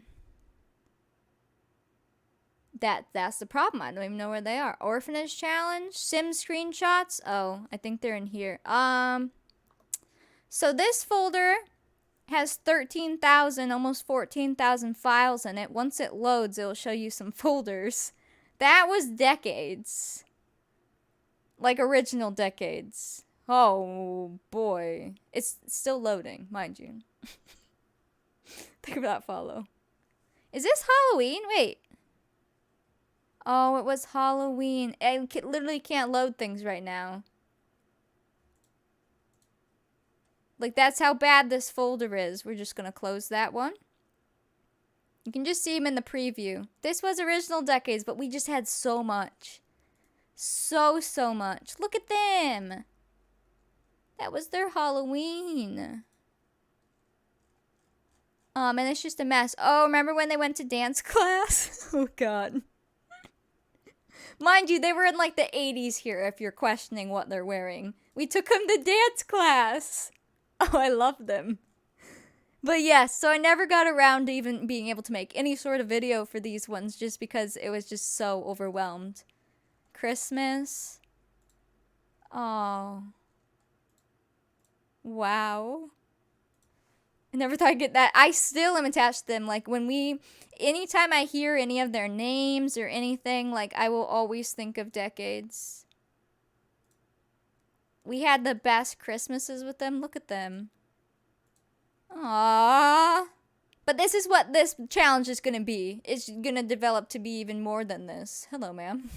That's the problem. I don't even know where they are. Orphanage challenge, sim screenshots. Oh, I think they're in here. So this folder has 13,000, almost 14,000 files in it. Once it loads, it'll show you some folders. That was decades. Like original decades. Oh boy. It's still loading, mind you. Think of that follow. Is this Halloween? Wait. Oh, it was Halloween. I literally can't load things right now. Like, that's how bad this folder is. We're just gonna close that one. You can just see them in the preview. This was original decades, but we just had so much. So much. Look at them. That was their Halloween. And it's just a mess. Oh, remember when they went to dance class? Oh, God. Mind you, they were in like the 80s here, if you're questioning what they're wearing. We took them to dance class. Oh, I love them. But yes, so I never got around to even being able to make any sort of video for these ones just because it was just so overwhelmed. Christmas. Oh. Wow. I never thought I'd get that. I still am attached to them. Like anytime I hear any of their names or anything, like I will always think of Decades. We had the best Christmases with them. Look at them. Aww. But this is what this challenge is going to be. It's going to develop to be even more than this. Hello, ma'am.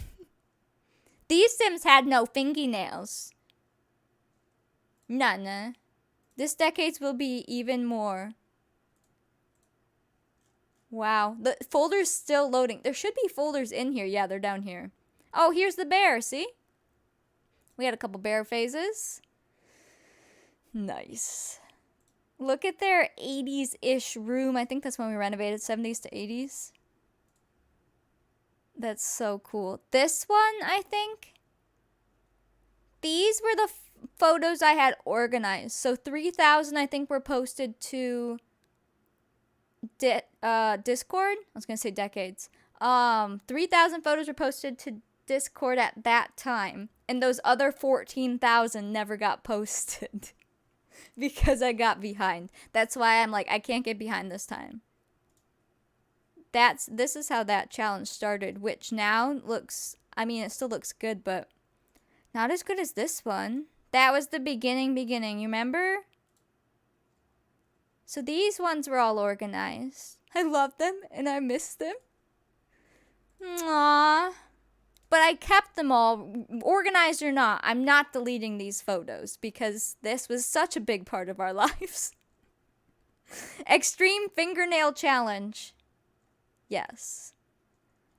These Sims had no fingernails. None. This Decades will be even more. Wow. The folder's still loading. There should be folders in here. Yeah, they're down here. Oh, here's the bear. See? We had a couple bear phases. Nice. Look at their 80s-ish room. I think that's when we renovated, 70s to 80s. That's so cool. This one, I think. These were the photos I had organized. So 3,000, I think, were posted to Discord. I was going to say Decades. 3,000 photos were posted to Discord at that time. And those other 14,000 never got posted. Because I got behind. That's why I'm like, I can't get behind this time. This is how that challenge started, which now looks, I mean, it still looks good, but not as good as this one. That was the beginning, you remember? So these ones were all organized. I love them, and I miss them. Aww. But I kept them all, organized or not. I'm not deleting these photos because this was such a big part of our lives. Extreme fingernail challenge. Yes.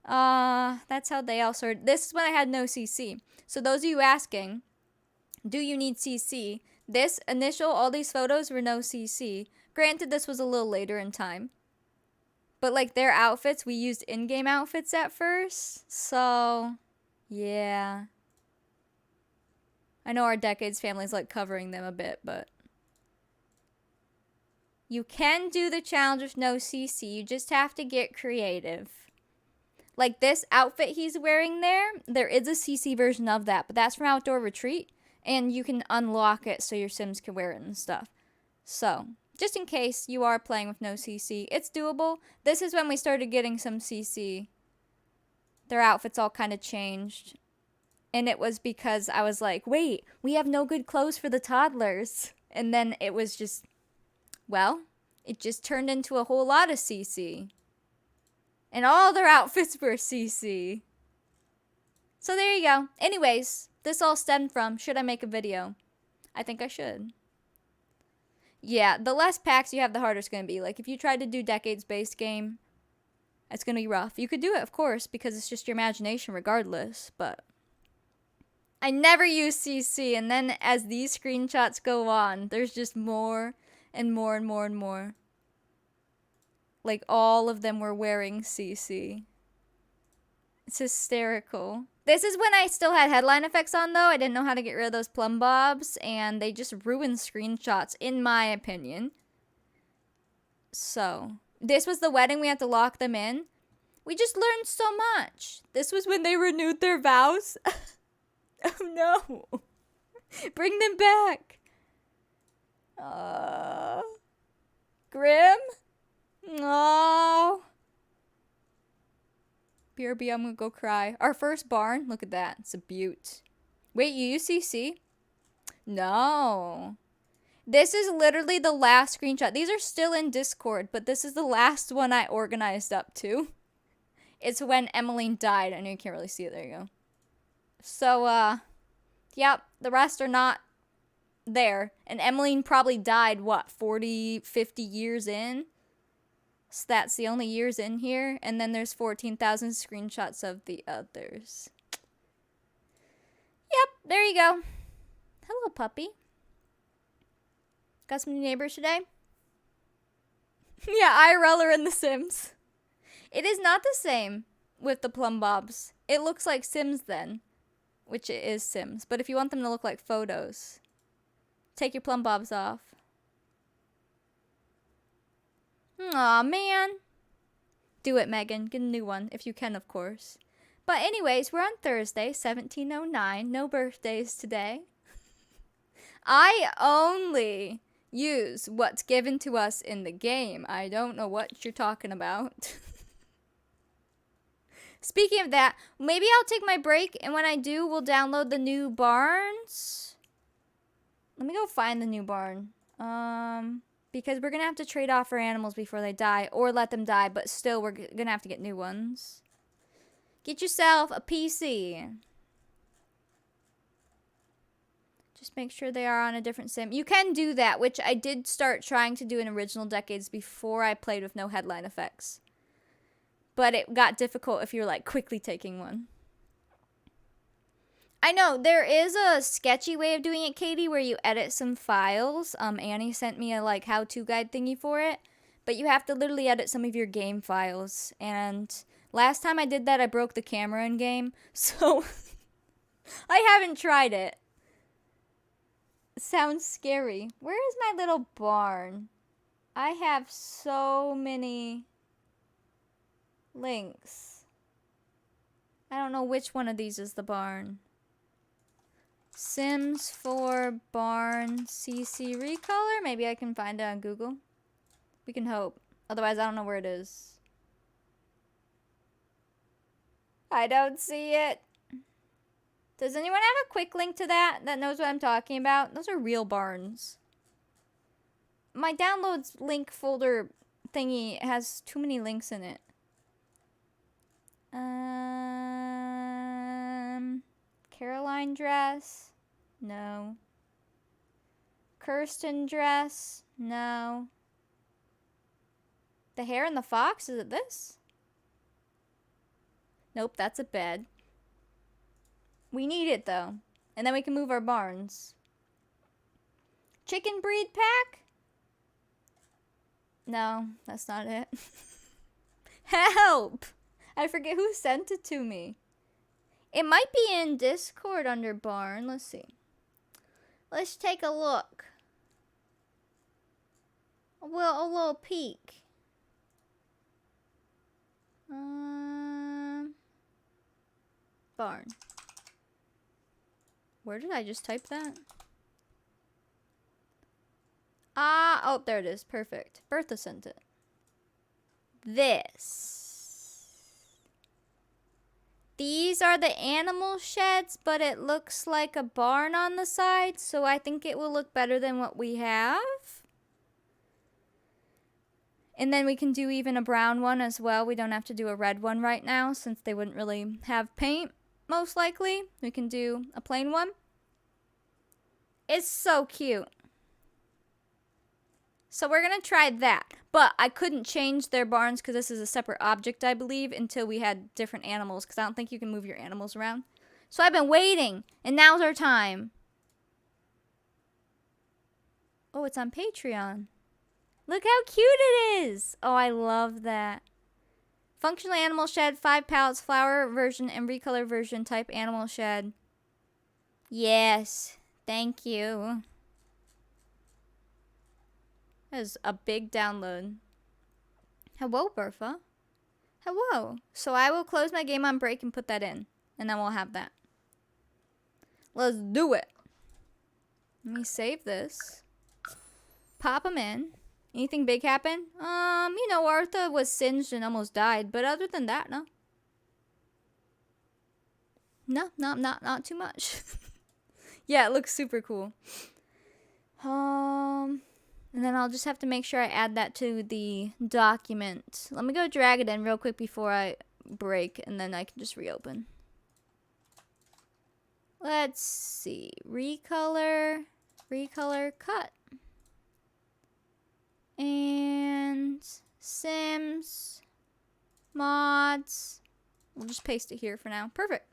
That's how they all started. This is when I had no CC. So those of you asking, do you need CC? This initial, all these photos were no CC. Granted, this was a little later in time. But like their outfits, we used in-game outfits at first. So, yeah. I know our Decades family's like covering them a bit, but you can do the challenge with no CC. You just have to get creative. Like this outfit he's wearing there is a CC version of that, but that's from Outdoor Retreat, and you can unlock it so your Sims can wear it and stuff. So, just in case you are playing with no CC, it's doable. This is when we started getting some CC. Their outfits all kind of changed. And it was because I was like, wait, we have no good clothes for the toddlers. And then it was just, well, it just turned into a whole lot of CC. And all their outfits were CC. So there you go. Anyways, this all stemmed from, should I make a video? I think I should. Yeah, the less packs you have, the harder it's going to be. Like, if you try to do Decades-based game, it's going to be rough. You could do it, of course, because it's just your imagination regardless, but I never use CC, and then as these screenshots go on, there's just more and more and more and more. Like, all of them were wearing CC. It's hysterical. This is when I still had headline effects on, though. I didn't know how to get rid of those plumb bobs, and they just ruined screenshots, in my opinion. So, this was the wedding. We had to lock them in. We just learned so much. This was when they renewed their vows. Oh, no. Bring them back. Grim? No. BRB, I'm gonna go cry. Our first barn, look at that. It's a beaut. Wait, you use CC? No. This is literally the last screenshot. These are still in Discord, but this is the last one I organized up to. It's when Emmeline died. I know you can't really see it. There you go. So, yep, the rest are not there. And Emmeline probably died, what, 40, 50 years in? So that's the only years in here. And then there's 14,000 screenshots of the others. Yep, there you go. Hello, puppy. Got some new neighbors today? Yeah, IRL are in The Sims. It is not the same with the plumb bobs. It looks like Sims then, which it is Sims. But if you want them to look like photos, take your plumb bobs off. Aw, man. Do it, Megan. Get a new one, if you can, of course. But anyways, we're on Thursday, 1709. No birthdays today. I only use what's given to us in the game. I don't know what you're talking about. Speaking of that, maybe I'll take my break, and when I do, we'll download the new barns. Let me go find the new barn. Because we're going to have to trade off our animals before they die, or let them die, but still we're going to have to get new ones. Get yourself a PC. Just make sure they are on a different sim. You can do that, which I did start trying to do in original Decades before I played with no headline effects. But it got difficult if you're like quickly taking one. I know, there is a sketchy way of doing it, Katie, where you edit some files. Annie sent me a like how-to guide thingy for it. But you have to literally edit some of your game files. And last time I did that, I broke the camera in game. So I haven't tried it. Sounds scary. Where is my little barn? I have so many links. I don't know which one of these is the barn. Sims 4 barn CC recolor? Maybe I can find it on Google. We can hope. Otherwise, I don't know where it is. I don't see it. Does anyone have a quick link to that knows what I'm talking about? Those are real barns. My downloads link folder thingy has too many links in it. Caroline dress? No. Kirsten dress? No. The hare and the fox? Is it this? Nope, that's a bed. We need it though. And then we can move our barns. Chicken breed pack? No, that's not it. Help! I forget who sent it to me. It might be in Discord under barn. Let's see. Let's take a look. Well, a little peek. Barn. Where did I just type that? Oh, there it is. Perfect. Bertha sent it. These are the animal sheds, but it looks like a barn on the side, so I think it will look better than what we have. And then we can do even a brown one as well. We don't have to do a red one right now, since they wouldn't really have paint, most likely. We can do a plain one. It's so cute. So we're going to try that. But I couldn't change their barns because this is a separate object, I believe, until we had different animals. Because I don't think you can move your animals around. So I've been waiting. And now's our time. Oh, it's on Patreon. Look how cute it is. Oh, I love that. Functional animal shed, 5 pallets, flower version and recolor version type animal shed. Yes. Thank you. That is a big download. Hello, Bertha. Hello. So I will close my game on break and put that in. And then we'll have that. Let's do it. Let me save this. Pop them in. Anything big happen? You know, Artha was singed and almost died. But other than that, no. No, not too much. Yeah, it looks super cool. And then I'll just have to make sure I add that to the document. Let me go drag it in real quick before I break, and then I can just reopen. Let's see. Recolor, cut. And Sims, mods. We'll just paste it here for now. Perfect.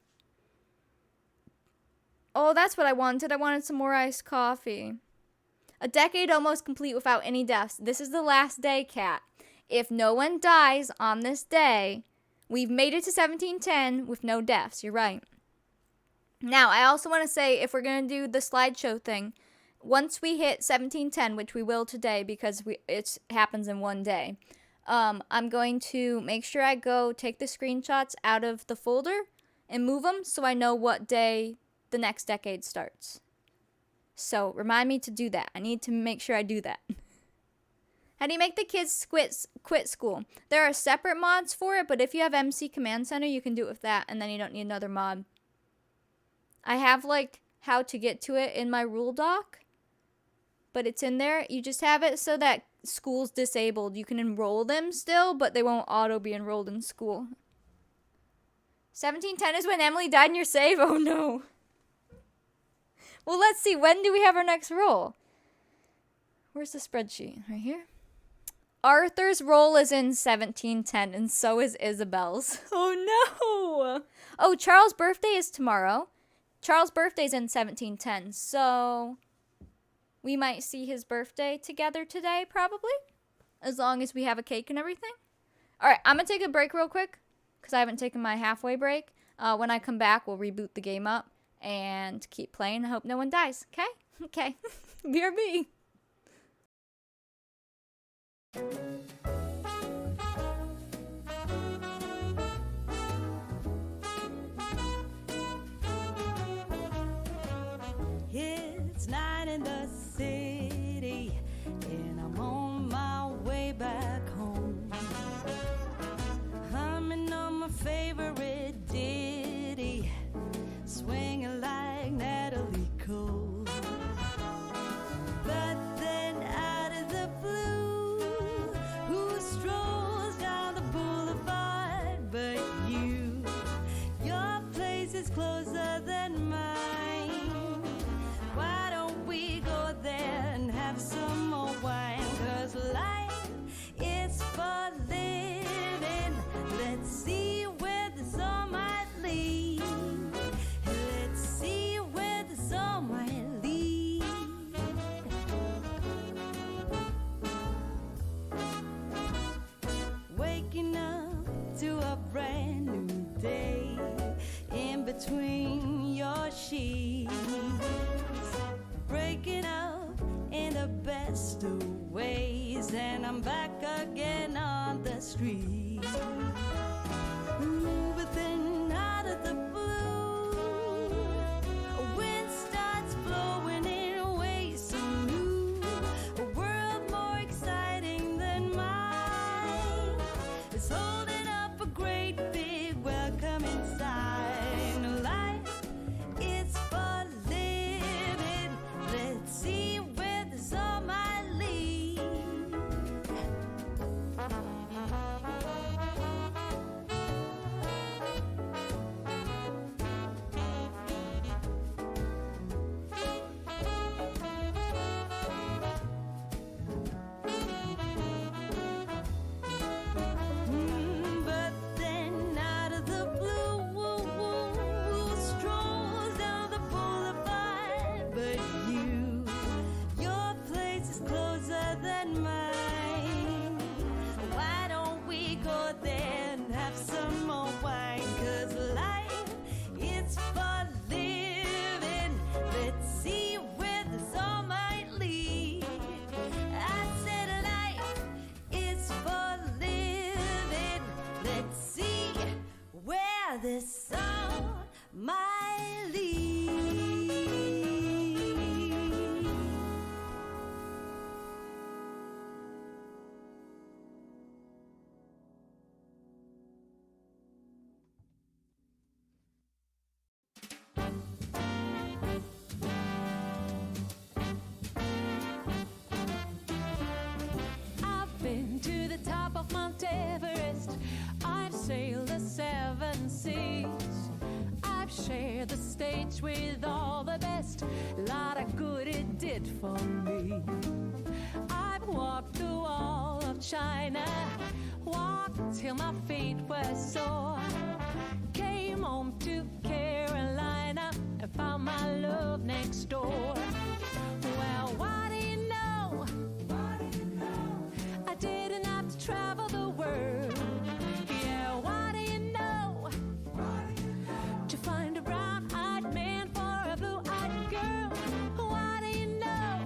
Oh, that's what I wanted. I wanted some more iced coffee. A decade almost complete without any deaths. This is the last day, Cat. If no one dies on this day, we've made it to 1710 with no deaths. You're right. Now, I also want to say, if we're going to do the slideshow thing, once we hit 1710, which we will today because it happens in one day, I'm going to make sure I go take the screenshots out of the folder and move them so I know what day the next decade starts. So remind me to do that. I need to make sure I do that. How do you make the kids quit school? There are separate mods for it, but if you have MC Command Center, you can do it with that, and then you don't need another mod. I have, like, how to get to it in my rule doc, but it's in there. You just have it so that school's disabled. You can enroll them still, but they won't auto be enrolled in school. 1710 is when Emily died in your save? Oh, no. Well, let's see. When do we have our next roll? Where's the spreadsheet? Right here? Arthur's roll is in 1710, and so is Isabel's. Oh, no. Oh, Charles' birthday is tomorrow. Charles' birthday's in 1710, so we might see his birthday together today, probably, as long as we have a cake and everything. All right, I'm going to take a break real quick, because I haven't taken my halfway break. When I come back, we'll reboot the game up and keep playing. I hope no one dies, okay? Okay. BRB. It's night in the city, and I'm on my way back home. Humming on my favorite ditty, swinging like Natalie Cole. But then out of the blue, who strolls down the boulevard but you? Your place is closer than mine. Why don't we go there and have some more wine? 'Cause life is for living. Let's see where this all might lead. Let's see where this all might lead. Waking up to a brand new day in between your sheets. Breaking up in the best of ways, and I'm back again on the street. Ooh, but then out of the blue, a wind starts blowing in ways so new. A world more exciting than mine is holding up a great big welcoming sign. Life is for living. Let's see where this all might lead. But then out of the blue, who strolls down the boulevard but you? Your place is closer than mine. Why don't we go there and have some more wine? 'Cause life is for living. Let's see where this all might lead. I said life is for living. Let's see where this all might lead. I've been to the top of Mount Everest. I've sailed the 7 seas. I've shared the stage with all the best. Lot of good it did for me. I've walked the wall of China, walked till my feet were sore. Came home to Carolina and found my love next door. Well, what do you know? I didn't have to travel the world. Yeah, what do you know? To find a brown-eyed man for a blue-eyed girl. What do you know?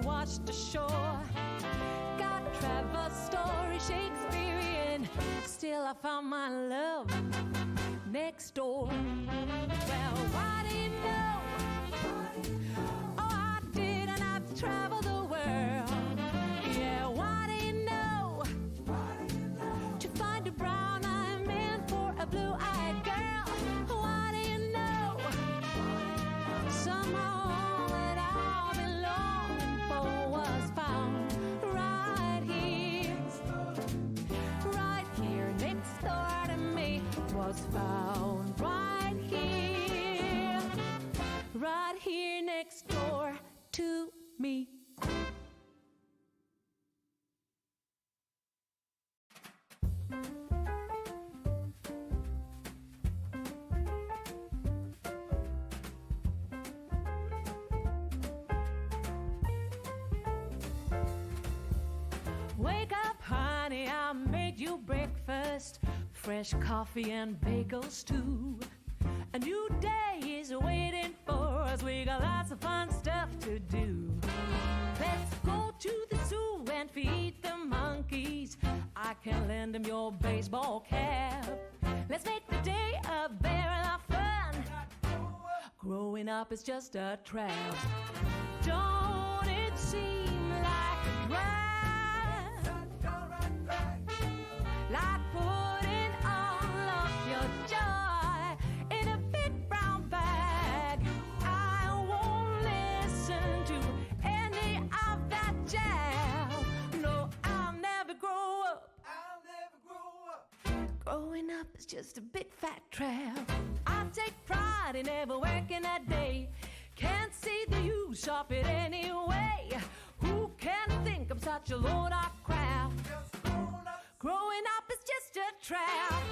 and watched the shore. Got Trevor's story Shakespearean. Still I found my love next door. Well, why do you know? Oh, I did, and I've traveled the world. Yeah, why do you know? To find a brown-eyed man for a blue-eyed girl. Why do you know? Somehow all that I've been longing for was found right here next door to me. Was found right here next door to me. Wake up, honey, I made you breakfast. Fresh coffee and bagels too. A new day is waiting for us. We got lots of fun stuff to do. Let's go to the zoo and feed the monkeys. I can lend them your baseball cap. Let's make the day a barrel of fun. Growing up is just a trap. Don't it seem like a drag? Like putting all of your joy in a big brown bag. I won't listen to any of that jazz. No, I'll never grow up. Growing up is just a big fat trap. I take pride in never working a day. Can't see the use of it anyway. Who can think I'm such a load of crap? Growing up is just a trap.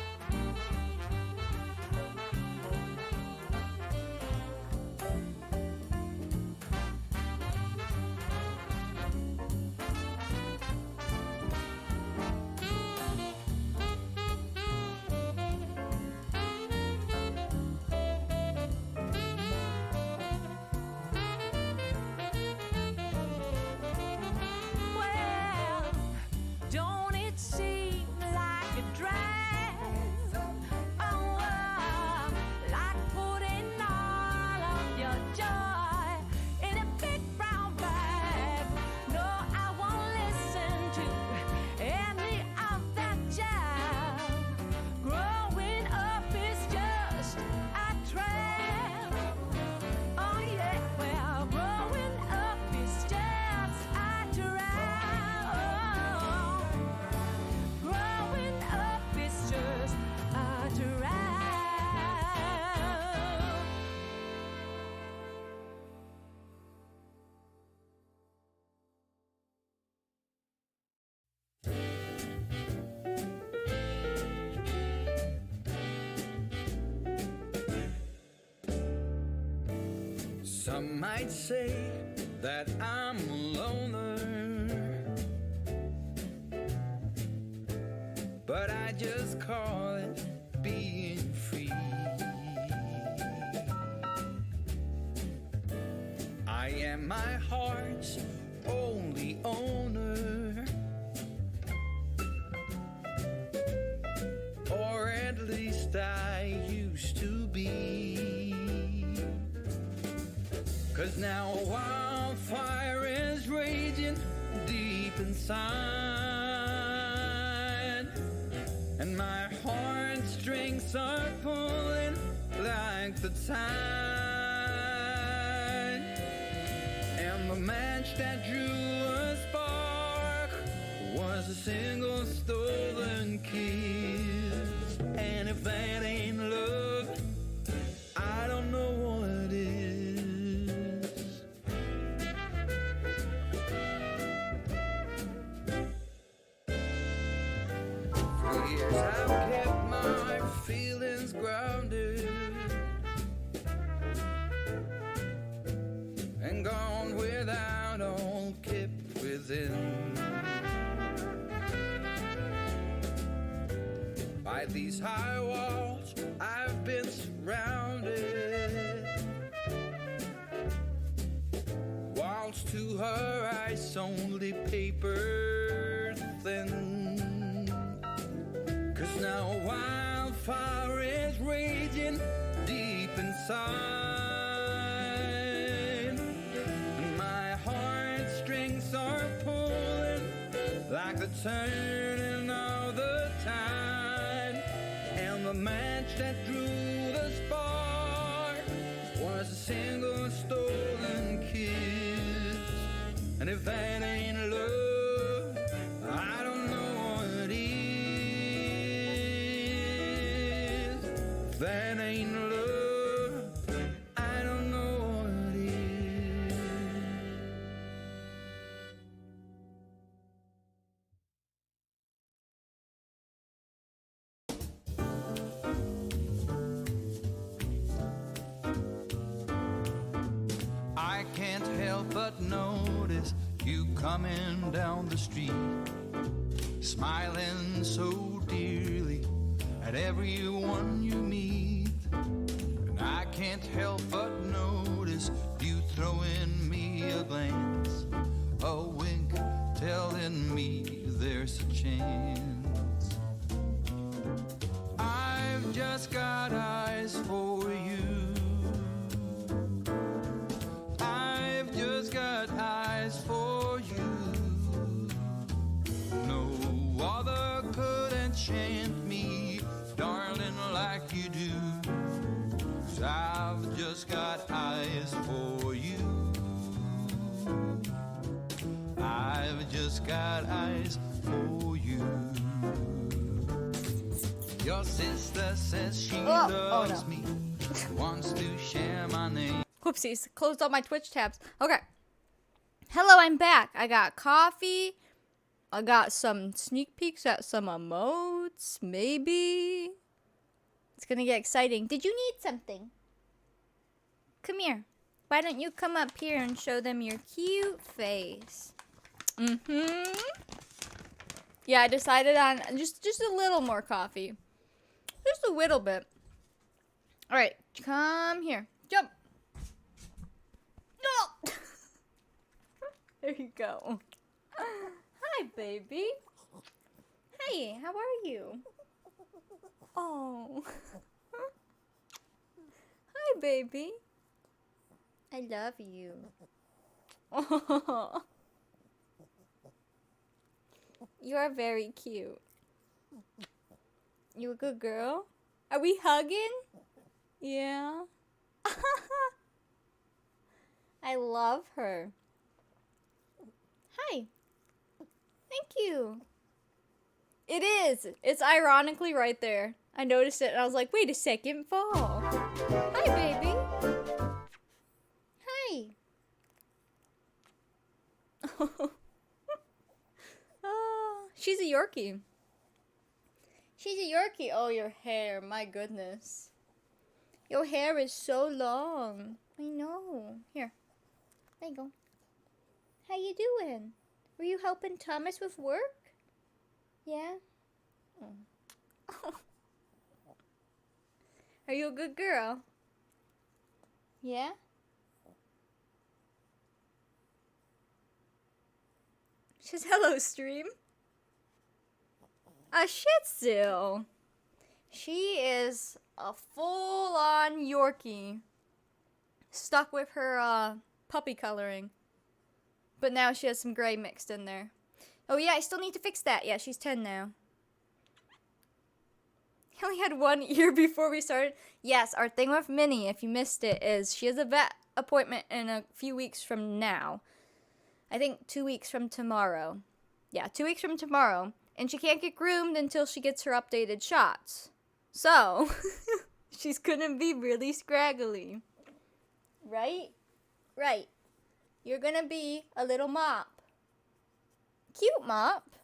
Well, don't it seem like a drag? Oh, like putting all of your joy in a big brown bag. No, I won't listen to any of that jazz. Growing up is just a trap. Oh yeah, well, growing up is just a trap. Growing up is just a trap. Some might say that I'm a loner, but I just call it being free. I am my heart's only owner, or at least I used to be. 'Cause now a wildfire is raging deep inside, and my heartstrings are pulling like the tide. And the match that drew a spark was a single stolen kiss. And if that ain't love, I don't know what is. For years I've kept my feelings grounded and gone without all kept within. By these high walls I've been surrounded, while talks to her eyes only paper thin. 'Cause now a wildfire is raging deep inside, and my heartstrings are pulling like the turning of the tide, and the match that drew the spark was a single stolen kiss. And if that ain't love, I don't know what is. If that ain't love, I don't know what is. I can't help but notice you coming down the street, smiling so dearly at everyone you meet. And I can't help but notice you throwing me a glance, a wink telling me there's a chance. I've just got eyes for you. I've just got eyes for you. No other could enchant me, darling, like you do. 'Cause I've just got eyes for you. I've just got eyes for you. Your sister says she loves me, wants to share my name. Whoopsies. Closed all my Twitch tabs. Okay. Hello, I'm back. I got coffee. I got some sneak peeks at some emotes. Maybe. It's gonna get exciting. Did you need something? Come here. Why don't you come up here and show them your cute face? Yeah, I decided on just a little more coffee. Just a little bit. Alright, come here. Jump. No! There you go. Hi, baby. Hey, how are you? Oh. Hi, baby. I love you. Oh. You are very cute. You a good girl? Are we hugging? Yeah. I love her. Hi. Thank you. It is. It's ironically right there. I noticed it and I was like, wait a second, fall. Hi, baby. Hi. Oh, she's a Yorkie. She's a Yorkie. Oh, your hair. My goodness. Your hair is so long. I know. Here. There you go. How you doing? Were you helping Thomas with work? Yeah? Oh. Are you a good girl? Yeah? She says, hello, stream. A Shih Tzu. She is a full-on Yorkie. Stuck with her puppy coloring. But now she has some gray mixed in there. Oh yeah, I still need to fix that. Yeah, she's 10 now. I only had one ear before we started. Yes, our thing with Minnie, if you missed it, is she has a vet appointment in a few weeks from now. I think 2 weeks from tomorrow. Yeah, 2 weeks from tomorrow. And she can't get groomed until she gets her updated shots. So, she's gonna be really scraggly. Right? Right. You're gonna be a little mop. Cute mop.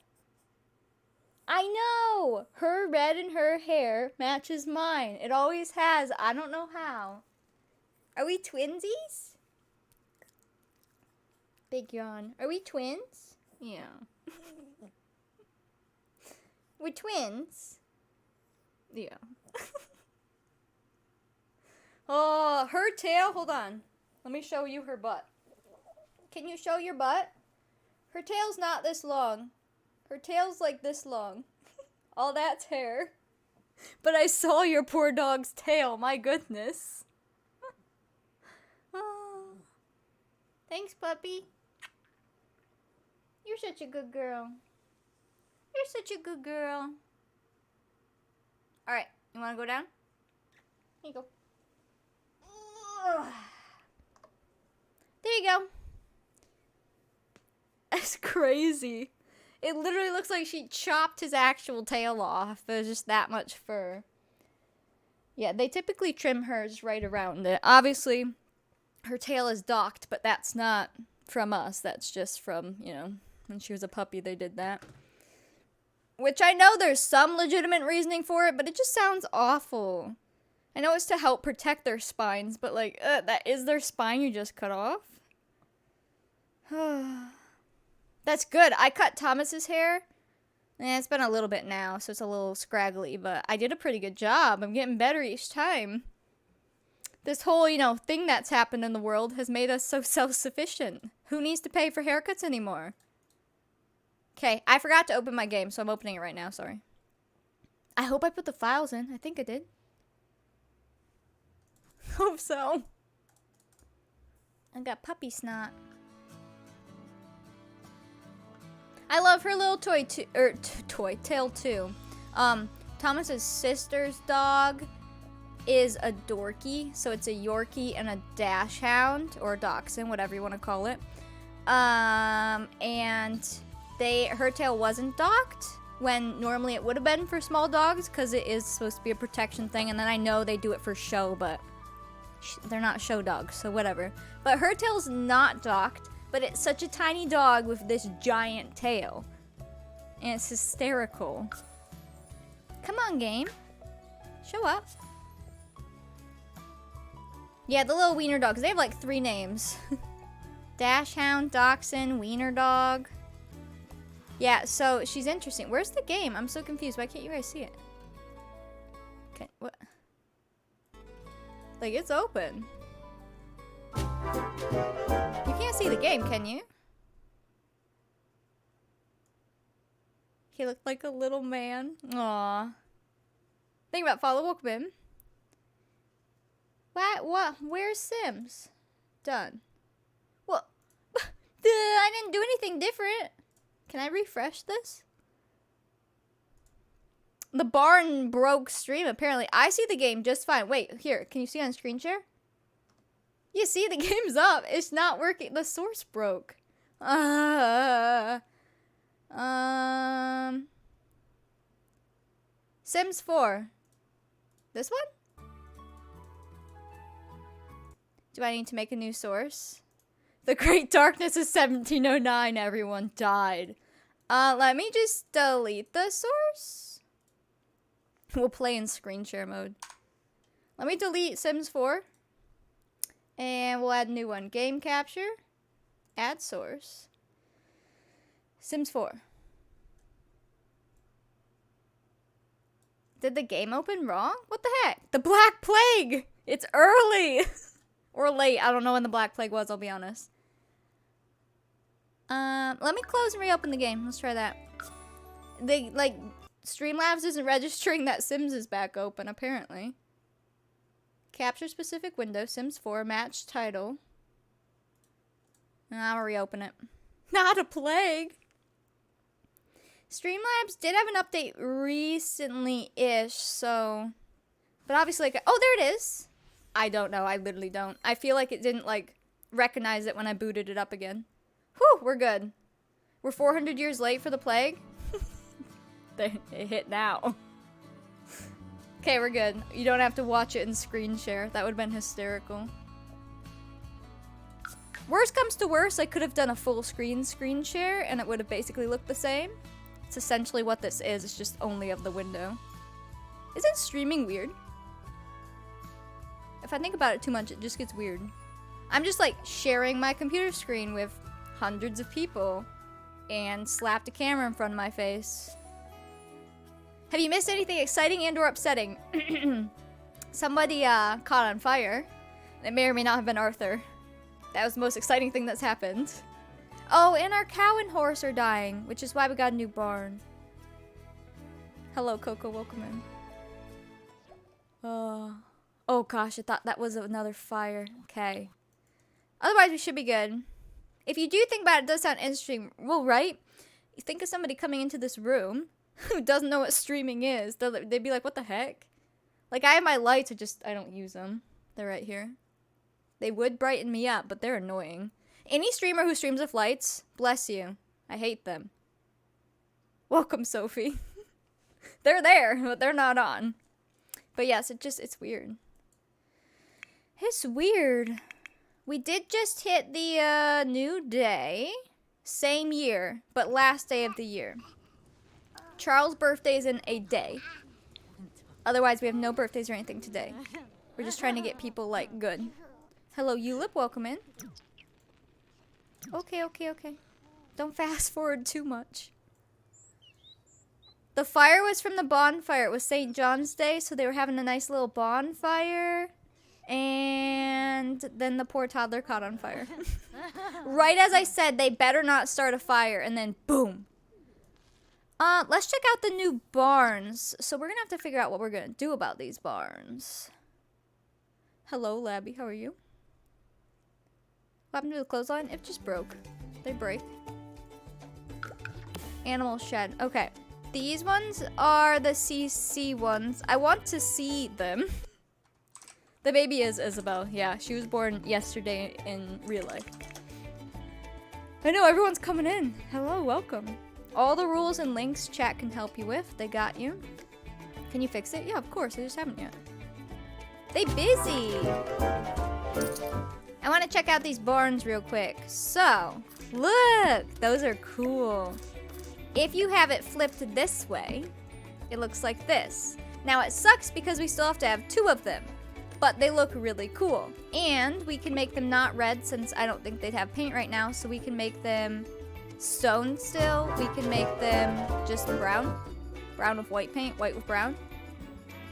I know! Her red and her hair matches mine. It always has. I don't know how. Are we twinsies? Big yawn. Are we twins? Yeah. We're twins. Yeah. Oh, her tail. Hold on. Let me show you her butt. Can you show your butt? Her tail's not this long. Her tail's like this long. All that's hair. But I saw your poor dog's tail, my goodness. Oh. Thanks, puppy. You're such a good girl. You're such a good girl. Alright, you wanna go down? Here you go. Ugh. There you go. That's crazy. It literally looks like she chopped his actual tail off. There's just that much fur. Yeah, they typically trim hers right around it. Obviously, her tail is docked, but that's not from us. That's just from, you know, when she was a puppy, they did that. Which I know there's some legitimate reasoning for it, but it just sounds awful. I know it's to help protect their spines, but like, that is their spine you just cut off? That's good. I cut Thomas's hair. It's been a little bit now, so it's a little scraggly, but I did a pretty good job. I'm getting better each time. This whole, you know, thing that's happened in the world has made us so self-sufficient. Who needs to pay for haircuts anymore? Okay, I forgot to open my game, so I'm opening it right now, sorry. I hope I put the files in. I think I did. Hope so. I got puppy snot. I love her little toy tail too. Thomas's sister's dog is a Dorky, so it's a Yorkie and a Dachshund or a Dachshund, whatever you want to call it. And her tail wasn't docked when normally it would have been for small dogs because it is supposed to be a protection thing. And then I know they do it for show, but they're not show dogs, so whatever. But her tail's not docked. But it's such a tiny dog with this giant tail. And it's hysterical. Come on, game. Show up. Yeah, the little wiener dogs. They have like 3 names. Dachshund, Dachshund, Wiener Dog. Yeah, so she's interesting. Where's the game? I'm so confused. Why can't you guys see it? Okay, what? Like, it's open. You can't see the game, can you? He looked like a little man. Aww. Think about follow Walkman. What? Where's Sims? Done. Well, I didn't do anything different. Can I refresh this? The barn broke stream, apparently. I see the game just fine. Wait, here. Can you see on screen share? You see, the game's up. It's not working. The source broke. Sims 4. This one? Do I need to make a new source? The Great Darkness of 1709. Everyone died. Let me just delete the source. We'll play in screen share mode. Let me delete Sims 4. And we'll add a new one. Game capture. Add source. Sims 4. Did the game open wrong? What the heck? The Black Plague! It's early! Or late. I don't know when the Black Plague was, I'll be honest. Let me close and reopen the game. Let's try that. Streamlabs isn't registering that Sims is back open, apparently. Capture specific window, Sims 4, match title. And I'll reopen it. Not a plague! Streamlabs did have an update recently-ish, so... But obviously, oh, there it is! I don't know, I literally don't. I feel like it didn't, recognize it when I booted it up again. Whew, we're good. We're 400 years late for the plague? It hit now. Okay, we're good. You don't have to watch it in screen share. That would have been hysterical. Worst comes to worst, I could have done a full screen share and it would have basically looked the same. It's essentially what this is. It's just only of the window. Isn't streaming weird? If I think about it too much, it just gets weird. I'm just sharing my computer screen with hundreds of people and slapped a camera in front of my face. Have you missed anything exciting and or upsetting? Somebody caught on fire. It may or may not have been Arthur. That was the most exciting thing that's happened. Oh, and our cow and horse are dying, which is why we got a new barn. Hello, Coco. Welcome in. Oh gosh, I thought that was another fire. Okay. Otherwise, we should be good. If you do think about it, it does sound interesting. Well, right? You think of somebody coming into this room who doesn't know what streaming is. They'd be like, what the heck? Like, I have my lights, I don't use them. They're right here. They would brighten me up, but they're annoying. Any streamer who streams with lights, bless you. I hate them. Welcome, Sophie. They're there, but they're not on. But yes, it's weird. It's weird. We did just hit the new day. Same year, but last day of the year. Charles' birthday is in a day. Otherwise, we have no birthdays or anything today. We're just trying to get people, like, good. Hello, Ulip. Welcome in. Okay. Don't fast forward too much. The fire was from the bonfire. It was St. John's Day, so they were having a nice little bonfire. And then the poor toddler caught on fire. Right as I said, they better not start a fire, and then boom. Let's check out the new barns. So we're gonna have to figure out what we're gonna do about these barns. Hello, Labby. How are you? What happened to the clothesline? It just broke. They break. Animal shed. Okay. These ones are the CC ones. I want to see them. The baby is Isabel. Yeah, she was born yesterday in real life. I know, everyone's coming in. Hello, welcome. All the rules and links chat can help you with. They got you. Can you fix it? Yeah, of course. I just haven't yet. They busy. I want to check out these barns real quick. So, look. Those are cool. If you have it flipped this way, it looks like this. Now, it sucks because we still have to have 2 of them. But they look really cool. And we can make them not red since I don't think they'd have paint right now. So we can make them stone still. We can make them just brown. Brown with white paint, white with brown.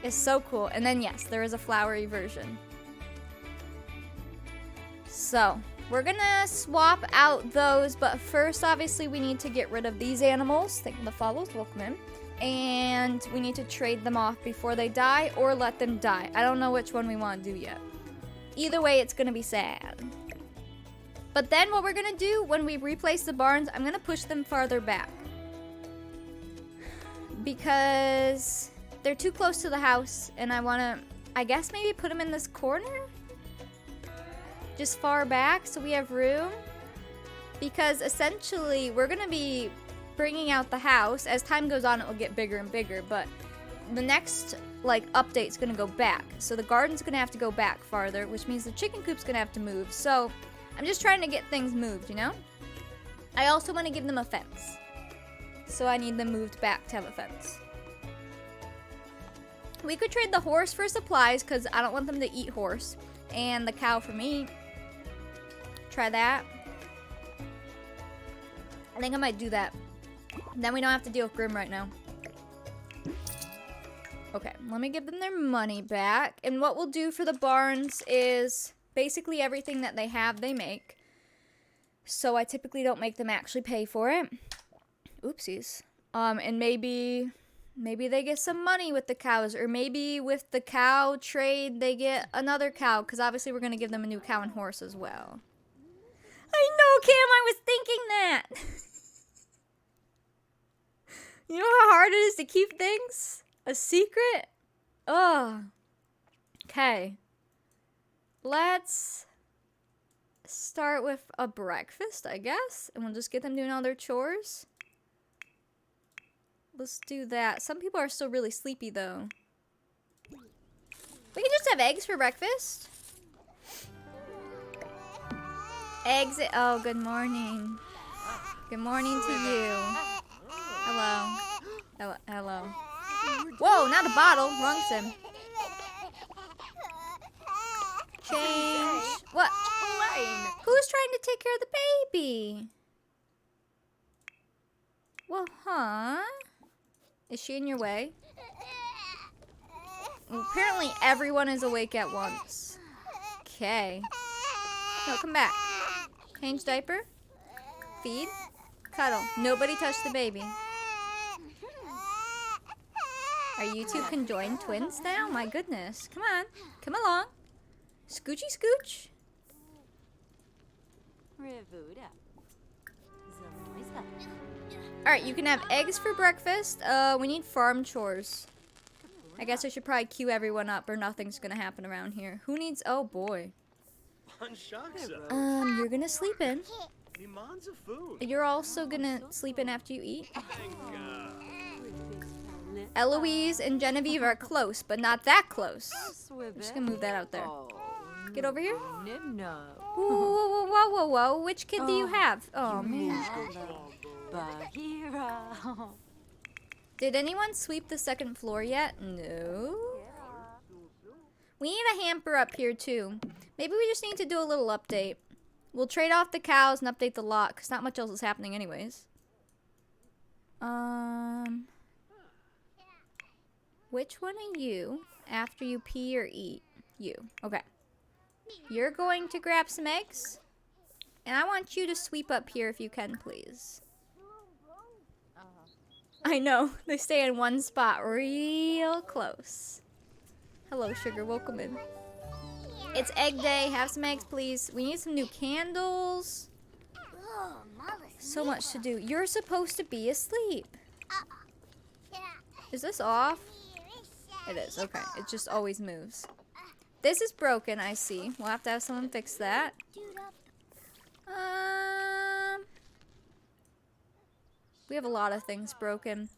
It's so cool. And then yes, there is a flowery version. So we're gonna swap out those. But first, obviously, we need to get rid of these animals. Thank the follows. Welcome in. And we need to trade them off before they die or let them die. I don't know which one we want to do yet. Either way, it's going to be sad. But then what we're going to do when we replace the barns, I'm going to push them farther back. Because they're too close to the house and I want to, I guess maybe put them in this corner? Just far back so we have room. Because essentially we're going to be bringing out the house. As time goes on, it will get bigger and bigger, but the next update's gonna go back. So the garden's gonna have to go back farther, which means the chicken coop's gonna have to move. So I'm just trying to get things moved, you know? I also want to give them a fence. So I need them moved back to have a fence. We could trade the horse for supplies because I don't want them to eat horse. And the cow for meat. Try that. I think I might do that. Then we don't have to deal with Grim right now. Okay, let me give them their money back. And what we'll do for the barns is basically everything that they have, they make. So I typically don't make them actually pay for it. Oopsies. And maybe they get some money with the cows. Or maybe with the cow trade, they get another cow. Because obviously we're going to give them a new cow and horse as well. I know, Cam, I was thinking that. You know how hard it is to keep things a secret? Ugh. Okay. Let's start with a breakfast, I guess. And we'll just get them doing all their chores. Let's do that. Some people are still really sleepy, though. We can just have eggs for breakfast. Eggs. Oh, good morning. Good morning to you. Hello. Hello. Whoa, not a bottle. Wrong sim. Change. What? Who's trying to take care of the baby? Well, huh? Is she in your way? Well, apparently everyone is awake at once. Okay. No, come back. Change diaper. Feed. Cuddle. Nobody touch the baby. Are you two conjoined twins now? My goodness. Come on. Come along. Scoochy scooch. Revuda. Zamoisa. Alright, you can have eggs for breakfast. We need farm chores. I guess I should probably queue everyone up or nothing's gonna happen around here. Who needs... Oh, boy. You're gonna sleep in. You're also gonna sleep in after you eat. Eloise and Genevieve are close, but not that close. I'm just gonna move that out there. Get over here. No. Whoa, whoa, whoa, whoa, whoa. Which kid do you have? Oh, man. Bahira. Did anyone sweep the second floor yet? No. We need a hamper up here, too. Maybe we just need to do a little update. We'll trade off the cows and update the lot, because not much else is happening anyways. Which one are you after you pee or eat? You. Okay. You're going to grab some eggs. And I want you to sweep up here if you can, please. I know. They stay in one spot real close. Hello, sugar. Welcome in. It's egg day. Have some eggs, please. We need some new candles. So much to do. You're supposed to be asleep. Is this off? It is. Okay. It just always moves. This is broken, I see. We'll have to have someone fix that. We have a lot of things broken.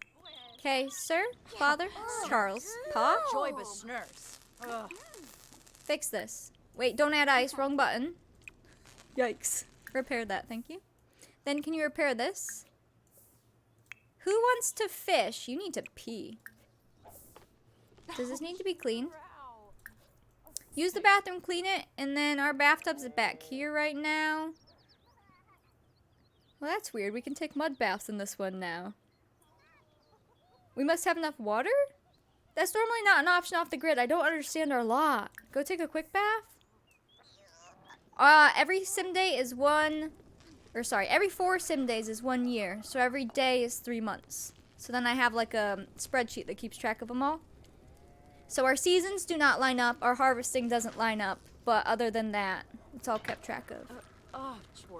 Okay, sir, father, Charles, Pa. Joybus nurse. Fix this. Wait, don't add ice. Wrong button. Yikes. Repair that, thank you. Then can you repair this? Who wants to fish? You need to pee. Does this need to be cleaned? Use the bathroom, clean it, and then our bathtub's back here right now. Well, that's weird. We can take mud baths in this one now. We must have enough water? That's normally not an option off the grid. I don't understand our lot. Go take a quick bath? Every sim day is every 4 sim days is 1 year. So every day is 3 months. So then I have like a spreadsheet that keeps track of them all. So our seasons do not line up. Our harvesting doesn't line up. But other than that, it's all kept track of.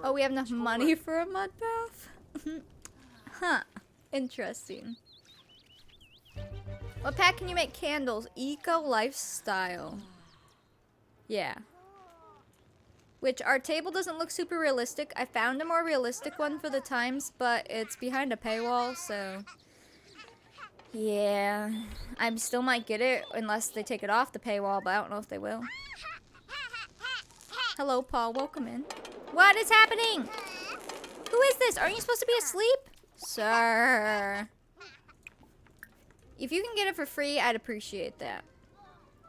Oh, we have enough money for a mud bath? Huh. Interesting. What pack can you make candles? Eco lifestyle. Yeah. Which our table doesn't look super realistic. I found a more realistic one for the times, but it's behind a paywall, so... Yeah. I still might get it unless they take it off the paywall, but I don't know if they will. Hello, Paul. Welcome in. What is happening? Who is this? Aren't you supposed to be asleep? Sir. If you can get it for free, I'd appreciate that.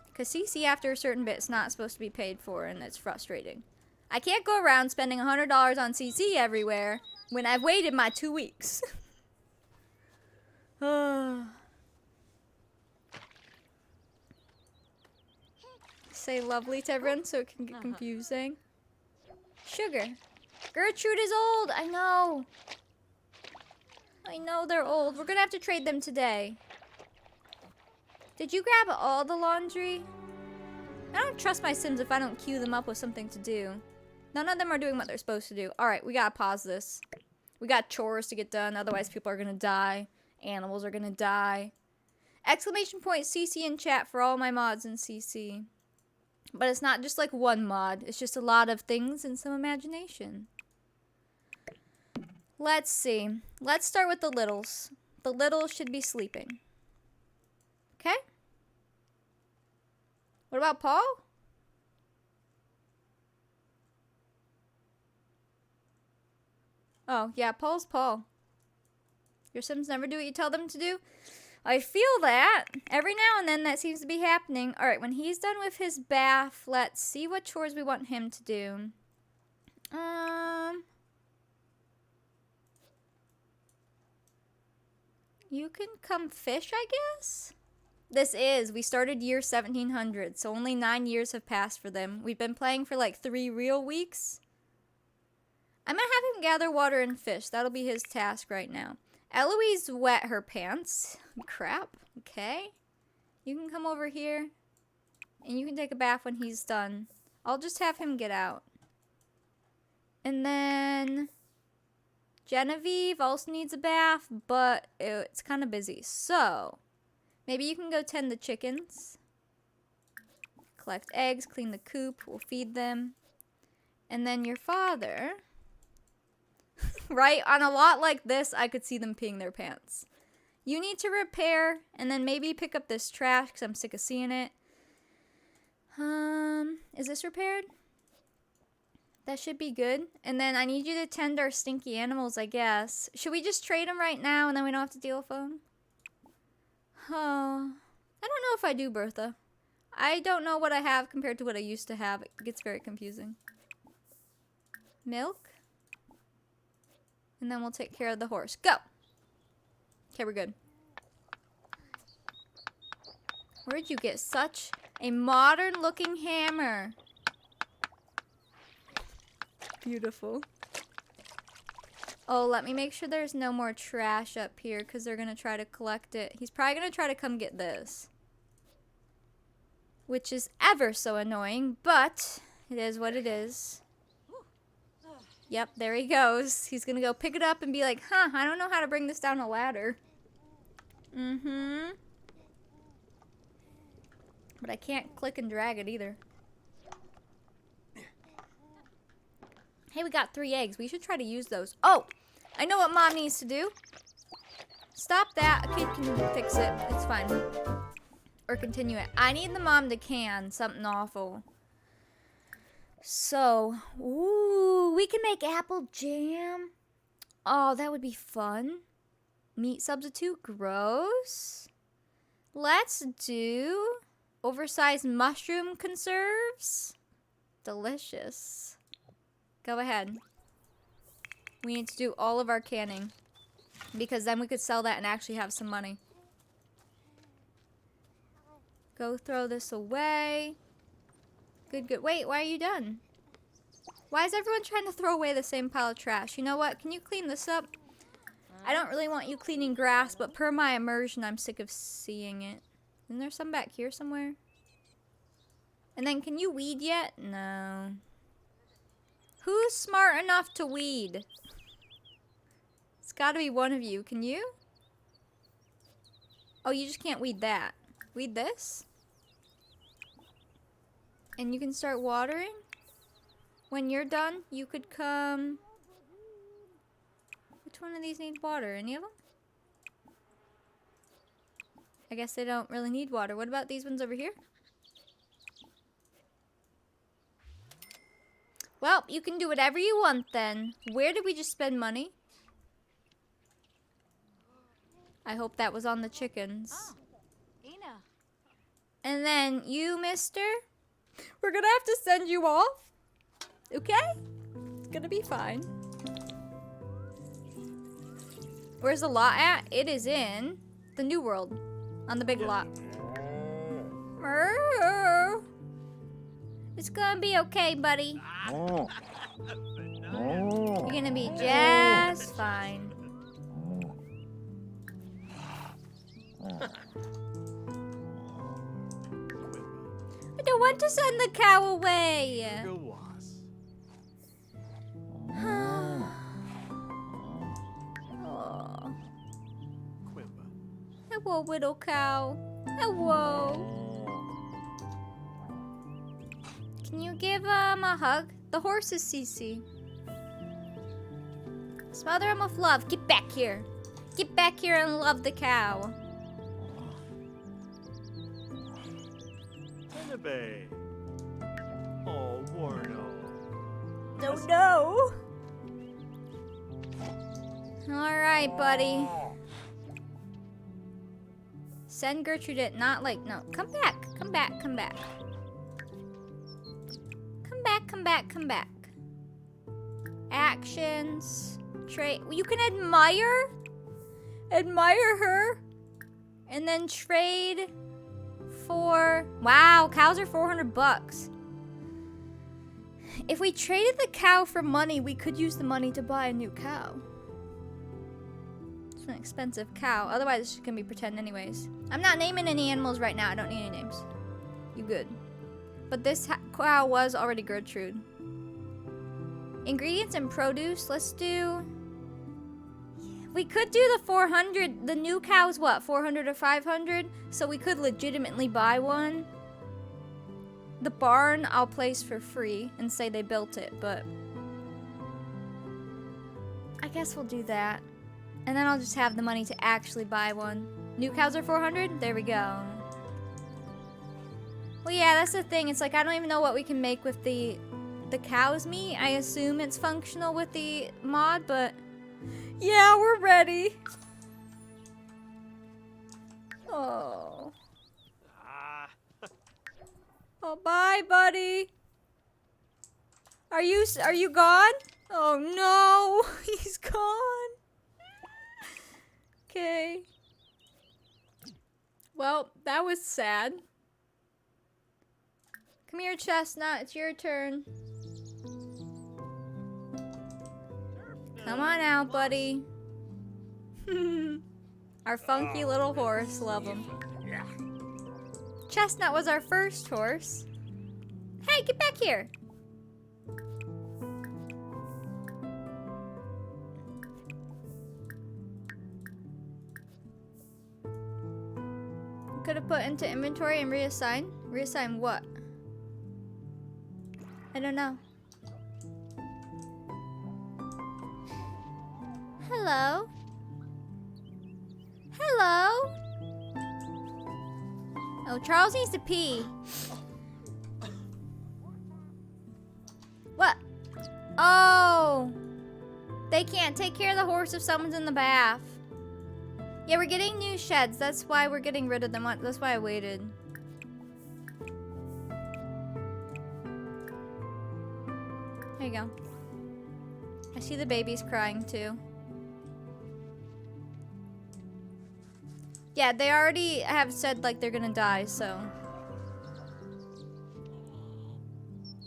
Because CC after a certain bit is not supposed to be paid for, and it's frustrating. I can't go around spending $100 on CC everywhere when I've waited my 2 weeks. Say lovely to everyone so it can get confusing. Sugar. Gertrude is old. I know. I know they're old. We're gonna have to trade them today. Did you grab all the laundry? I don't trust my Sims if I don't queue them up with something to do. None of them are doing what they're supposed to do. Alright, we gotta pause this. We got chores to get done, otherwise people are gonna die. Animals are gonna die. Exclamation point CC in chat for all my mods in CC. But it's not just like one mod. It's just a lot of things and some imagination. Let's see. Let's start with the littles. The littles should be sleeping. Okay? What about Paul? Oh, yeah, Paul's Paul. Your Sims never do what you tell them to do? I feel that. Every now and then that seems to be happening. Alright, when he's done with his bath, let's see what chores we want him to do. You can come fish, I guess? This is. We started year 1700, so only 9 years have passed for them. We've been playing for like 3 real weeks. I'm gonna have him gather water and fish. That'll be his task right now. Eloise wet her pants. Crap. Okay. You can come over here. And you can take a bath when he's done. I'll just have him get out. And then Genevieve also needs a bath, but it's kind of busy. So maybe you can go tend the chickens. Collect eggs, clean the coop. We'll feed them. And then your father... right? On a lot like this, I could see them peeing their pants. You need to repair, and then maybe pick up this trash, because I'm sick of seeing it. Is this repaired? That should be good. And then I need you to tend our stinky animals, I guess. Should we just trade them right now, and then we don't have to deal with them? Oh, I don't know if I do, Bertha. I don't know what I have compared to what I used to have. It gets very confusing. Milk? And then we'll take care of the horse. Go! Okay, we're good. Where'd you get such a modern-looking hammer? Beautiful. Oh, let me make sure there's no more trash up here, because they're going to try to collect it. He's probably going to try to come get this. Which is ever so annoying, but it is what it is. Yep, there he goes. He's gonna go pick it up and be like, huh, I don't know how to bring this down a ladder. But I can't click and drag it either. Hey, we got 3 eggs. We should try to use those. Oh, I know what Mom needs to do. Stop that. A kid can fix it. It's fine. Or continue it. I need the mom to can something awful. So, ooh, we can make apple jam. Oh, that would be fun. Meat substitute, gross. Let's do oversized mushroom conserves. Delicious. Go ahead. We need to do all of our canning, because then we could sell that and actually have some money. Go throw this away. Good, good. Wait, why are you done? Why is everyone trying to throw away the same pile of trash? You know what? Can you clean this up? I don't really want you cleaning grass, but per my immersion, I'm sick of seeing it. Isn't there some back here somewhere? And then, can you weed yet? No. Who's smart enough to weed? It's gotta be one of you. Can you? Oh, you just can't weed that. Weed this? And you can start watering. When you're done, you could come... Which one of these need water? Any of them? I guess they don't really need water. What about these ones over here? Well, you can do whatever you want then. Where did we just spend money? I hope that was on the chickens. Oh, Ina. And then you, mister, we're gonna have to send you off. Okay? It's gonna be fine. Where's the lot at? It is in the New World. On the big lot. It's gonna be okay, buddy. You're gonna be just fine. I don't want to send the cow away. Oh. Hello, little cow. Hello. Can you give him a hug? The horse is Cece. Smother him with love. Get back here. Get back here and love the cow. Bay. Oh, Warno. No. Alright, buddy. Send Gertrude it, not like, no. Come back. Come back. Come back. Come back, come back, come back. Actions. Trade. You can admire her. And then trade for... Wow, cows are 400 bucks. If we traded the cow for money, we could use the money to buy a new cow. It's an expensive cow. Otherwise, it's just gonna be pretend anyways. I'm not naming any animals right now. I don't need any names. You good. But this cow was already Gertrude. Ingredients and produce. Let's do... We could do the 400. The new cow's what? 400 or 500? So we could legitimately buy one. The barn I'll place for free and say they built it, but... I guess we'll do that. And then I'll just have the money to actually buy one. New cows are 400? There we go. Well, yeah, that's the thing. It's like, I don't even know what we can make with the cow's meat. I assume it's functional with the mod, but... Yeah, we're ready. Oh. Oh, bye, buddy. Are you gone? Oh no, he's gone. Okay. Well, that was sad. Come here, Chestnut. It's your turn. Come on out, buddy. Our funky little horse. Love him. Chestnut was our first horse. Hey, get back here. Could have put into inventory and reassign. Reassign what? I don't know. Hello? Hello? Oh, Charles needs to pee. What? Oh! They can't take care of the horse if someone's in the bath. Yeah, we're getting new sheds. That's why we're getting rid of them. That's why I waited. There you go. I see the babies crying too. Yeah, they already have said like they're gonna die, so.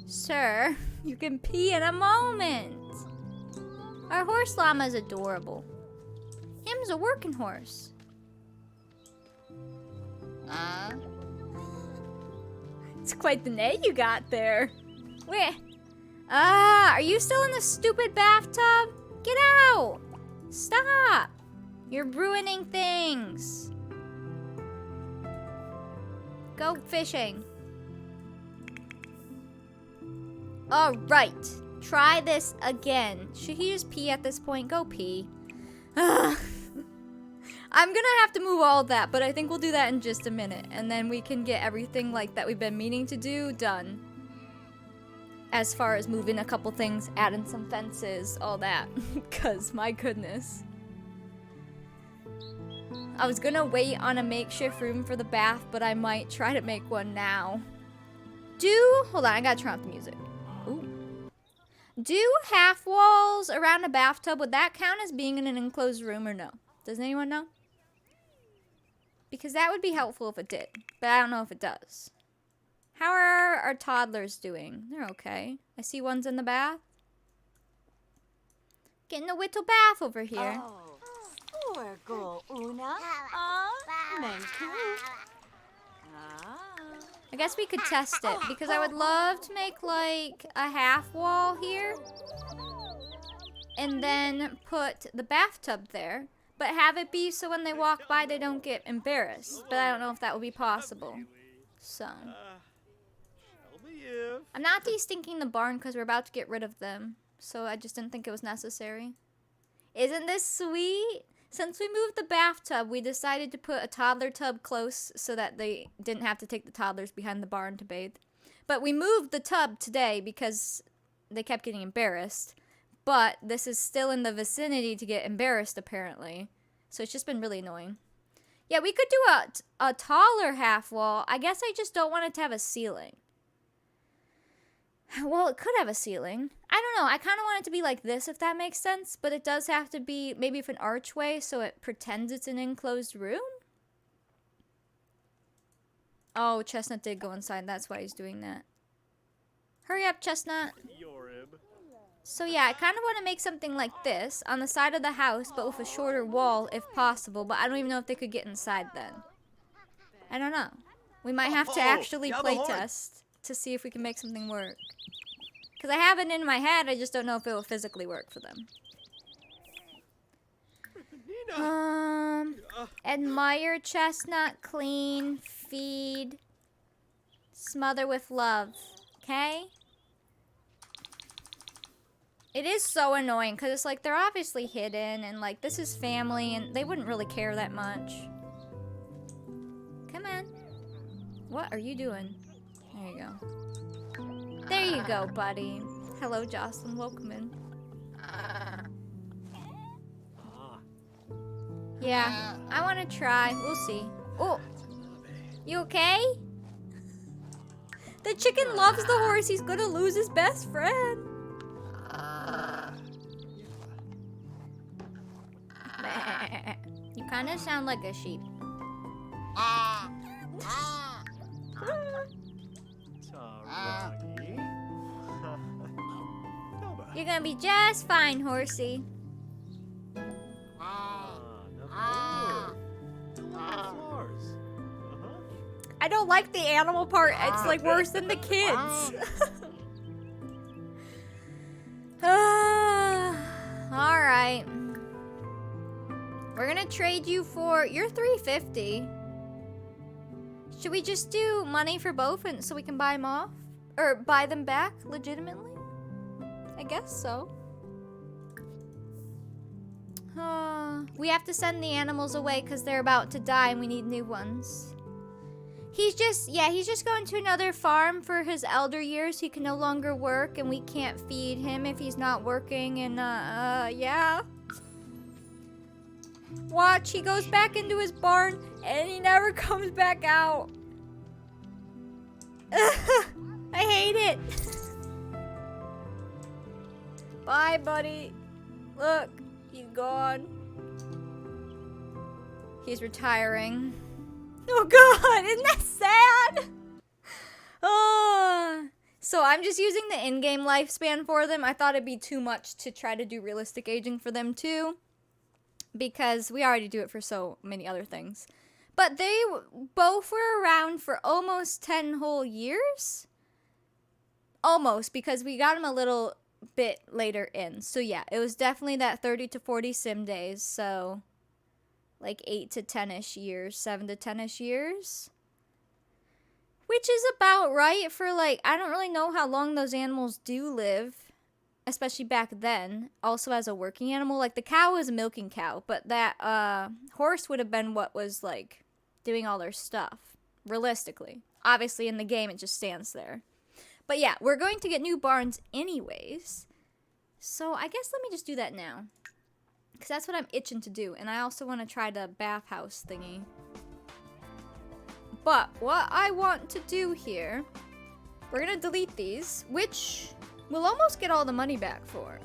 Sir, you can pee in a moment. Our horse llama is adorable. Him's a working horse. It's quite the neigh you got there. Where? Are you still in the stupid bathtub? Get out! Stop! You're ruining things. Go fishing. Alright. Try this again. Should he just pee at this point? Go pee. I'm gonna have to move all that, but I think we'll do that in just a minute. And then we can get everything like that we've been meaning to do done. As far as moving a couple things, adding some fences, all that. Because, my goodness. I was gonna wait on a makeshift room for the bath, but I might try to make one now. Hold on, I gotta turn off the music. Ooh. Do half walls around a bathtub, would that count as being in an enclosed room or no? Does anyone know? Because that would be helpful if it did, but I don't know if it does. How are our toddlers doing? They're okay. I see one's in the bath. Getting a little bath over here. Oh, orgo una. Menku. I guess we could test it because I would love to make like a half wall here and then put the bathtub there, but have it be so when they walk by they don't get embarrassed. But I don't know if that would be possible. So I'm not de-stinking the barn because we're about to get rid of them, so I just didn't think it was necessary. Isn't this sweet? Since we moved the bathtub, we decided to put a toddler tub close so that they didn't have to take the toddlers behind the barn to bathe. But we moved the tub today because they kept getting embarrassed. But this is still in the vicinity to get embarrassed, apparently. So it's just been really annoying. Yeah, we could do a taller half wall. I guess I just don't want it to have a ceiling. Well, it could have a ceiling. I don't know. I kind of want it to be like this, if that makes sense. But it does have to be maybe with an archway so it pretends it's an enclosed room. Oh, Chestnut did go inside. That's why he's doing that. Hurry up, Chestnut. Yorib. So yeah, I kind of want to make something like this on the side of the house, but with a shorter wall if possible. But I don't even know if they could get inside then. I don't know. We might have to actually play test to see if we can make something work. Because I have it in my head, I just don't know if it will physically work for them. Admire Chestnut, clean, feed, smother with love. Okay? It is so annoying because it's like they're obviously hidden and like this is family and they wouldn't really care that much. Come on. What are you doing? There you go. There you go, buddy. Hello, Jocelyn. Welcome in. Yeah, I want to try. We'll see. Oh, you okay? The chicken loves the horse. He's gonna lose his best friend. You kind of sound like a sheep. Taragi. You're gonna be just fine, horsey. I don't like the animal part. It's like worse than the kids. Alright. We're gonna trade you for... You're 350. Should we just do money for both and so we can buy them off? Or buy them back legitimately? I guess so. We have to send the animals away because they're about to die and we need new ones. He's just going to another farm for his elder years. He can no longer work and we can't feed him if he's not working and, yeah. Watch, he goes back into his barn and he never comes back out. I hate it. Bye, buddy. Look, he's gone. He's retiring. Oh god, isn't that sad? Oh. So I'm just using the in-game lifespan for them. I thought it'd be too much to try to do realistic aging for them too, because we already do it for so many other things. But they both were around for almost 10 whole years. Almost, because we got them a little bit later in. So yeah, it was definitely that 30 to 40 sim days. So like 8 to 10-ish years, 7 to 10-ish years. Which is about right for like, I don't really know how long those animals do live. Especially back then. Also as a working animal. Like the cow was a milking cow. But that horse would have been what was like doing all their stuff. Realistically. Obviously in the game it just stands there. But yeah, we're going to get new barns anyways. So I guess let me just do that now. Because that's what I'm itching to do. And I also want to try the bathhouse thingy. But what I want to do here, we're going to delete these, which we'll almost get all the money back for.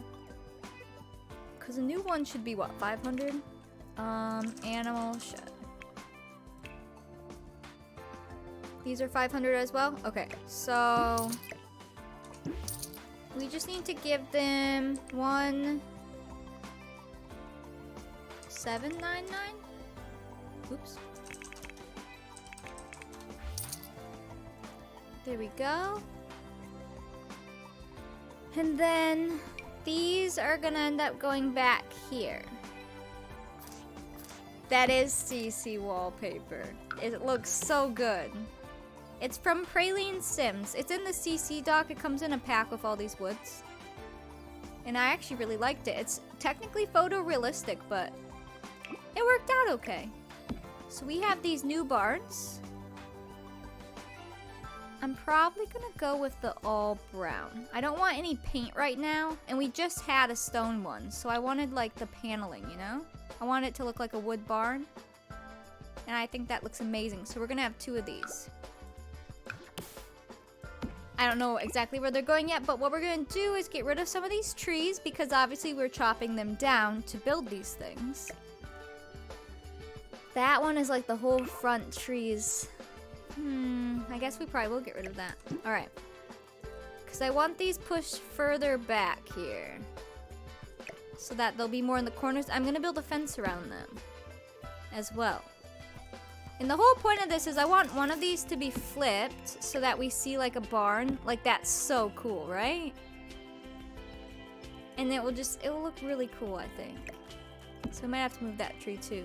Because a new one should be what, 500? Animal shed. These are 500 as well? Okay, so we just need to give them 1,799. Oops. There we go. And then these are gonna end up going back here. That is CC wallpaper. It looks so good. It's from Praline Sims. It's in the CC dock. It comes in a pack with all these woods. And I actually really liked it. It's technically photorealistic, but it worked out okay. So we have these new barns. I'm probably gonna go with the all brown. I don't want any paint right now, and we just had a stone one, so I wanted like the paneling, you know? I want it to look like a wood barn, and I think that looks amazing. So we're gonna have 2 of these. I don't know exactly where they're going yet, but what we're gonna do is get rid of some of these trees because obviously we're chopping them down to build these things. That one is like the whole front trees. I guess we probably will get rid of that. Alright. Because I want these pushed further back here. So that they'll be more in the corners. I'm going to build a fence around them as well. And the whole point of this is I want one of these to be flipped so that we see like a barn. Like that's so cool, right? And it will look really cool, I think. So I might have to move that tree too.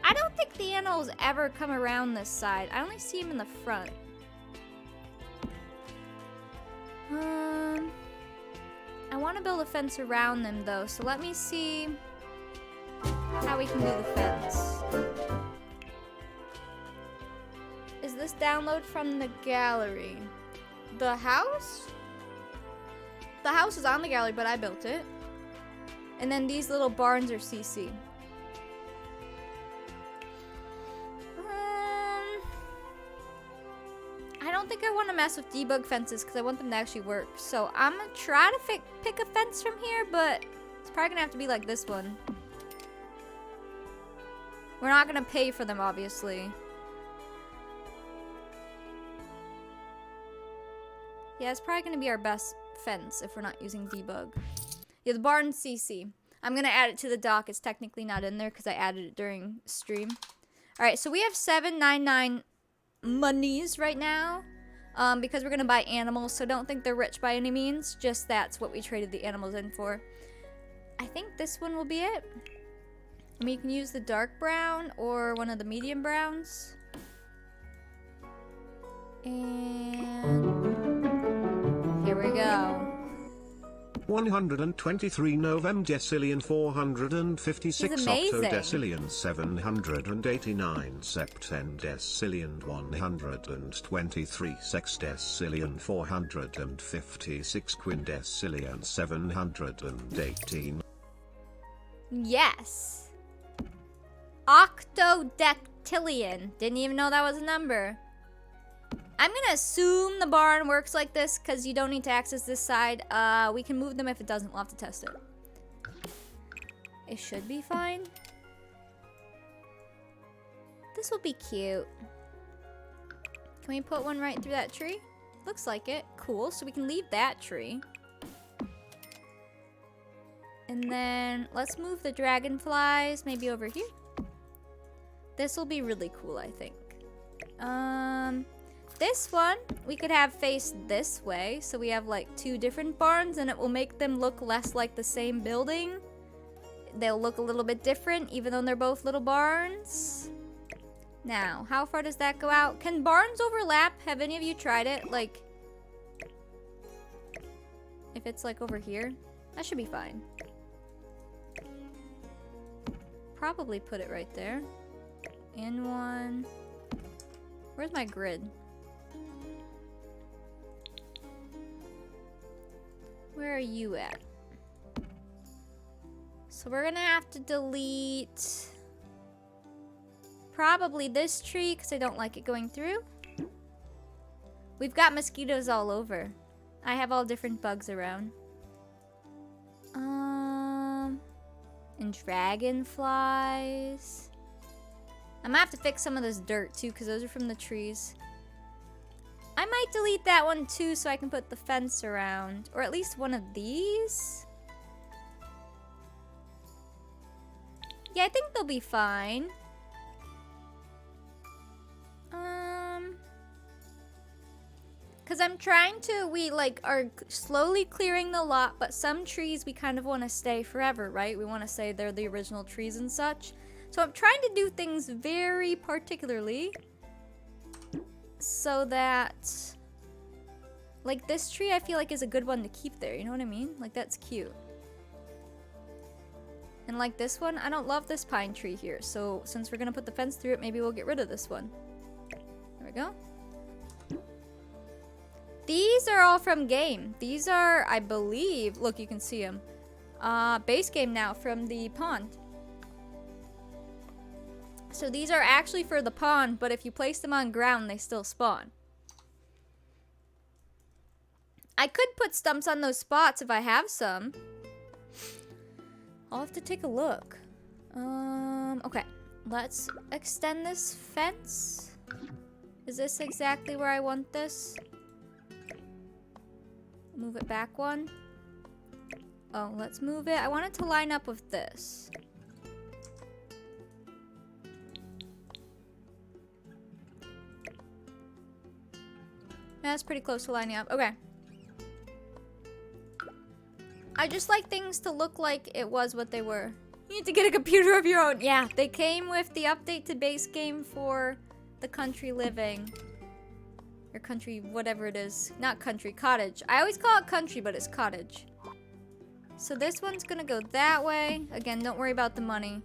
I don't think the animals ever come around this side. I only see them in the front. I want to build a fence around them though, so let me see how we can do the fence. Is this download from the gallery? The house? The house is on the gallery, but I built it. And then these little barns are CC. I don't think I want to mess with debug fences because I want them to actually work. So I'm going to try to pick a fence from here, but it's probably going to have to be like this one. We're not going to pay for them, obviously. Yeah, it's probably going to be our best fence if we're not using debug. Yeah, the barn CC. I'm going to add it to the dock. It's technically not in there because I added it during stream. Alright, so we have 799 monies right now because we're going to buy animals. So don't think they're rich by any means. Just that's what we traded the animals in for. I think this one will be it. I mean, you can use the dark brown or one of the medium browns. And here we go. 123 Novem decillion 456 octo decillion 789 septen decillion 123 sex decillion 456 quindecillion 718. Yes. Octodectillion. Didn't even know that was a number. I'm gonna assume the barn works like this because you don't need to access this side. We can move them if it doesn't. We'll have to test it. It should be fine. This will be cute. Can we put one right through that tree? Looks like it. Cool. So we can leave that tree. And then let's move the dragonflies maybe over here. This will be really cool, I think. This one, we could have faced this way. So we have like two different barns and it will make them look less like the same building. They'll look a little bit different even though they're both little barns. Now, how far does that go out? Can barns overlap? Have any of you tried it? Like, if it's like over here, that should be fine. Probably put it right there. In one. Where's my grid? Where are you at? So we're gonna have to delete probably this tree because I don't like it going through. We've got mosquitoes all over. I have all different bugs around. And dragonflies. I'm gonna have to fix some of this dirt too because those are from the trees. I might delete that one too so I can put the fence around. Or at least one of these. Yeah, I think they'll be fine. Because I'm trying to, we like are slowly clearing the lot, but some trees we kind of want to stay forever, right? We want to say they're the original trees and such. So I'm trying to do things very particularly. So that, like this tree I feel like is a good one to keep there, you know what I mean? Like that's cute. And like this one, I don't love this pine tree here. So since we're gonna put the fence through it, maybe we'll get rid of this one. There we go. These are all from game. These are, I believe, look, you can see them. Base game now from the pond. So these are actually for the pond, but if you place them on ground, they still spawn. I could put stumps on those spots if I have some. I'll have to take a look. Okay. Let's extend this fence. Is this exactly where I want this? Move it back one. Oh, let's move it. I want it to line up with this. That's pretty close to lining up. Okay. I just like things to look like it was what they were. You need to get a computer of your own. Yeah, they came with the update to base game for the country living. Or country, whatever it is. Not country, cottage. I always call it country, but it's cottage. So this one's gonna go that way. Again, don't worry about the money.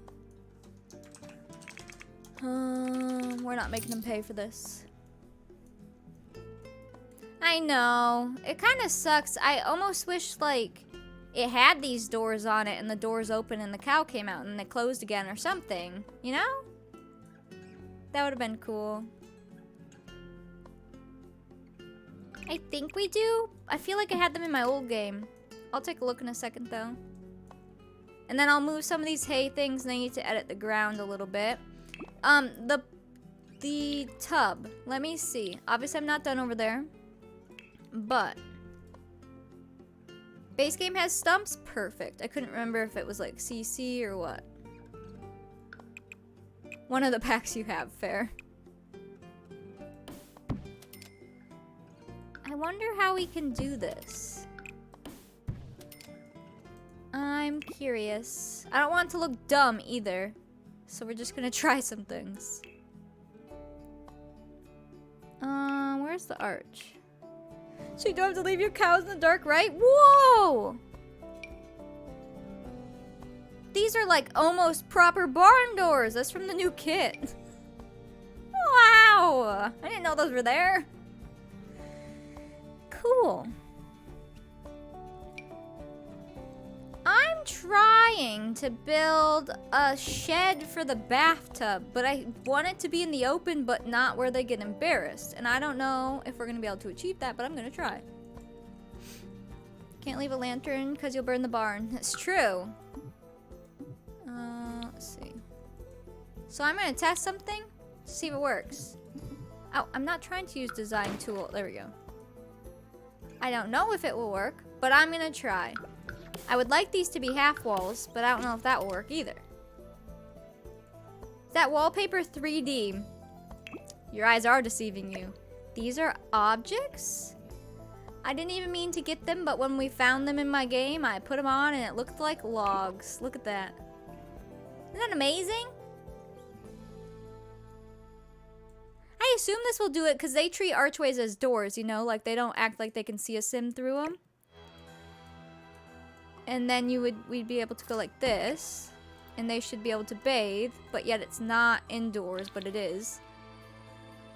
We're not making them pay for this. I know. It kind of sucks. I almost wish, like, it had these doors on it and the doors open and the cow came out and they closed again or something. You know? That would have been cool. I think we do. I feel like I had them in my old game. I'll take a look in a second, though. And then I'll move some of these hay things and I need to edit the ground a little bit. The tub. Let me see. Obviously, I'm not done over there. But base game has stumps? Perfect. I couldn't remember if it was like CC or what. One of the packs you have, fair. I wonder how we can do this. I'm curious. I don't want it to look dumb either. So we're just gonna try some things. Where's the arch? So you don't have to leave your cows in the dark, right? Whoa! These are like almost proper barn doors. That's from the new kit. Wow! I didn't know those were there. Cool. I'm trying to build a shed for the bathtub, but I want it to be in the open, but not where they get embarrassed. And I don't know if we're going to be able to achieve that, but I'm going to try. Can't leave a lantern because you'll burn the barn. That's true. Let's see. So I'm going to test something to see if it works. Oh, I'm not trying to use design tool. There we go. I don't know if it will work, but I'm going to try. I would like these to be half walls, but I don't know if that will work either. Is that wallpaper 3D? Your eyes are deceiving you. These are objects? I didn't even mean to get them, but when we found them in my game, I put them on and it looked like logs. Look at that. Isn't that amazing? I assume this will do it because they treat archways as doors, you know? Like they don't act like they can see us in through them. And then we'd be able to go like this. And they should be able to bathe, but yet it's not indoors, but it is.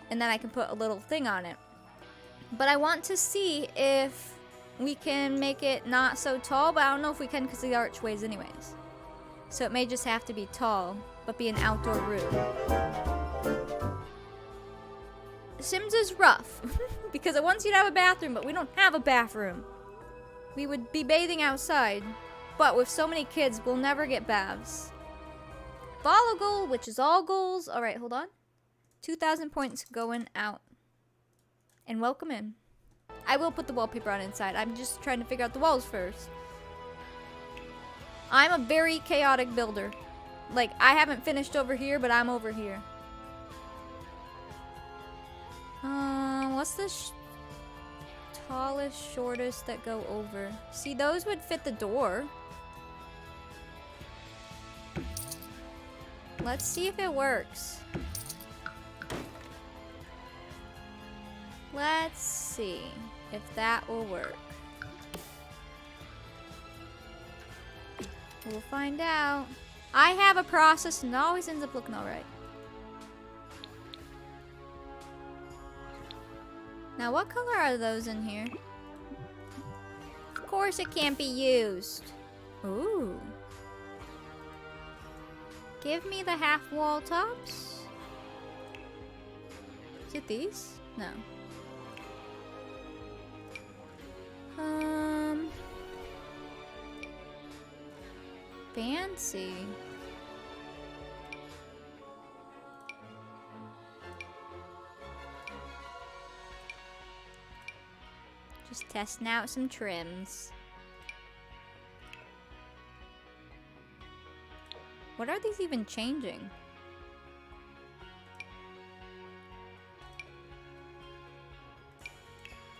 And then I can put a little thing on it. But I want to see if we can make it not so tall, but I don't know if we can because of the archways anyways. So it may just have to be tall, but be an outdoor room. Sims is rough, because it wants you to have a bathroom, but we don't have a bathroom. We would be bathing outside, but with so many kids, we'll never get baths. Follow goal, which is all goals. All right, hold on. 2,000 points going out. And welcome in. I will put the wallpaper on inside. I'm just trying to figure out the walls first. I'm a very chaotic builder. Like, I haven't finished over here, but I'm over here. What's the tallest, shortest that go over? See, those would fit the door. Let's see if it works. Let's see if that will work. We'll find out. I have a process and it always ends up looking alright. Now, what color are those in here? Of course it can't be used. Ooh. Give me the half wall tops. Is it these? No. Fancy. Testing out some trims. What are these even changing?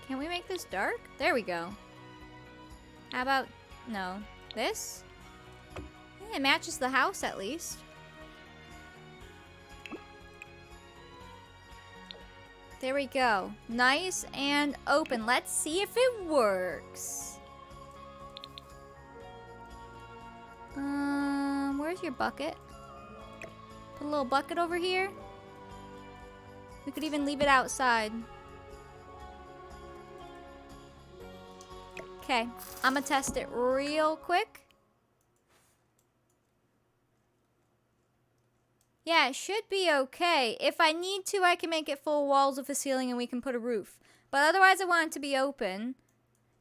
Can we make this dark? There we go. How about, no, this? Yeah, it matches the house at least. There we go. Nice and open. Let's see if it works. Where's your bucket? Put a little bucket over here. We could even leave it outside. Okay, I'm gonna test it real quick. Yeah, it should be okay. If I need to, I can make it full walls with a ceiling and we can put a roof. But otherwise, I want it to be open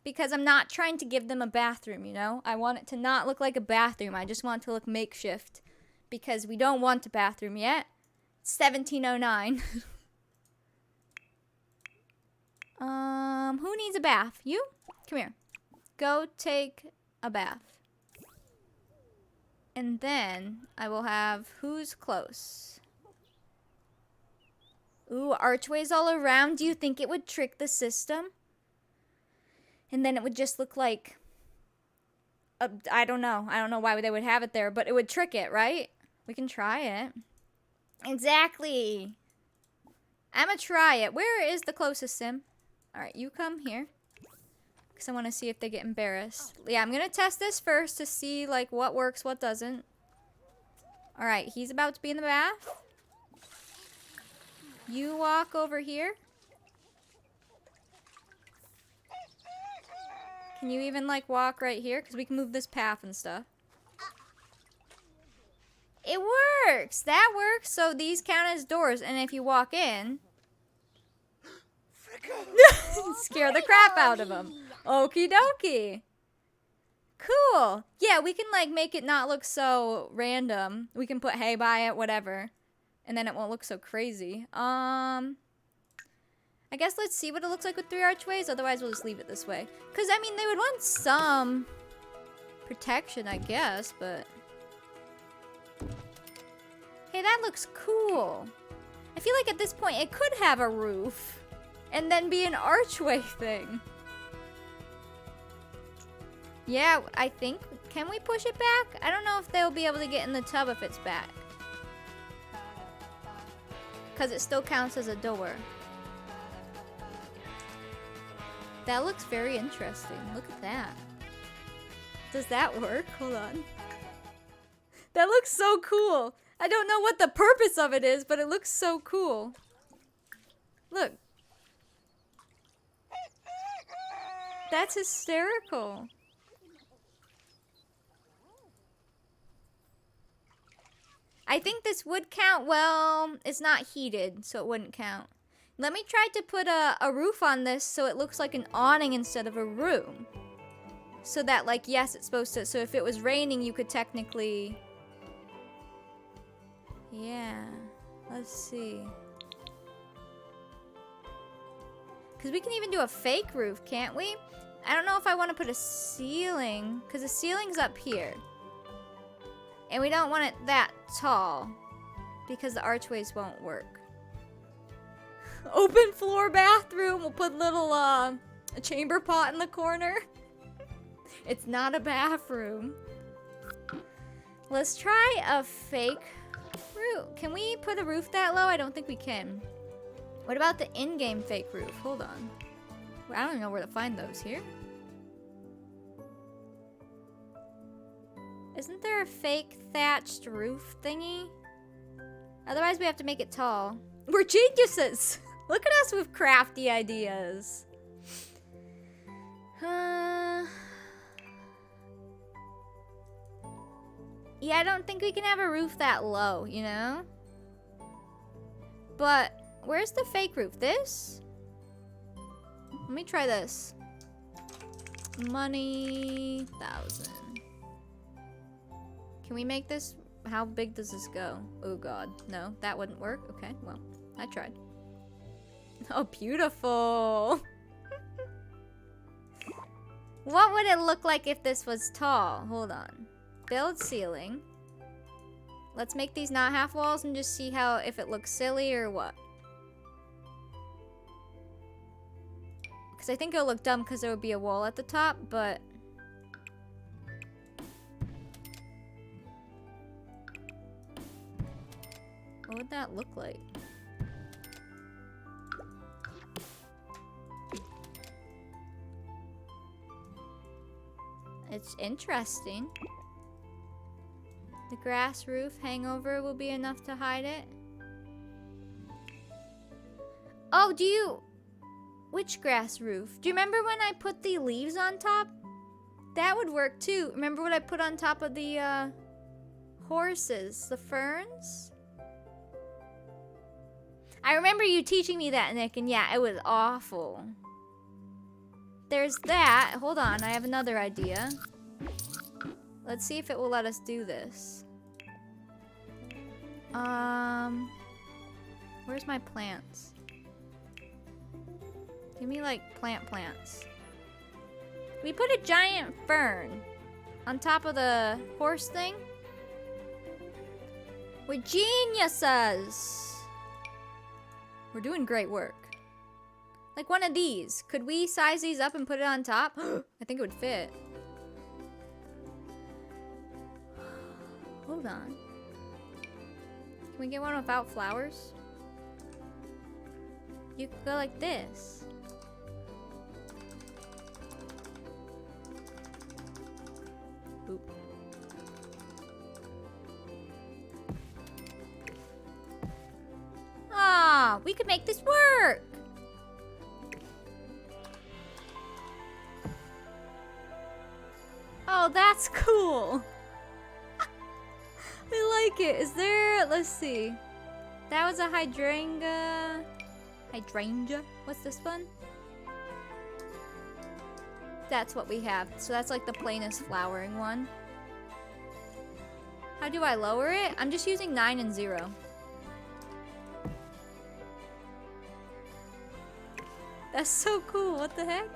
because I'm not trying to give them a bathroom, you know? I want it to not look like a bathroom. I just want it to look makeshift because we don't want a bathroom yet. It's 1709. Who needs a bath? You? Come here. Go take a bath. And then I will have who's close. Ooh, archways all around. Do you think it would trick the system? And then it would just look like, I don't know. I don't know why they would have it there, but it would trick it, right? We can try it. Exactly. I'm gonna try it. Where is the closest sim? All right, you come here. Because I want to see if they get embarrassed. Yeah, I'm going to test this first to see, like, what works, what doesn't. Alright, he's about to be in the bath. You walk over here. Can you even, like, walk right here? Because we can move this path and stuff. It works! That works! So these count as doors. And if you walk in... scare the crap out of them. Okie dokie. Cool. Yeah, we can like make it not look so random. We can put hay by it, whatever. And then it won't look so crazy. I guess let's see what it looks like with 3 archways. Otherwise, we'll just leave it this way. Because, I mean, they would want some protection, I guess, but... Hey, that looks cool. I feel like at this point, it could have a roof. And then be an archway thing. Yeah, I think... Can we push it back? I don't know if they'll be able to get in the tub if it's back. Because it still counts as a door. That looks very interesting. Look at that. Does that work? Hold on. That looks so cool. I don't know what the purpose of it is, but it looks so cool. Look. That's hysterical. I think this would count. Well, it's not heated, so it wouldn't count. Let me try to put a roof on this so it looks like an awning instead of a room. So that, like, yes, it's supposed to. So if it was raining, you could technically... Yeah. Let's see. Because we can even do a fake roof, can't we? I don't know if I want to put a ceiling. Because the ceiling's up here. And we don't want it that tall. Because the archways won't work. Open floor bathroom. We'll put little a chamber pot in the corner. It's not a bathroom. Let's try a fake roof. Can we put a roof that low? I don't think we can. What about the in-game fake roof? Hold on. I don't even know where to find those here. Isn't there a fake thatched roof thingy? Otherwise, we have to make it tall. We're geniuses! Look at us with crafty ideas. Yeah, I don't think we can have a roof that low, you know? But, where's the fake roof? This? Let me try this. Money, 1,000. Can we make this? How big does this go? Oh god, no, that wouldn't work. Okay, well, I tried. Oh, beautiful. What would it look like if this was tall? Hold on. Build ceiling. Let's make these not half walls and just see how, if it looks silly or what. Because I think it'll look dumb because there would be a wall at the top, but... what would that look like? It's interesting. The grass roof hangover will be enough to hide it. Oh, do you... which grass roof? Do you remember when I put the leaves on top? That would work too. Remember what I put on top of the horses? The ferns? I remember you teaching me that, Nick, and yeah, it was awful. There's that. Hold on, I have another idea. Let's see if it will let us do this. Where's my plants? Give me like plants. We put a giant fern on top of the horse thing. We're geniuses. We're doing great work. Like one of these. Could we size these up and put it on top? I think it would fit. Hold on. Can we get one without flowers? You could go like this. Oop. Ah, we could make this work. Oh, that's cool. I like it. Is there, let's see. That was a hydrangea. Hydrangea? What's this one? That's what we have. So that's like the plainest flowering one. How do I lower it? I'm just using 9 and 0. That's so cool. What the heck?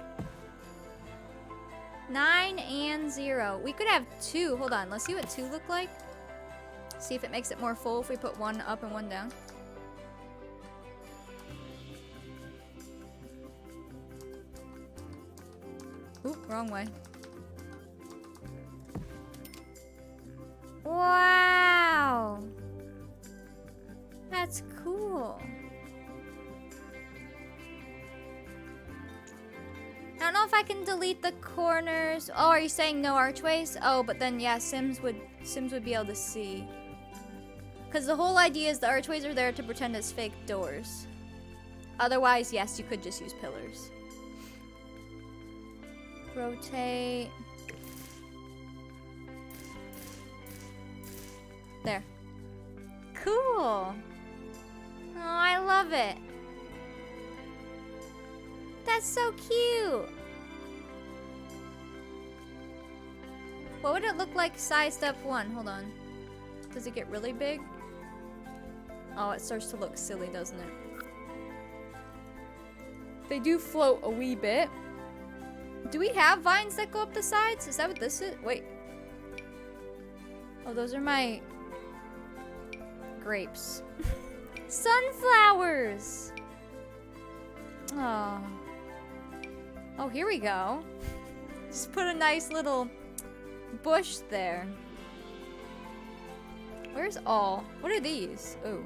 9 and 0. We could have 2. Hold on. Let's see what 2 look like. See if it makes it more full if we put 1 up and 1 down. Oop, wrong way. Wow! That's cool. I don't know if I can delete the corners. Oh, are you saying no archways? Oh, but then yeah, Sims would be able to see. Because the whole idea is the archways are there to pretend it's fake doors. Otherwise, yes, you could just use pillars. Rotate. There. Cool. Oh, I love it. That's so cute. What would it look like sized up 1? Hold on. Does it get really big? Oh, it starts to look silly, doesn't it? They do float a wee bit. Do we have vines that go up the sides? Is that what this is? Wait. Oh, those are my grapes. Sunflowers! Oh. Oh, here we go. Just put a nice little bush there. Where's all? What are these? Ooh.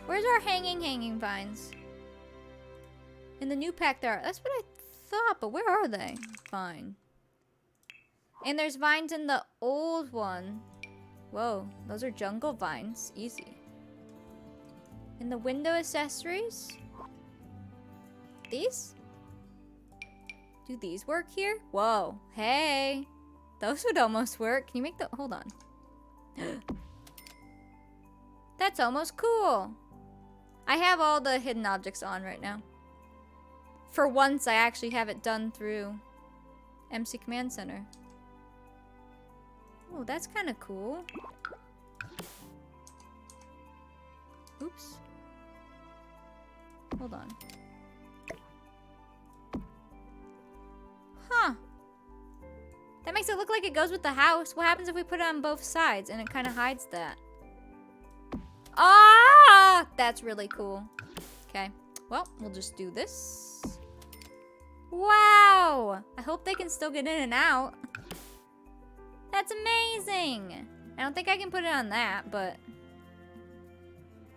Where's our hanging vines? In the new pack there are. That's what I thought, but where are they? Fine. And there's vines in the old one. Whoa, those are jungle vines. Easy. In the window accessories? These? Do these work here? Whoa, hey. Those would almost work. Can you make the, hold on. That's almost cool. I have all the hidden objects on right now. For once, I actually have it done through MC Command Center. Oh, that's kind of cool. Oops. Hold on. Huh. That makes it look like it goes with the house. What happens if we put it on both sides and it kind of hides that? Ah! That's really cool. Okay. Well, we'll just do this. Wow! I hope they can still get in and out. That's amazing! I don't think I can put it on that, but...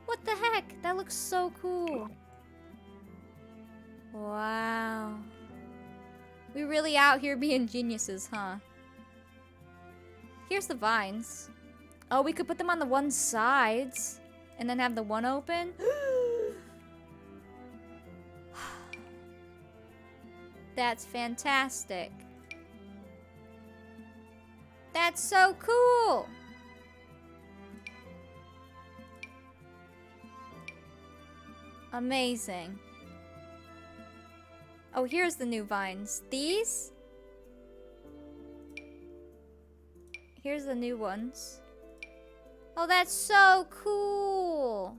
What the heck? That looks so cool. Wow. We really out here being geniuses, huh? Here's the vines. Oh, we could put them on the one sides and then have the one open. That's fantastic. That's so cool. Amazing. Oh, here's the new vines. These? Here's the new ones. Oh, that's so cool.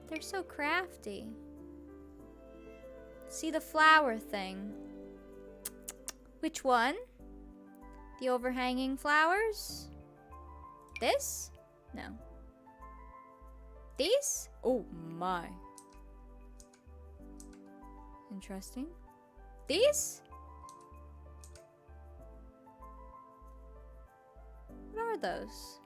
They're so crafty. See the flower thing. Which one? The overhanging flowers? This? No. These? Oh my. Interesting. These? What are those?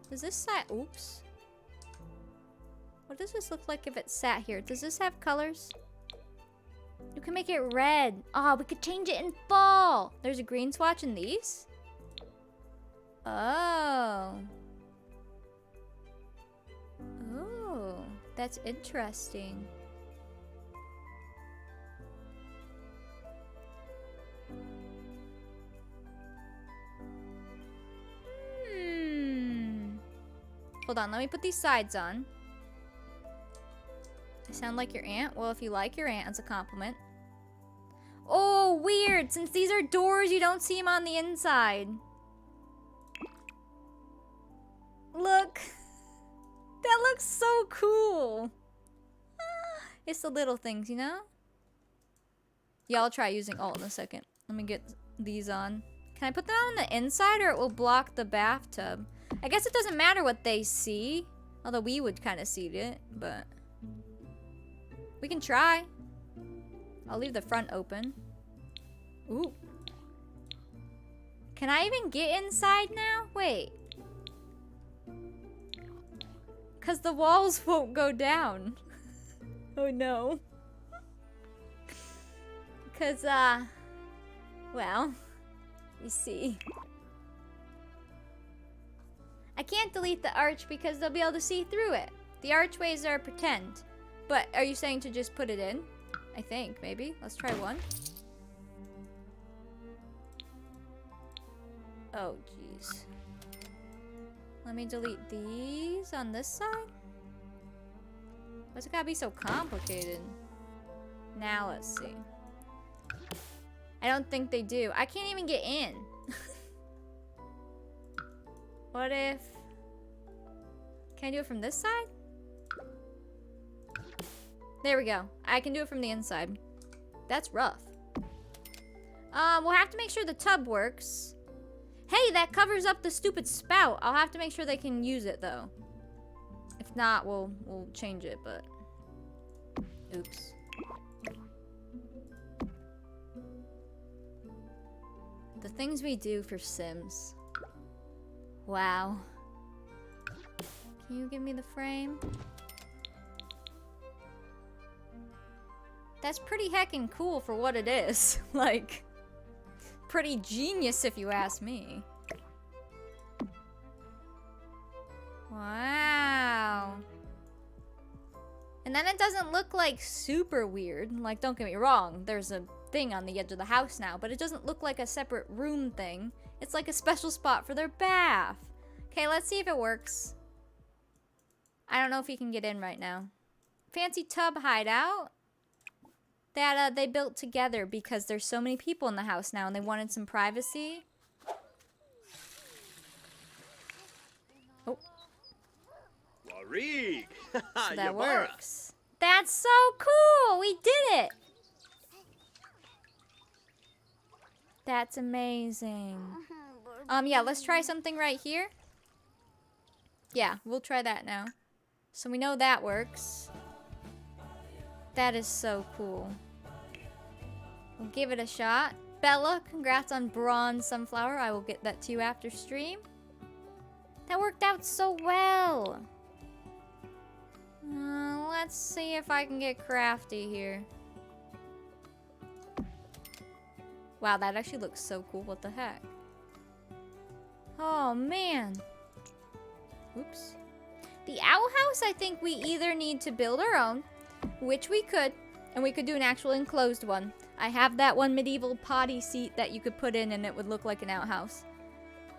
Does this sat? Oops. What does this look like if it sat here? Does this have colors? You can make it red. Oh, we could change it in fall. There's a green swatch in these? Oh. Oh, that's interesting. Hold on, let me put these sides on. I sound like your aunt? Well, if you like your aunt, it's a compliment. Oh, weird. Since these are doors, you don't see them on the inside. Look. That looks so cool. It's the little things, you know? Yeah, I'll try using alt in a second. Let me get these on. Can I put them on the inside or it will block the bathtub? I guess it doesn't matter what they see. Although we would kind of see it, but... we can try. I'll leave the front open. Ooh. Can I even get inside now? Wait. Because the walls won't go down. Oh no. Because, well, you see. I can't delete the arch because they'll be able to see through it. The archways are pretend. But are you saying to just put it in? I think, maybe. Let's try one. Oh, jeez. Let me delete these on this side. Why's it gotta be so complicated? Now, let's see. I don't think they do. I can't even get in. What if... can I do it from this side? There we go. I can do it from the inside. That's rough. We'll have to make sure the tub works. Hey, that covers up the stupid spout. I'll have to make sure they can use it, though. If not, we'll change it, but... oops. The things we do for Sims. Wow. Can you give me the frame? That's pretty heckin' cool for what it is. Like, pretty genius if you ask me. Wow. And then it doesn't look like super weird. Like, don't get me wrong, there's a thing on the edge of the house now, but it doesn't look like a separate room thing. It's like a special spot for their bath. Okay, let's see if it works. I don't know if he can get in right now. Fancy tub hideout that they built together because there's so many people in the house now and they wanted some privacy. Rig. So that Yabara. works. That's so cool! We did it! That's amazing. Yeah, let's try something right here. Yeah, we'll try that now. So we know that works. That is so cool. We'll give it a shot. Bella, congrats on Bronze Sunflower. I will get that to you after stream. That worked out so well. Let's see if I can get crafty here. Wow, that actually looks so cool. What the heck? Oh, man. Oops. The owl house, I think we either need to build our own, which we could, and we could do an actual enclosed one. I have that one medieval potty seat that you could put in and it would look like an outhouse.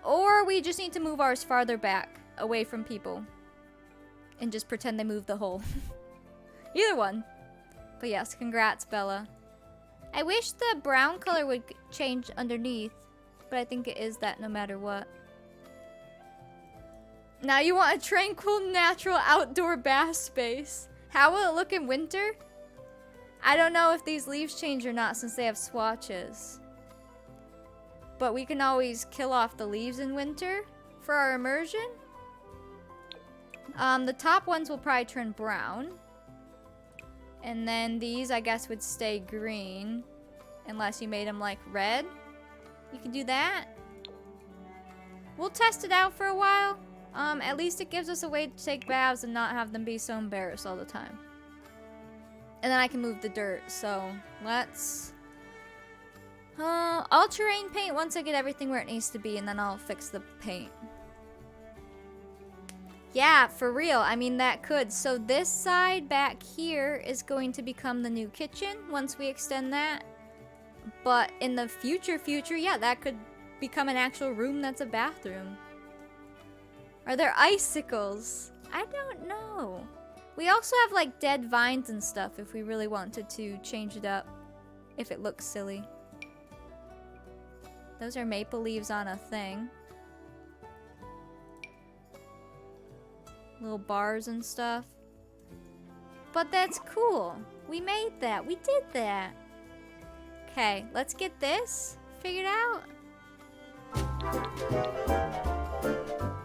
Or we just need to move ours farther back, away from people. And just pretend they moved the hole. Either one. But yes, congrats, Bella. I wish the brown color would change underneath, but I think it is that no matter what. Now you want a tranquil, natural, outdoor bath space. How will it look in winter? I don't know if these leaves change or not since they have swatches. But we can always kill off the leaves in winter for our immersion. The top ones will probably turn brown. And then these, I guess, would stay green. Unless you made them, like, red. You can do that. We'll test it out for a while. At least it gives us a way to take baths and not have them be so embarrassed all the time. And then I can move the dirt, so let's... I'll terrain paint once I get everything where it needs to be, and then I'll fix the paint. Yeah, for real. I mean, that could. So this side back here is going to become the new kitchen once we extend that. But in the future, yeah, that could become an actual room that's a bathroom. Are there icicles? I don't know. We also have like dead vines and stuff if we really wanted to change it up. If it looks silly. Those are maple leaves on a thing. Little bars and stuff. But that's cool. We made that. We did that. Okay, let's get this figured out.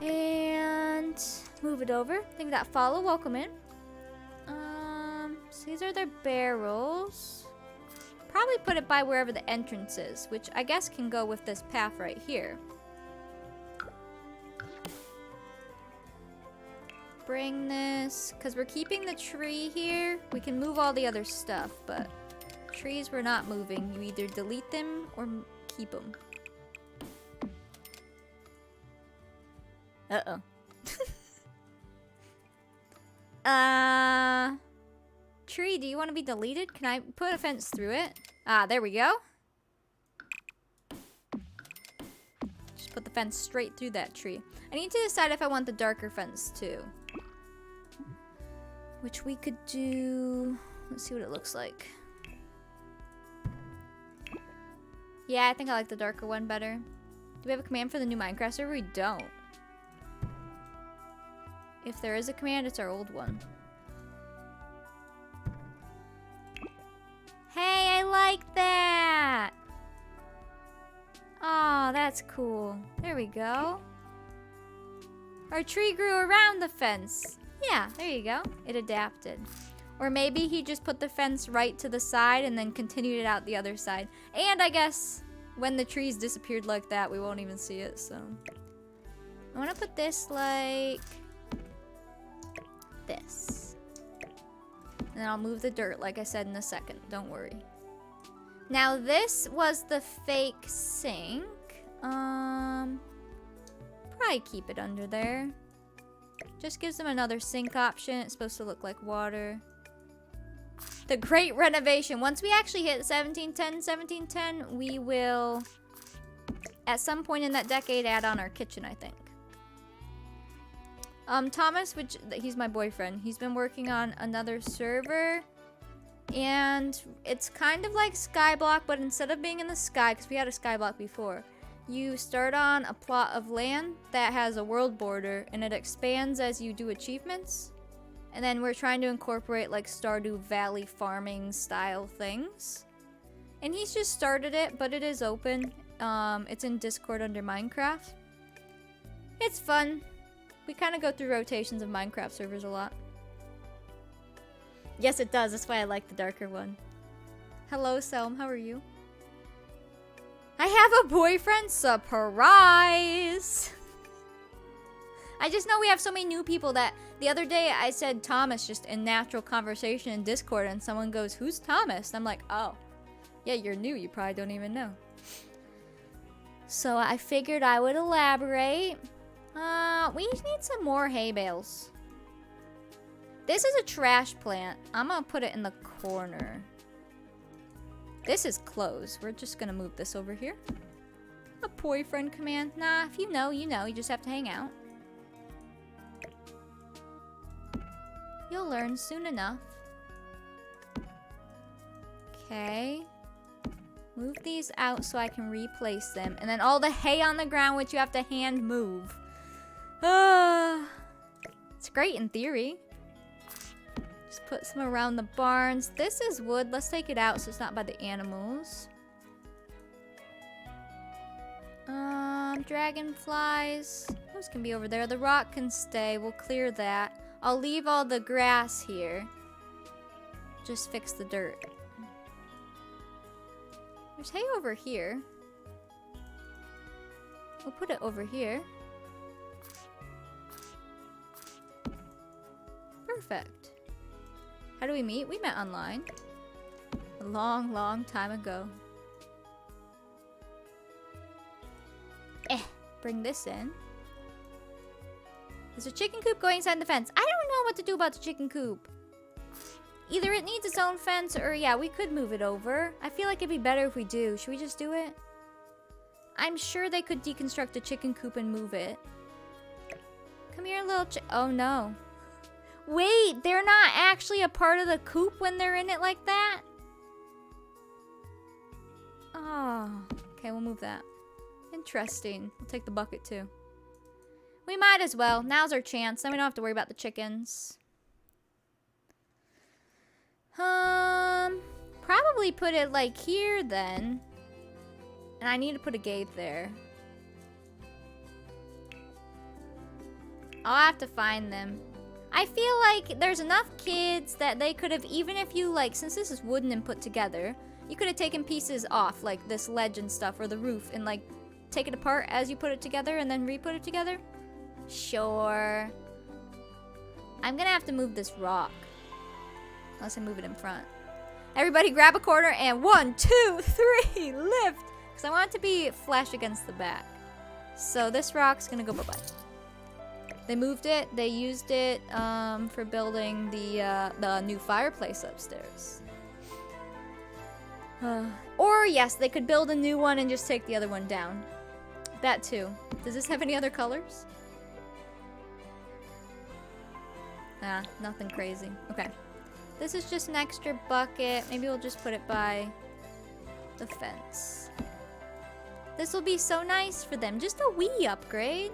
And move it over. Things that follow, welcome in. So these are their barrels. Probably put it by wherever the entrance is, which I guess can go with this path right here. Bring this, because we're keeping the tree here. We can move all the other stuff, but trees we're not moving. You either delete them or keep them. Uh-oh. Tree, do you want to be deleted? Can I put a fence through it? Ah, there we go. Just put the fence straight through that tree. I need to decide if I want the darker fence too. Which we could do... Let's see what it looks like. Yeah, I think I like the darker one better. Do we have a command for the new Minecraft server? We don't. If there is a command, it's our old one. Hey, I like that! Oh, that's cool. There we go. Our tree grew around the fence. Yeah, there you go. It adapted. Or maybe he just put the fence right to the side and then continued it out the other side. And I guess when the trees disappeared like that, we won't even see it, so. I want to put this like this. And then I'll move the dirt, like I said, in a second. Don't worry. Now this was the fake sink. Probably keep it under there. Just gives them another sink option. It's supposed to look like water. The Great Renovation. Once we actually hit 1710, we will, at some point in that decade, add on our kitchen, I think. Thomas, he's my boyfriend. He's been working on another server. And it's kind of like Skyblock, but instead of being in the sky, because we had a Skyblock before, you start on a plot of land that has a world border, and it expands as you do achievements. And then we're trying to incorporate like Stardew Valley farming style things. And he's just started it, but it is open. It's in Discord under Minecraft. It's fun. We kind of go through rotations of Minecraft servers a lot. Yes, it does. That's why I like the darker one. Hello, Selm. How are you? I have a boyfriend. Surprise! I just know we have so many new people that the other day I said Thomas just in natural conversation in Discord and someone goes, "Who's Thomas?" And I'm like, oh, yeah, you're new. You probably don't even know. So I figured I would elaborate. We need some more hay bales. This is a trash plant. I'm gonna put it in the corner. This is closed. We're just gonna move this over here. A boyfriend command. Nah, if you know, you know. You just have to hang out. You'll learn soon enough. Okay. Move these out so I can replace them. And then all the hay on the ground, which you have to hand move. It's great in theory. Just put some around the barns. This is wood. Let's take it out so it's not by the animals. Dragonflies. Those can be over there. The rock can stay. We'll clear that. I'll leave all the grass here. Just fix the dirt. There's hay over here. We'll put it over here. Perfect. How do we meet? We met online. A long, long time ago. Bring this in. There's a chicken coop going inside the fence. I don't know what to do about the chicken coop. Either it needs its own fence or, yeah, we could move it over. I feel like it'd be better if we do. Should we just do it? I'm sure they could deconstruct a chicken coop and move it. Come here, little oh, no. Wait, they're not actually a part of the coop when they're in it like that? Oh, okay, we'll move that. Interesting. We'll take the bucket too. We might as well. Now's our chance. Then we don't have to worry about the chickens. Probably put it like here then. And I need to put a gate there. I'll have to find them. I feel like there's enough kids that they could have, even if you like, since this is wooden and put together, you could have taken pieces off, like this ledge and stuff, or the roof, and like take it apart as you put it together and then re-put it together. Sure. I'm gonna have to move this rock. Unless I move it in front. Everybody grab a corner and 1, 2, 3, lift! Because I want it to be flush against the back. So this rock's gonna go bye-bye. They moved it. They used it for building the new fireplace upstairs. Or yes, they could build a new one and just take the other one down. That too. Does this have any other colors? Ah, nothing crazy. Okay. This is just an extra bucket. Maybe we'll just put it by the fence. This will be so nice for them. Just a wee upgrade.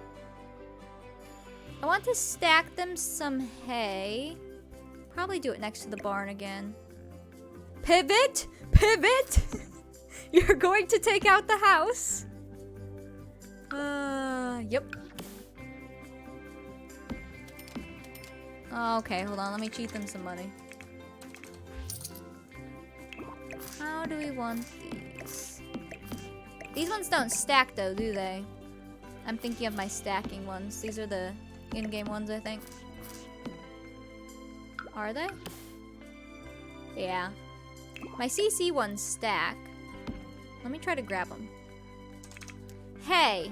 I want to stack them some hay. Probably do it next to the barn again. Pivot! Pivot! You're going to take out the house. Yep. Okay, hold on. Let me cheat them some money. How do we want these? These ones don't stack though, do they? I'm thinking of my stacking ones. These are the in-game ones, I think. Are they? Yeah. My CC ones stack. Let me try to grab them. Hay.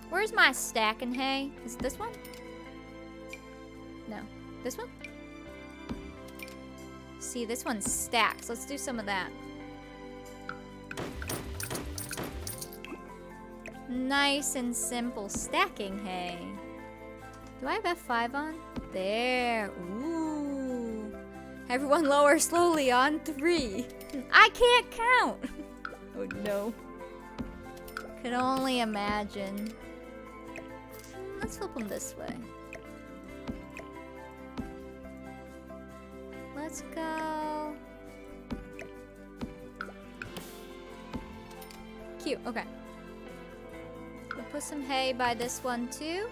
Where's my stacking hay? Is it this one? No. This one? See, this one stacks. Let's do some of that. Nice and simple stacking hay. Do I have F5 on? There. Ooh. Everyone lower slowly on 3. I can't count. Oh no. Could only imagine. Let's flip them this way. Let's go. Cute, okay. We'll put some hay by this one too.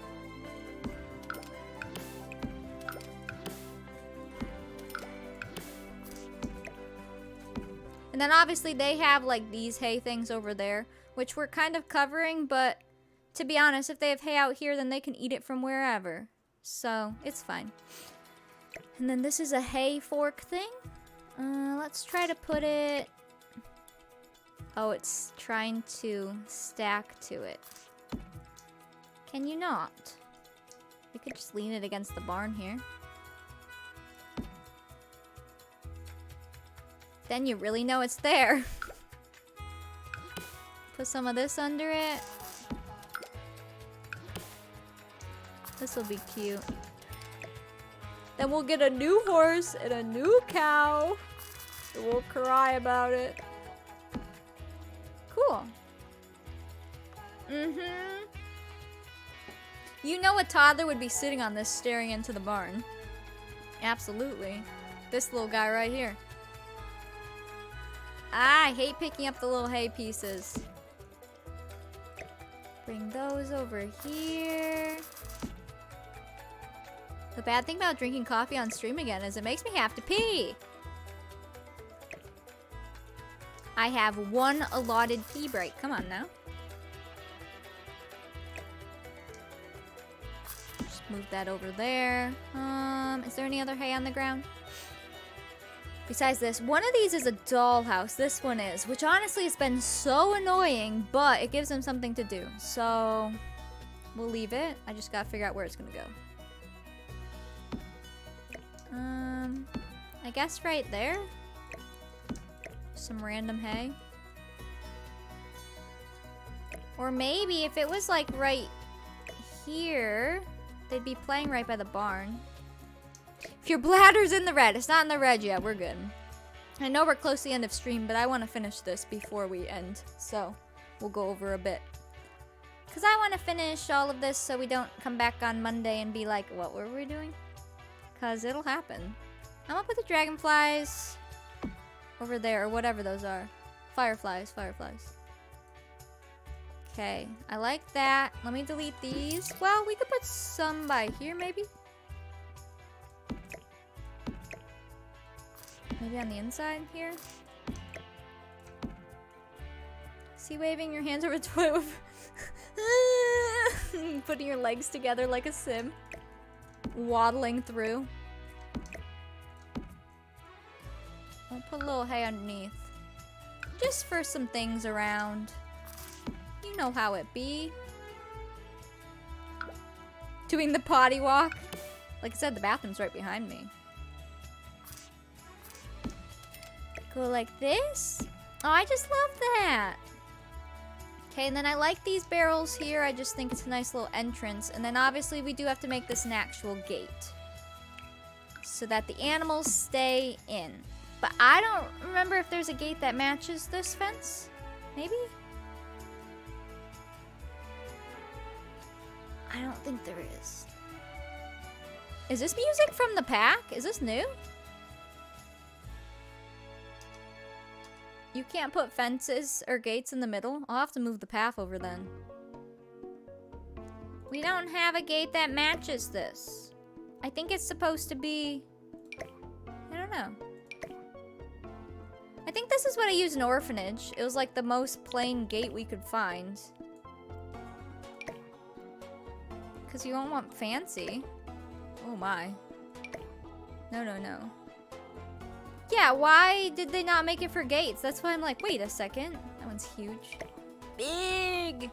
And then obviously they have like these hay things over there, which we're kind of covering, but to be honest, if they have hay out here, then they can eat it from wherever. So, it's fine. And then this is a hay fork thing. Let's try to put it... Oh, it's trying to stack to it. Can you not? We could just lean it against the barn here. Then you really know it's there. Put some of this under it. This will be cute. Then we'll get a new horse and a new cow. And we'll cry about it. Cool. Mm-hmm. You know a toddler would be sitting on this staring into the barn. Absolutely. This little guy right here. I hate picking up the little hay pieces. Bring those over here. The bad thing about drinking coffee on stream again is it makes me have to pee. I have one allotted pee break. Come on now. Just move that over there. Is there any other hay on the ground? Besides this, one of these is a dollhouse. This one is, which honestly has been so annoying, but it gives them something to do. So we'll leave it. I just gotta figure out where it's gonna go. I guess right there. Some random hay. Or maybe if it was like right here, they'd be playing right by the barn. If your bladder's in the red, it's not in the red yet, we're good. I know we're close to the end of stream, but I want to finish this before we end. So we'll go over a bit. Because I want to finish all of this so we don't come back on Monday and be like, what were we doing? Because it'll happen. I'm gonna put the dragonflies over there, or whatever those are. Fireflies, fireflies. Okay, I like that. Let me delete these. Well, we could put some by here, maybe. Maybe on the inside here. See, waving your hands over the toilet. Putting your legs together like a sim. Waddling through. I'll put a little hay underneath. Just for some things around. You know how it be. Doing the potty walk. Like I said, the bathroom's right behind me. Go like this. Oh, I just love that. Okay, and then I like these barrels here. I just think it's a nice little entrance. And then obviously we do have to make this an actual gate. So that the animals stay in. But I don't remember if there's a gate that matches this fence. Maybe? I don't think there is. Is this music from the pack? Is this new? You can't put fences or gates in the middle? I'll have to move the path over then. We don't have a gate that matches this. I think it's supposed to be... I don't know. I think this is what I used in Orphanage. It was like the most plain gate we could find. Because you don't want fancy. Oh my. No, no, no. Yeah, why did they not make it for gates? That's why I'm like, wait a second. That one's huge. Big!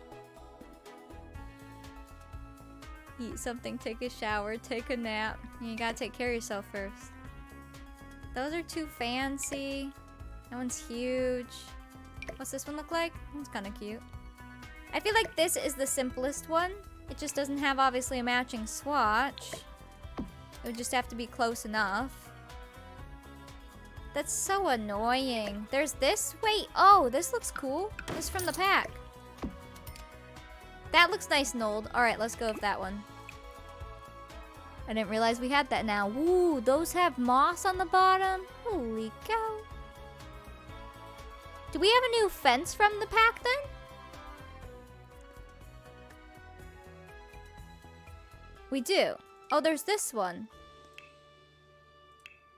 Eat something, take a shower, take a nap. You gotta take care of yourself first. Those are too fancy. That one's huge. What's this one look like? It's kind of cute. I feel like this is the simplest one. It just doesn't have obviously a matching swatch. It would just have to be close enough. That's so annoying. There's this. Wait, oh, this looks cool. This is from the pack. That looks nice and old. Alright, let's go with that one. I didn't realize we had that now. Ooh, those have moss on the bottom. Holy cow. Do we have a new fence from the pack then? We do. Oh, there's this one.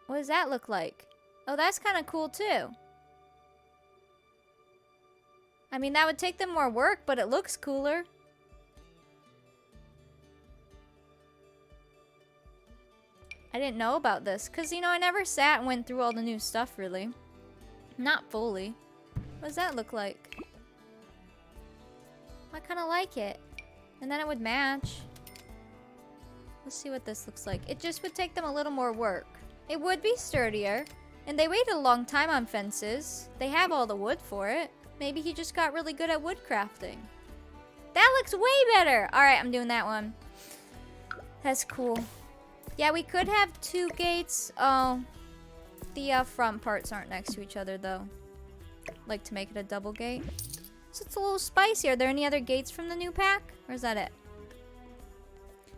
What does that look like? Oh, that's kind of cool too. I mean, that would take them more work, but it looks cooler. I didn't know about this because, you know, I never sat and went through all the new stuff really. Not fully. What does that look like? I kind of like it. And then it would match. Let's see what this looks like. It just would take them a little more work. It would be sturdier. And they waited a long time on fences. They have all the wood for it. Maybe he just got really good at wood crafting. That looks way better! Alright, I'm doing that one. That's cool. Yeah, we could have 2 gates. Oh, the front parts aren't next to each other though. Like to make it a double gate. So it's a little spicy. Are there any other gates from the new pack? Or is that it?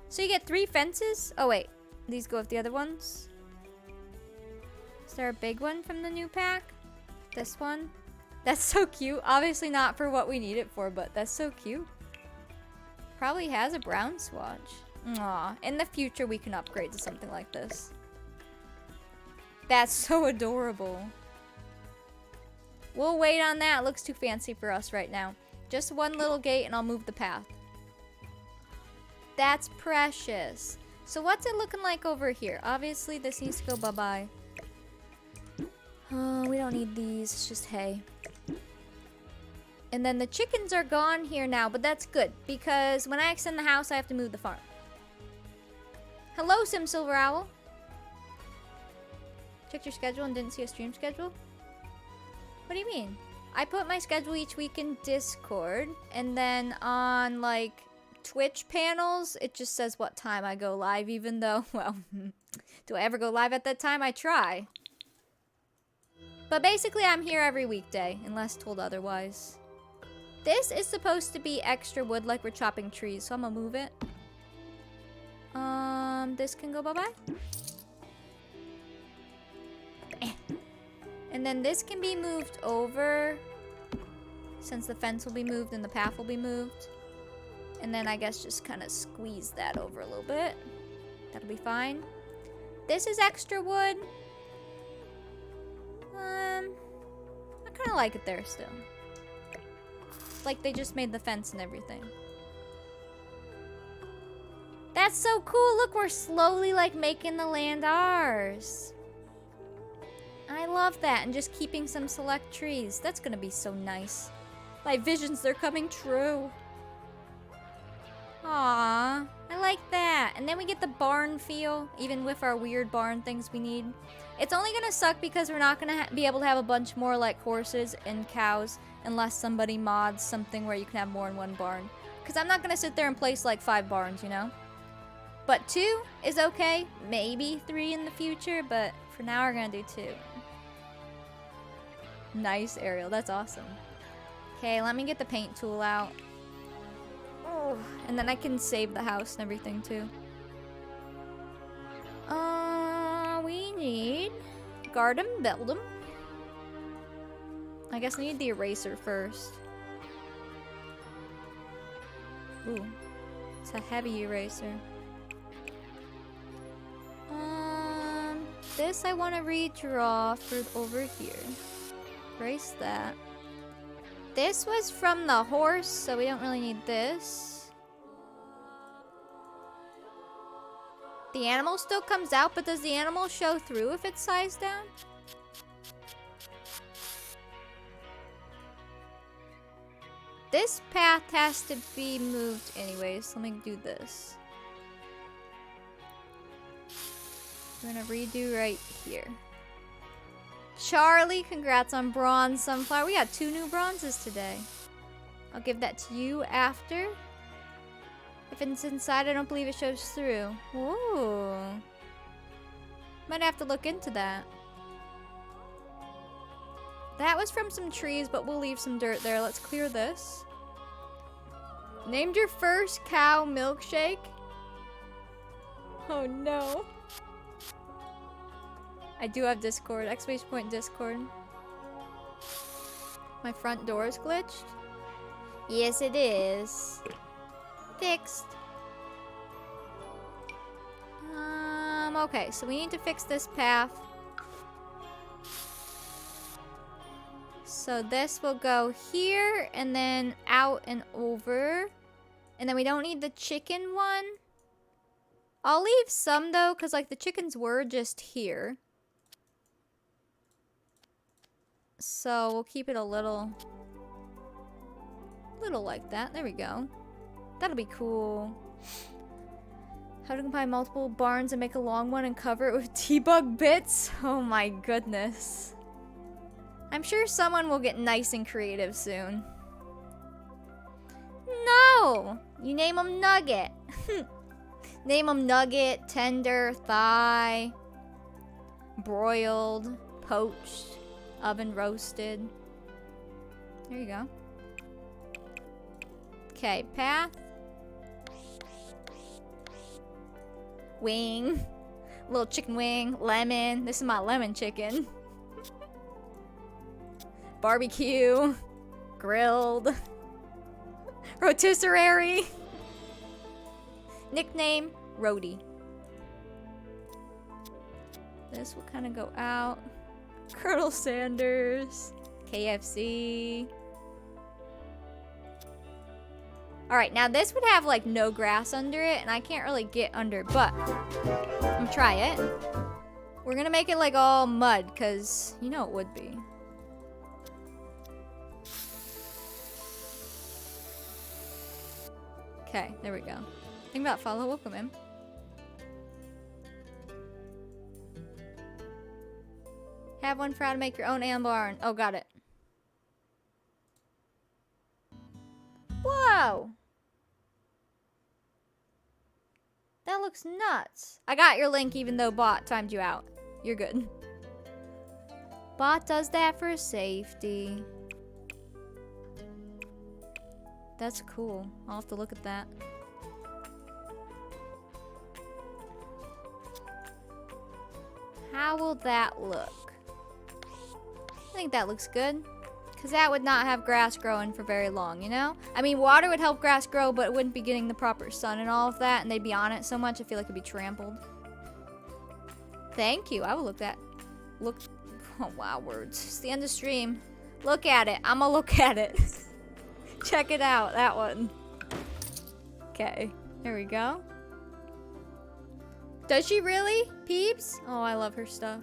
So you get 3 fences? Oh wait, these go with the other ones? Is there a big one from the new pack? This one? That's so cute. Obviously not for what we need it for, but that's so cute. Probably has a brown swatch. Aw, in the future we can upgrade to something like this. That's so adorable. We'll wait on that. It looks too fancy for us right now. Just one little gate and I'll move the path. That's precious. So what's it looking like over here? Obviously this needs to go bye-bye. Oh, we don't need these. It's just hay. And then the chickens are gone here now, but that's good because when I extend the house, I have to move the farm. Hello, Sim Silver Owl. Checked your schedule and didn't see a stream schedule? What do you mean? I put my schedule each week in Discord, and then on, like, Twitch panels, it just says what time I go live, even though, well, do I ever go live at that time? I try. But basically, I'm here every weekday, unless told otherwise. This is supposed to be extra wood like we're chopping trees, so I'm gonna move it. This can go bye-bye. And then this can be moved over, since the fence will be moved and the path will be moved. And then I guess just kind of squeeze that over a little bit. That'll be fine. This is extra wood. I kind of like it there still. Like they just made the fence and everything. That's so cool. Look, we're slowly like making the land ours. I love that. And just keeping some select trees. That's gonna be so nice. My visions, they're coming true. Aww, I like that. And then we get the barn feel, even with our weird barn things we need. It's only gonna suck because we're not gonna be able to have a bunch more like horses and cows unless somebody mods something where you can have more in one barn. Because I'm not gonna sit there and place like 5 barns, you know? But 2 is okay. Maybe 3 in the future, but for now we're gonna do 2. Nice, Ariel. That's awesome. Okay, let me get the paint tool out. Oh, and then I can save the house and everything too. We need Garden Beldum. I guess I need the eraser first. Ooh, it's a heavy eraser. This I want to redraw for over here. Erase that. This was from the horse, so we don't really need this. The animal still comes out, but does the animal show through if it's sized down? This path has to be moved anyways. Let me do this. I'm gonna redo right here. Charlie, congrats on bronze sunflower. We got 2 new bronzes today. I'll give that to you after. If it's inside, I don't believe it shows through. Ooh. Might have to look into that. That was from some trees, but we'll leave some dirt there. Let's clear this. Named your first cow Milkshake? Oh no. I do have Discord. Exclamation point Discord. My front door is glitched? Yes, it is. Fixed. Okay, so we need to fix this path. So this will go here and then out and over. And then we don't need the chicken one. I'll leave some though, because like the chickens were just here. So we'll keep it a little like that. There we go. That'll be cool. How to combine multiple barns and make a long one and cover it with debug bits? Oh my goodness. I'm sure someone will get nice and creative soon. No! You name them Nugget. Name them Nugget, Tender, Thigh, Broiled, Poached, Oven Roasted. There you go. Okay, path. Wing. Little chicken wing. Lemon. This is my lemon chicken. Barbecue. Grilled. Rotisserie. Nickname, Rhodey. This will kind of go out. Colonel Sanders. KFC. Alright, now this would have like no grass under it, and I can't really get under, but I'm gonna try it. We're gonna make it like all mud, because you know it would be. Okay, there we go. Think about follow, welcome in. Have one for how to make your own animal barn. Oh, got it. Whoa! That looks nuts. I got your link even though bot timed you out. You're good. Bot does that for safety. That's cool. I'll have to look at that. How will that look? I think that looks good. Because that would not have grass growing for very long, you know? I mean, water would help grass grow, but it wouldn't be getting the proper sun and all of that, and they'd be on it so much, I feel like it'd be trampled. Thank you. I will look at... Oh, wow, words. It's the end of stream. Look at it. I'm gonna look at it. Check it out. That one. Okay. There we go. Does she really? Peeps? Oh, I love her stuff.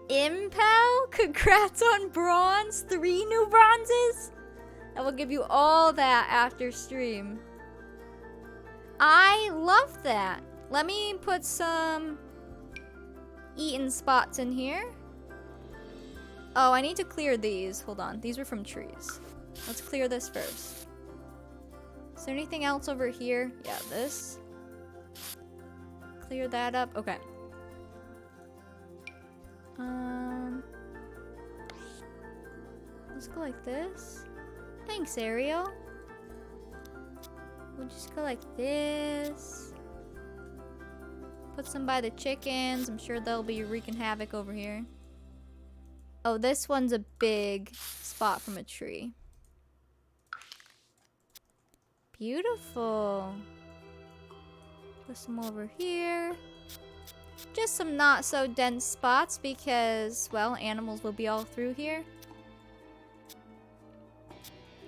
Impel? Congrats on bronze. 3 new bronzes? I will give you all that after stream. I love that. Let me put some eating spots in here. Oh, I need to clear these. Hold on. These were from trees. Let's clear this first. Is there anything else over here? Yeah, this. Clear that up. Okay. Let's go like this. Thanks, Ariel. We'll just go like this. Put some by the chickens. I'm sure they'll be wreaking havoc over here. Oh, this one's a big spot from a tree. Beautiful. Put some over here. Just some not so dense spots because, well, animals will be all through here.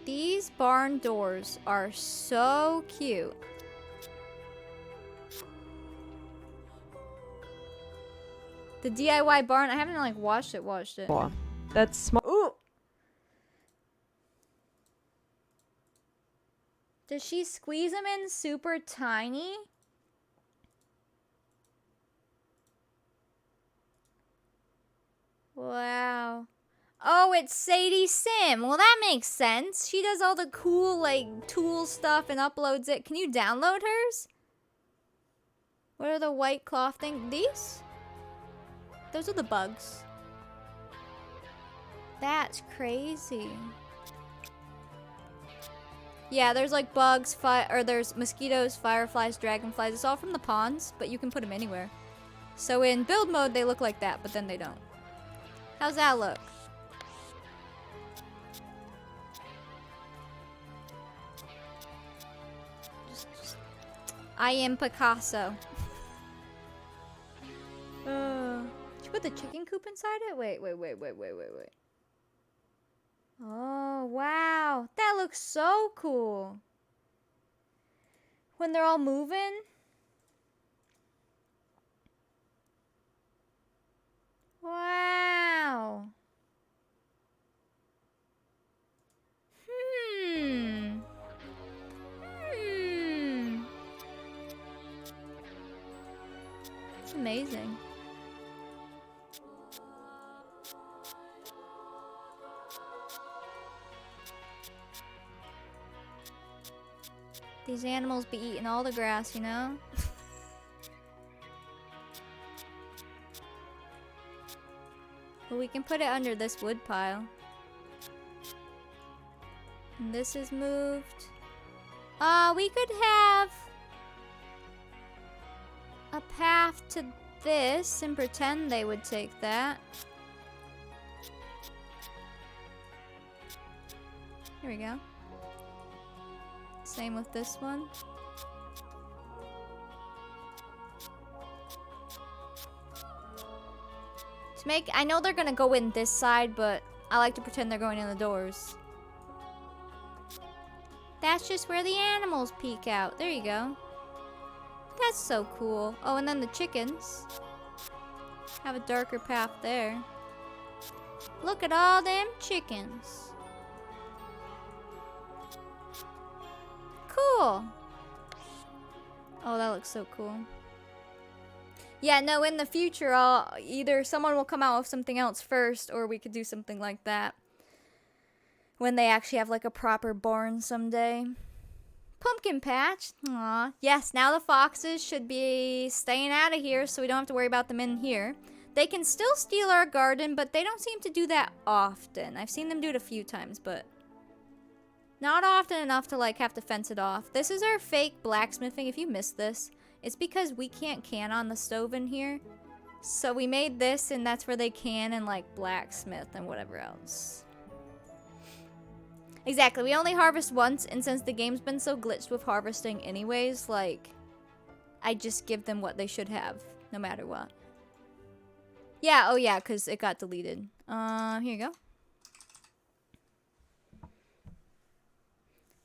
These barn doors are so cute. The DIY barn, I haven't like washed it. That's smart. Ooh! Does she squeeze them in super tiny? Wow. Oh, it's Sadie Sim. Well, that makes sense. She does all the cool, like, tool stuff and uploads it. Can you download hers? What are the white cloth things? These? Those are the bugs. That's crazy. Yeah, there's like bugs, or there's mosquitoes, fireflies, dragonflies. It's all from the ponds, but you can put them anywhere. So in build mode, they look like that, but then they don't. How's that look? I am Picasso. Did you put the chicken coop inside it? Wait. Oh, wow. That looks so cool. When they're all moving. Wow. It's amazing. These animals be eating all the grass, you know? But we can put it under this wood pile. And this is moved. We could have a path to this and pretend they would take that. Here we go. Same with this one. To make, I know they're gonna go in this side, but I like to pretend they're going in the doors. That's just where the animals peek out. There you go. That's so cool. Oh, and then the chickens have a darker path there. Look at all them chickens. Cool. Oh, that looks so cool. Yeah, no, in the future, either someone will come out with something else first, or we could do something like that when they actually have like a proper barn someday. Pumpkin patch. Aw. Yes, now the foxes should be staying out of here, so we don't have to worry about them in here. They can still steal our garden, but they don't seem to do that often. I've seen them do it a few times, but not often enough to like have to fence it off. This is our fake blacksmithing. If you missed this, it's because we can't can on the stove in here. So we made this, and that's where they can and like blacksmith and whatever else. Exactly, we only harvest once, and since the game's been so glitched with harvesting anyways, like, I just give them what they should have, no matter what. Yeah, oh yeah, because it got deleted. Here you go.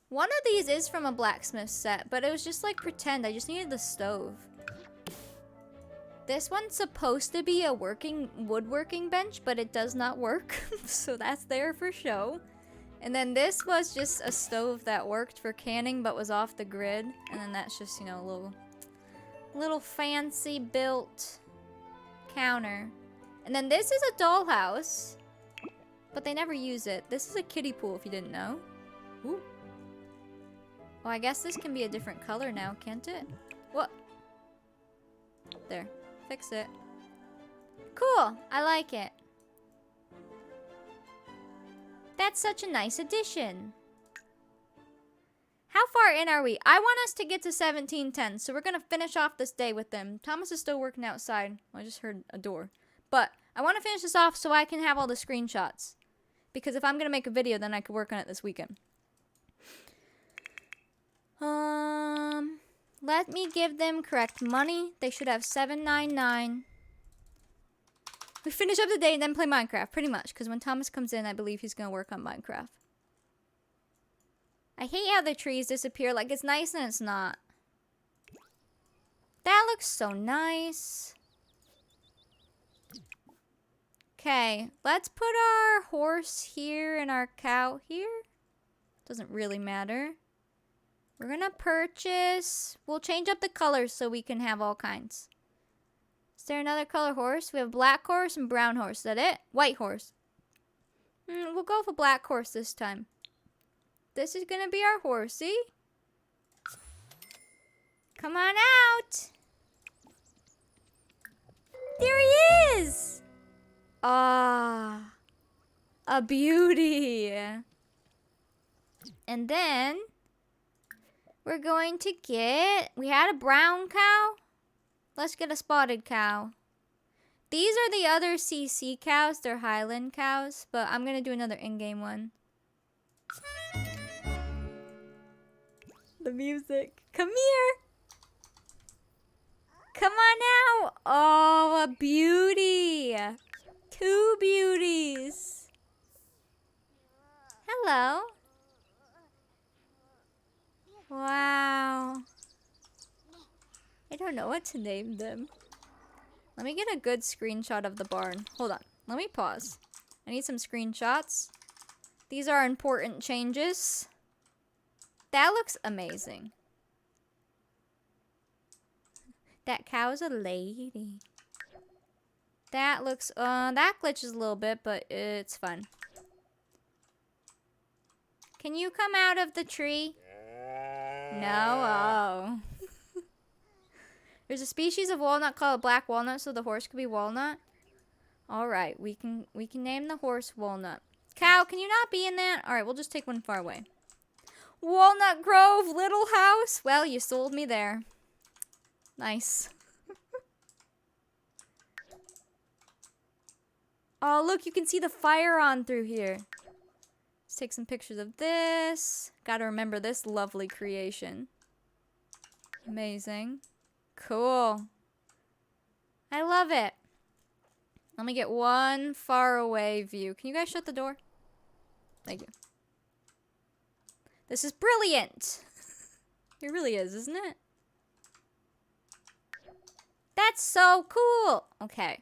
One of these is from a blacksmith set, but it was just like pretend. I just needed the stove. This one's supposed to be a woodworking bench, but it does not work. So that's there for show. And then this was just a stove that worked for canning, but was off the grid. And then that's just, you know, a little fancy built counter. And then this is a dollhouse, but they never use it. This is a kiddie pool, if you didn't know. Ooh. Oh, I guess this can be a different color now, can't it? What? There. Fix it. Cool. I like it. That's such a nice addition. How far in are we? I want us to get to 1710, so we're going to finish off this day with them. Thomas is still working outside. I just heard a door. But I want to finish this off so I can have all the screenshots. Because if I'm going to make a video, then I could work on it this weekend. Let me give them correct money. They should have 799. We finish up the day and then play Minecraft, pretty much. Because when Thomas comes in, I believe he's going to work on Minecraft. I hate how the trees disappear. Like, it's nice and it's not. That looks so nice. Okay, let's put our horse here and our cow here. Doesn't really matter. We're gonna purchase. We'll change up the colors so we can have all kinds. Is there another color horse? We have black horse and brown horse. Is that it? White horse. We'll go with a black horse this time. This is gonna be our horsey. Come on out. There he is. Ah, a beauty. And then We're going to get... We had a brown cow. Let's get a spotted cow. These are the other CC cows. They're Highland cows. But I'm going to do another in-game one. The music. Come here. Come on out. Oh, a beauty. 2 beauties. Hello. Wow. I don't know what to name them. Let me get a good screenshot of the barn. Hold on. Let me pause. I need some screenshots. These are important changes. That looks amazing. That cow's a lady. That looks, that glitches a little bit, but it's fun. Can you come out of the tree? No, oh. There's a species of walnut called black walnut, so the horse could be Walnut. Alright, we can name the horse Walnut. Cow, can you not be in that? Alright, we'll just take one far away. Walnut Grove, Little House. Well, you sold me there. Nice. Oh, look, you can see the fire on through here. Let's take some pictures of this. Gotta remember this lovely creation. Amazing. Cool. I love it. Let me get one far away view. Can you guys shut the door? Thank you. This is brilliant. It really is, isn't it? That's so cool. Okay.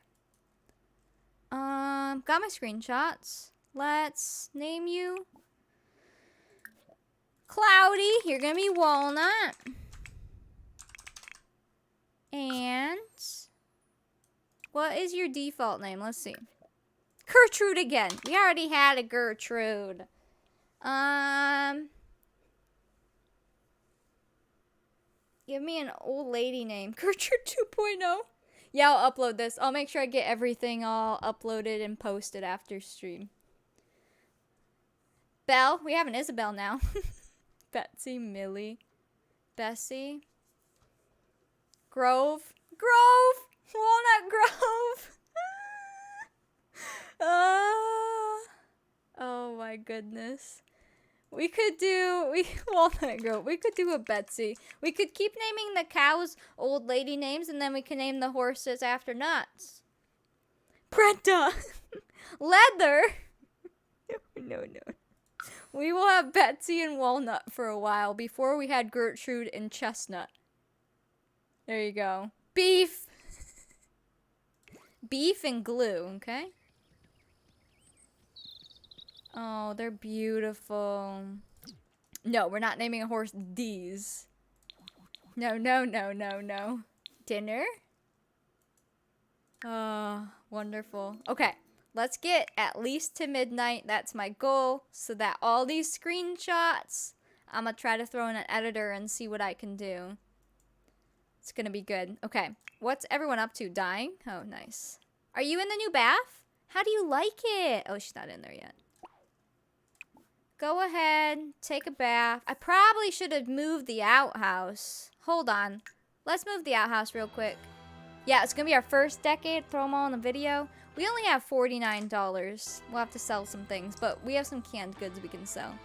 Got my screenshots. Let's name you Cloudy. You're gonna be Walnut. And what is your default name? Let's see. Gertrude again. We already had a Gertrude. Give me an old lady name. Gertrude 2.0. Yeah, I'll upload this. I'll make sure I get everything all uploaded and posted after stream. Belle. We have an Isabel now. Betsy, Millie, Bessie. Grove. Grove! Walnut Grove! Oh my goodness. We could do Walnut Grove. We could do a Betsy. We could keep naming the cows old lady names, and then we can name the horses after nuts. Brenda. Leather. No. We will have Betsy and Walnut for a while before we had Gertrude and Chestnut. There you go. Beef. Beef and Glue, okay? Oh, they're beautiful. No, we're not naming a horse D's. No. Dinner? Oh, wonderful. Okay, let's get at least to midnight. That's my goal. So that all these screenshots, I'm gonna try to throw in an editor and see what I can do. It's gonna be good. Okay, what's everyone up to? Dying? Oh, nice. Are you in the new bath? How do you like it? Oh, she's not in there yet. Go ahead, take a bath. I probably should have moved the outhouse. Hold on. Let's move the outhouse real quick. Yeah, it's gonna be our first decade. Throw them all in the video. We only have $49. We'll have to sell some things, but we have some canned goods we can sell.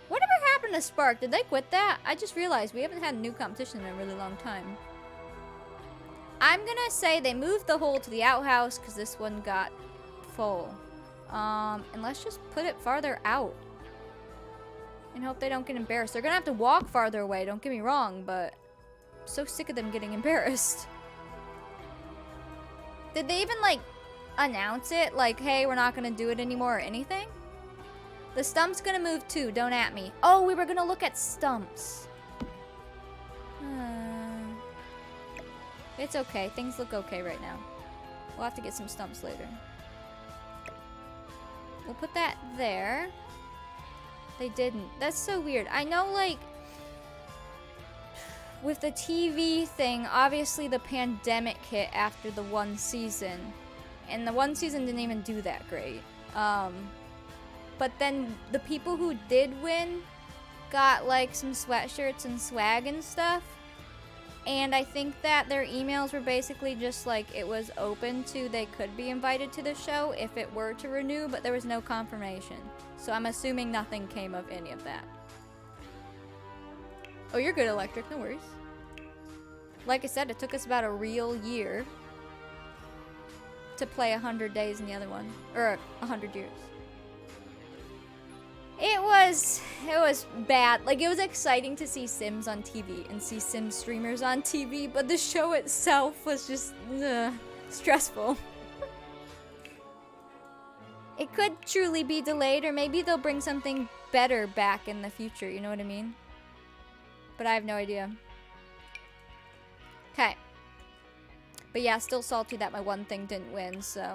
Whatever happened to Spark? Did they quit that? I just realized we haven't had a new competition in a really long time. I'm gonna say they moved the hole to the outhouse because this one got full. And let's just put it farther out. And hope they don't get embarrassed. They're gonna have to walk farther away, don't get me wrong, but I'm so sick of them getting embarrassed. Did they even, like, announce it? Like, hey, we're not gonna do it anymore or anything? The stump's gonna move too, don't at me. Oh, we were gonna look at stumps. It's okay, things look okay right now. We'll have to get some stumps later. We'll put that there. They didn't. That's so weird. I know, like, with the TV thing, obviously the pandemic hit after the one season. And the one season didn't even do that great. but then the people who did win got like some sweatshirts and swag and stuff. And I think that their emails were basically just like it was open to they could be invited to the show if it were to renew, but there was no confirmation. So I'm assuming nothing came of any of that. Oh, you're good, Electric. No worries. Like I said, it took us about a real year to play 100 days in the other one. Or 100 years. It was bad. Like, it was exciting to see Sims on TV and see Sims streamers on TV, but the show itself was just stressful. It could truly be delayed, or maybe they'll bring something better back in the future, you know what I mean? But I have no idea. Okay. But yeah, still salty that my one thing didn't win, so,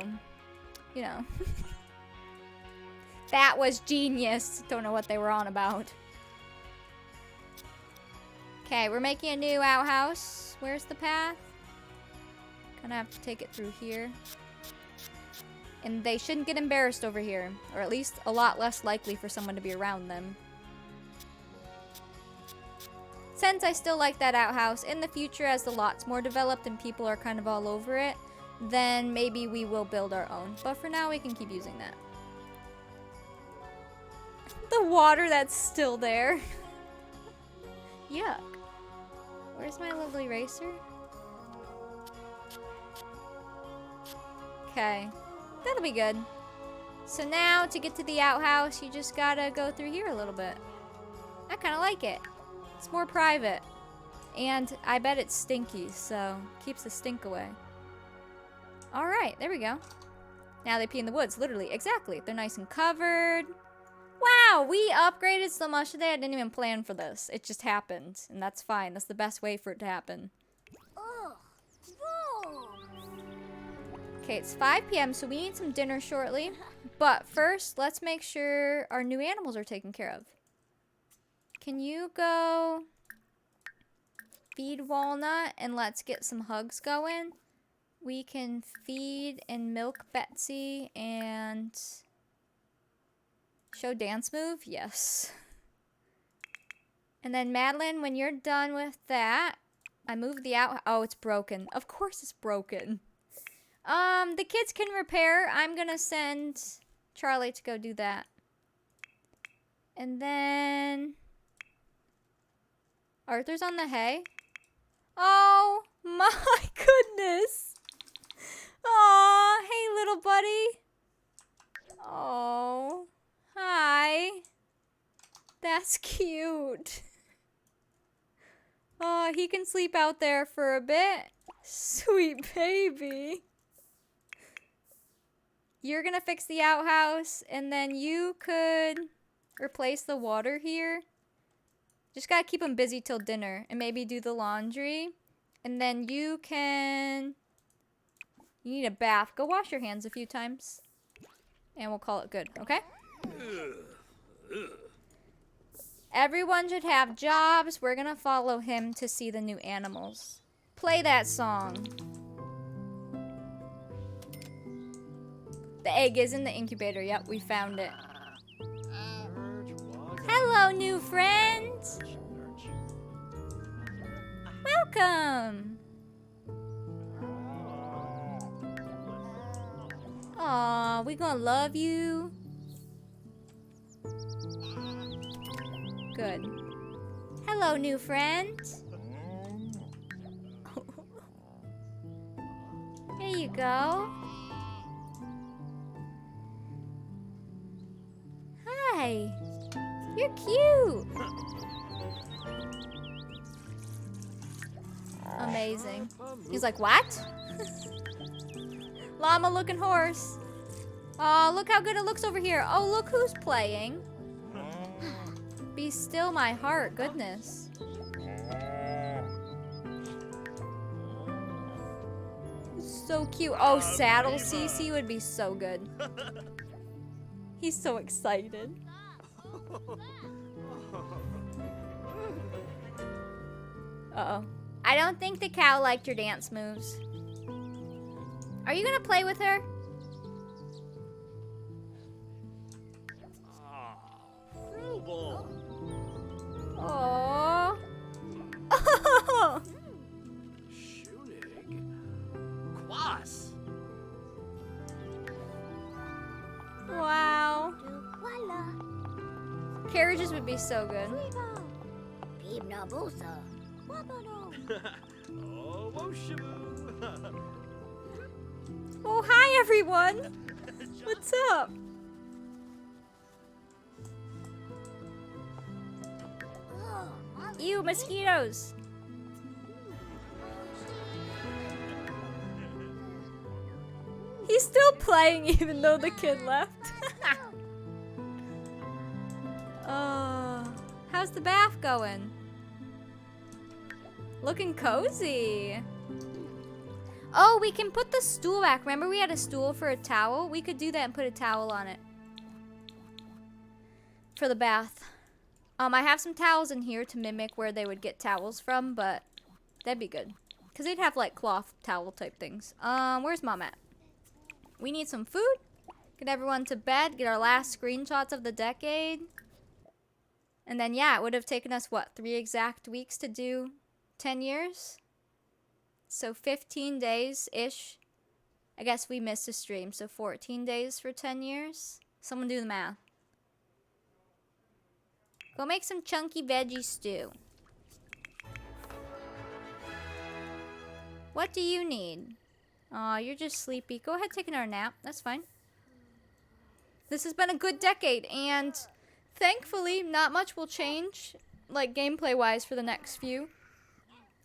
you know. That was genius. Don't know what they were on about. Okay, we're making a new outhouse. Where's the path? Gonna have to take it through here. And they shouldn't get embarrassed over here. Or at least a lot less likely for someone to be around them. Since I still like that outhouse, in the future as the lot's more developed and people are kind of all over it, then maybe we will build our own. But for now, we can keep using that. The water that's still there. Yuck. Where's my lovely racer? Okay. That'll be good. So now, to get to the outhouse, you just gotta go through here a little bit. I kinda like it. It's more private. And I bet it's stinky, so keeps the stink away. Alright, there we go. Now they pee in the woods, literally. Exactly. They're nice and covered. Wow, we upgraded so much today, I didn't even plan for this. It just happened, and that's fine. That's the best way for it to happen. Okay, it's 5 p.m., so we need some dinner shortly. But first, let's make sure our new animals are taken care of. Can you go feed Walnut, and let's get some hugs going? We can feed and milk Betsy, and... show dance move? Yes. And then Madeline, when you're done with that, I moved the out. Oh, it's broken. Of course it's broken. The kids can repair. I'm gonna send Charlie to go do that. And then Arthur's on the hay. Oh my goodness. Aw, hey little buddy. Oh. Hi. That's cute. Oh, he can sleep out there for a bit. Sweet baby. You're gonna fix the outhouse, and then you could replace the water here. Just gotta keep him busy till dinner, and maybe do the laundry. And then you can... you need a bath. Go wash your hands a few times. And we'll call it good, okay? Everyone should have jobs. We're gonna follow him to see the new animals. Play that song. The egg is in the incubator. Yep, we found it. Hello, new friend. Welcome. Aw, we gonna love you. Good. Hello, new friend. Here you go. Hi. You're cute. Amazing. He's like, what? Llama looking horse. Oh, look how good it looks over here. Oh, look who's playing. Be still my heart, goodness. So cute. Oh, Saddle CC would be so good. He's so excited. Uh-oh. I don't think the cow liked your dance moves. Are you gonna play with her? carriages would be so good. Oh, whooshaboo. Oh, hi everyone. What's up? Ew, mosquitoes. He's still playing even though the kid left. How's the bath going? Looking cozy. Oh, we can put the stool back. Remember we had a stool for a towel? We could do that and put a towel on it. For the bath. I have some towels in here to mimic where they would get towels from, but that'd be good. Because they'd have like cloth towel type things. Where's Mom at? We need some food. Get everyone to bed. Get our last screenshots of the decade. And then, yeah, it would have taken us, what, 3 exact weeks to do 10 years? So 15 days-ish. I guess we missed a stream, so 14 days for 10 years. Someone do the math. Go make some chunky veggie stew. What do you need? Aw, you're just sleepy. Go ahead, take another nap. That's fine. This has been a good decade, and thankfully, not much will change, like gameplay-wise, for the next few.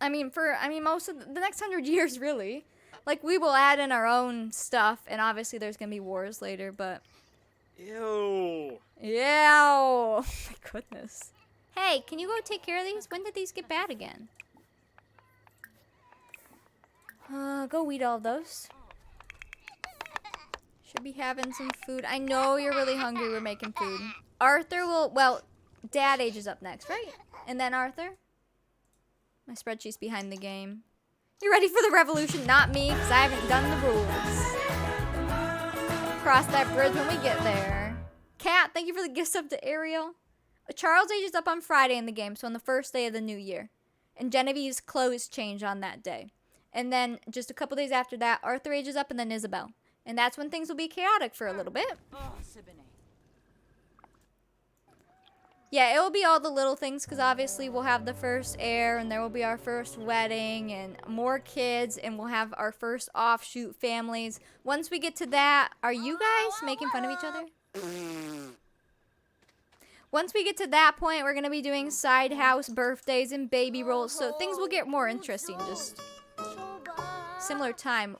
Most of the next 100 years, really. Like, we will add in our own stuff, and obviously there's gonna be wars later, but... Ew. Yeah. Oh my goodness. Hey, can you go take care of these? When did these get bad again? Go eat all of those. Should be having some food. I know you're really hungry. We're making food. Arthur will, well, Dad ages up next, right? And then Arthur. My spreadsheet's behind the game. You ready for the revolution? Not me, because I haven't done the rules. Cross that bridge when we get there. Kat, thank you for the gift sub to Ariel. Charles ages up on Friday in the game, so on the first day of the new year. And Genevieve's clothes change on that day. And then just a couple days after that, Arthur ages up and then Isabel. And that's when things will be chaotic for a little bit. Yeah, it will be all the little things because obviously we'll have the first heir and there will be our first wedding and more kids and we'll have our first offshoot families. Once we get to that, are you guys making fun of each other? Once we get to that point, we're going to be doing side house birthdays and baby rolls, so things will get more interesting, just similar time.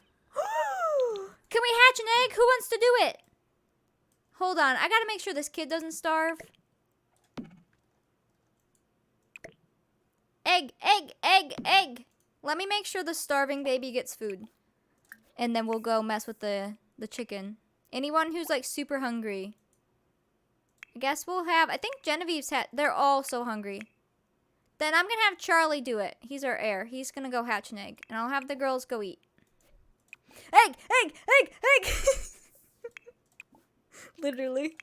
Can we hatch an egg? Who wants to do it? Hold on, I got to make sure this kid doesn't starve. Egg, egg, egg, egg. Let me make sure the starving baby gets food. And then we'll go mess with the chicken. Anyone who's like super hungry. I guess we'll have, I think Genevieve's they're all so hungry. Then I'm gonna have Charlie do it. He's our heir. He's gonna go hatch an egg. And I'll have the girls go eat. Egg, egg, egg, egg. Literally.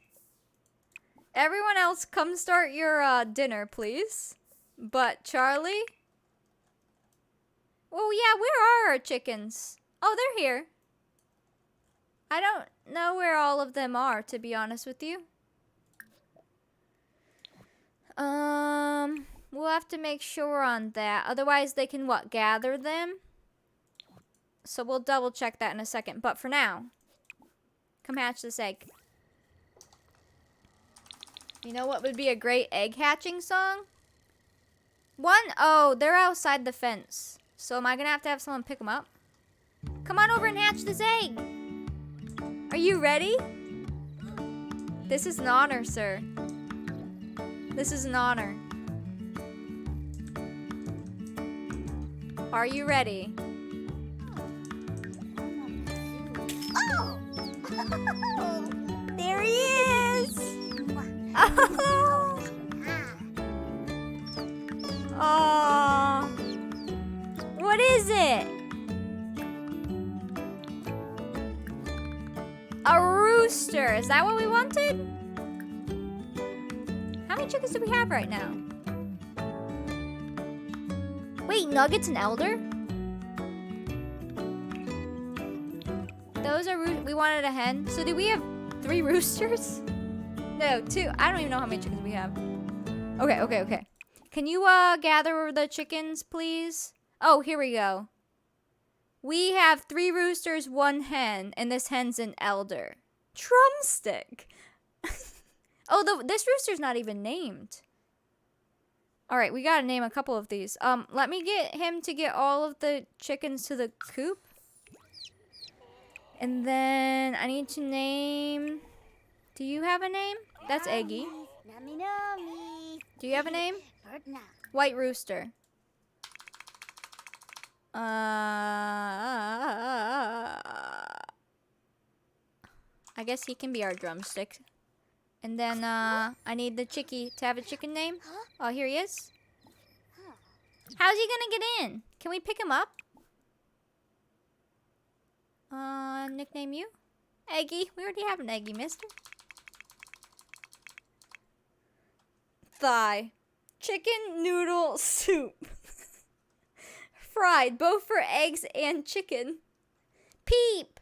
Everyone else, come start your dinner, please. But Charlie? Oh yeah, where are our chickens? Oh, they're here. I don't know where all of them are, to be honest with you. We'll have to make sure on that. Otherwise, they can, what, gather them? So we'll double check that in a second. But for now, come hatch this egg. You know what would be a great egg hatching song? Oh, they're outside the fence. So am I gonna have to have someone pick them up? Come on over and hatch this egg. Are you ready? This is an honor, sir. This is an honor. Are you ready? Oh! There he is! Oh! Aww. What is it? A rooster. Is that what we wanted? How many chickens do we have right now? Wait, Nugget's an elder? Those are we wanted a hen. So do we have 3 roosters? No, 2. I don't even know how many chickens we have. Okay. Can you gather the chickens, please? Oh, here we go. We have 3 roosters, 1 hen, and this hen's an elder. Drumstick. Oh, this rooster's not even named. All right, we gotta name a couple of these. Let me get him to get all of the chickens to the coop. And then I need to name... Do you have a name? That's Eggy. Do you have a name? White Rooster. I guess he can be our drumstick. And then I need the chickie to have a chicken name. Oh, here he is. How's he gonna get in? Can we pick him up? Nickname you? Eggy. We already have an Eggy, mister. Thigh. Chicken noodle soup. Fried, both for eggs and chicken. Peep.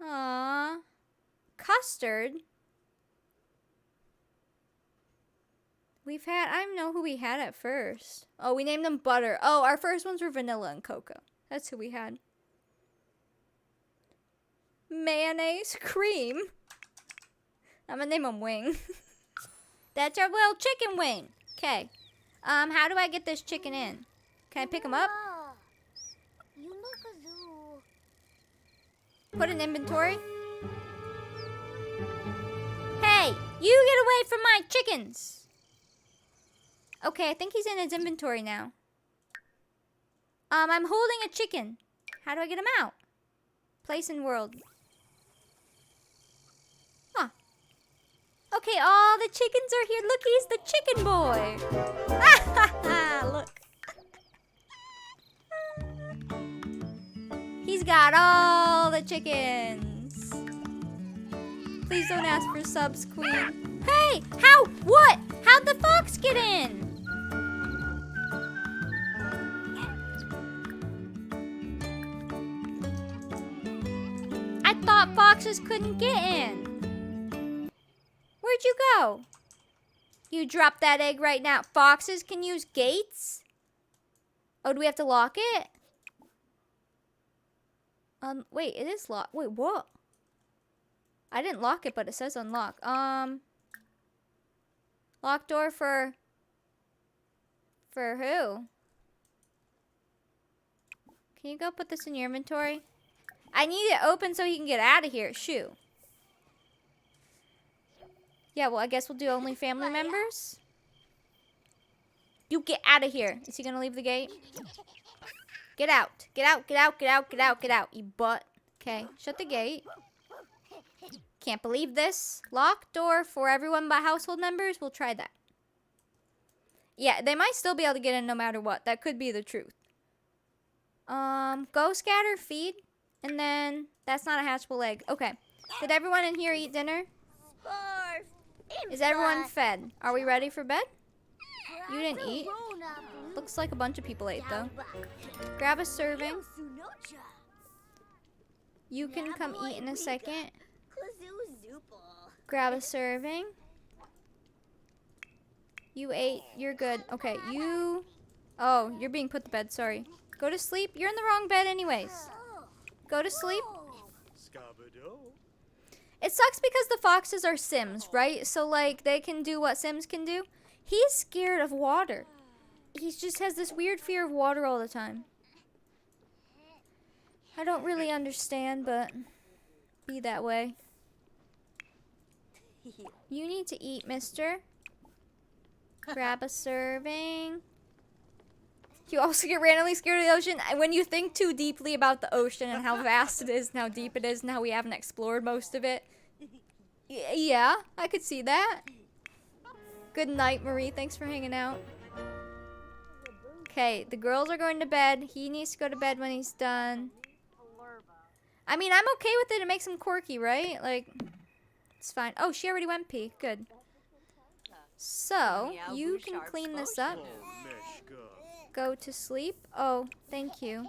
Aww. Custard. We've had, I don't know who we had at first. Oh, we named them Butter. Oh, our first ones were Vanilla and Cocoa. That's who we had. Mayonnaise cream. I'm gonna name him Wing. That's our little chicken wing. Okay. How do I get this chicken in? Can I pick him up? Put in inventory. Hey, you get away from my chickens. Okay, I think he's in his inventory now. I'm holding a chicken. How do I get him out? Place in world. Huh. Okay, all the chickens are here. Look, he's the chicken boy. Look. He's got all the chickens. Please don't ask for subs, queen. Hey, how? What? How'd the fox get in? I thought foxes couldn't get in. Where'd you go? You drop that egg right now. Foxes can use gates? Oh, do we have to lock it? Wait, it is locked. Wait, what? I didn't lock it, but it says unlock. Lock door for who? Can you go put this in your inventory? I need it open so he can get out of here. Shoo. Yeah, well, I guess we'll do only family members. You get out of here. Is he gonna leave the gate? Get out. Get out, get out, get out, get out, get out, you butt. Okay, shut the gate. Can't believe this. Locked door for everyone but household members. We'll try that. Yeah, they might still be able to get in no matter what. That could be the truth. Go scatter, feed. And then, that's not a hatchable egg. Okay. Did everyone in here eat dinner? Is everyone fed? Are we ready for bed? You didn't eat. Looks like a bunch of people ate, though. Grab a serving. You can come eat in a second. Grab a serving. You ate. You're good. Okay, you... Oh, you're being put to bed. Sorry. Go to sleep. You're in the wrong bed anyways. Go to sleep. It sucks because the foxes are Sims, right? So, like, they can do what Sims can do. He's scared of water. He just has this weird fear of water all the time. I don't really understand, but be that way. You need to eat, mister. Grab a serving. You also get randomly scared of the ocean when you think too deeply about the ocean and how vast it is and how deep it is and how we haven't explored most of it. Yeah, I could see that. Good night, Marie. Thanks for hanging out. Okay, the girls are going to bed. He needs to go to bed when he's done. I mean, I'm okay with it. It makes him quirky, right? Like, it's fine. Oh, she already went pee. Good. So, you can clean this up. Go to sleep. Oh, thank you.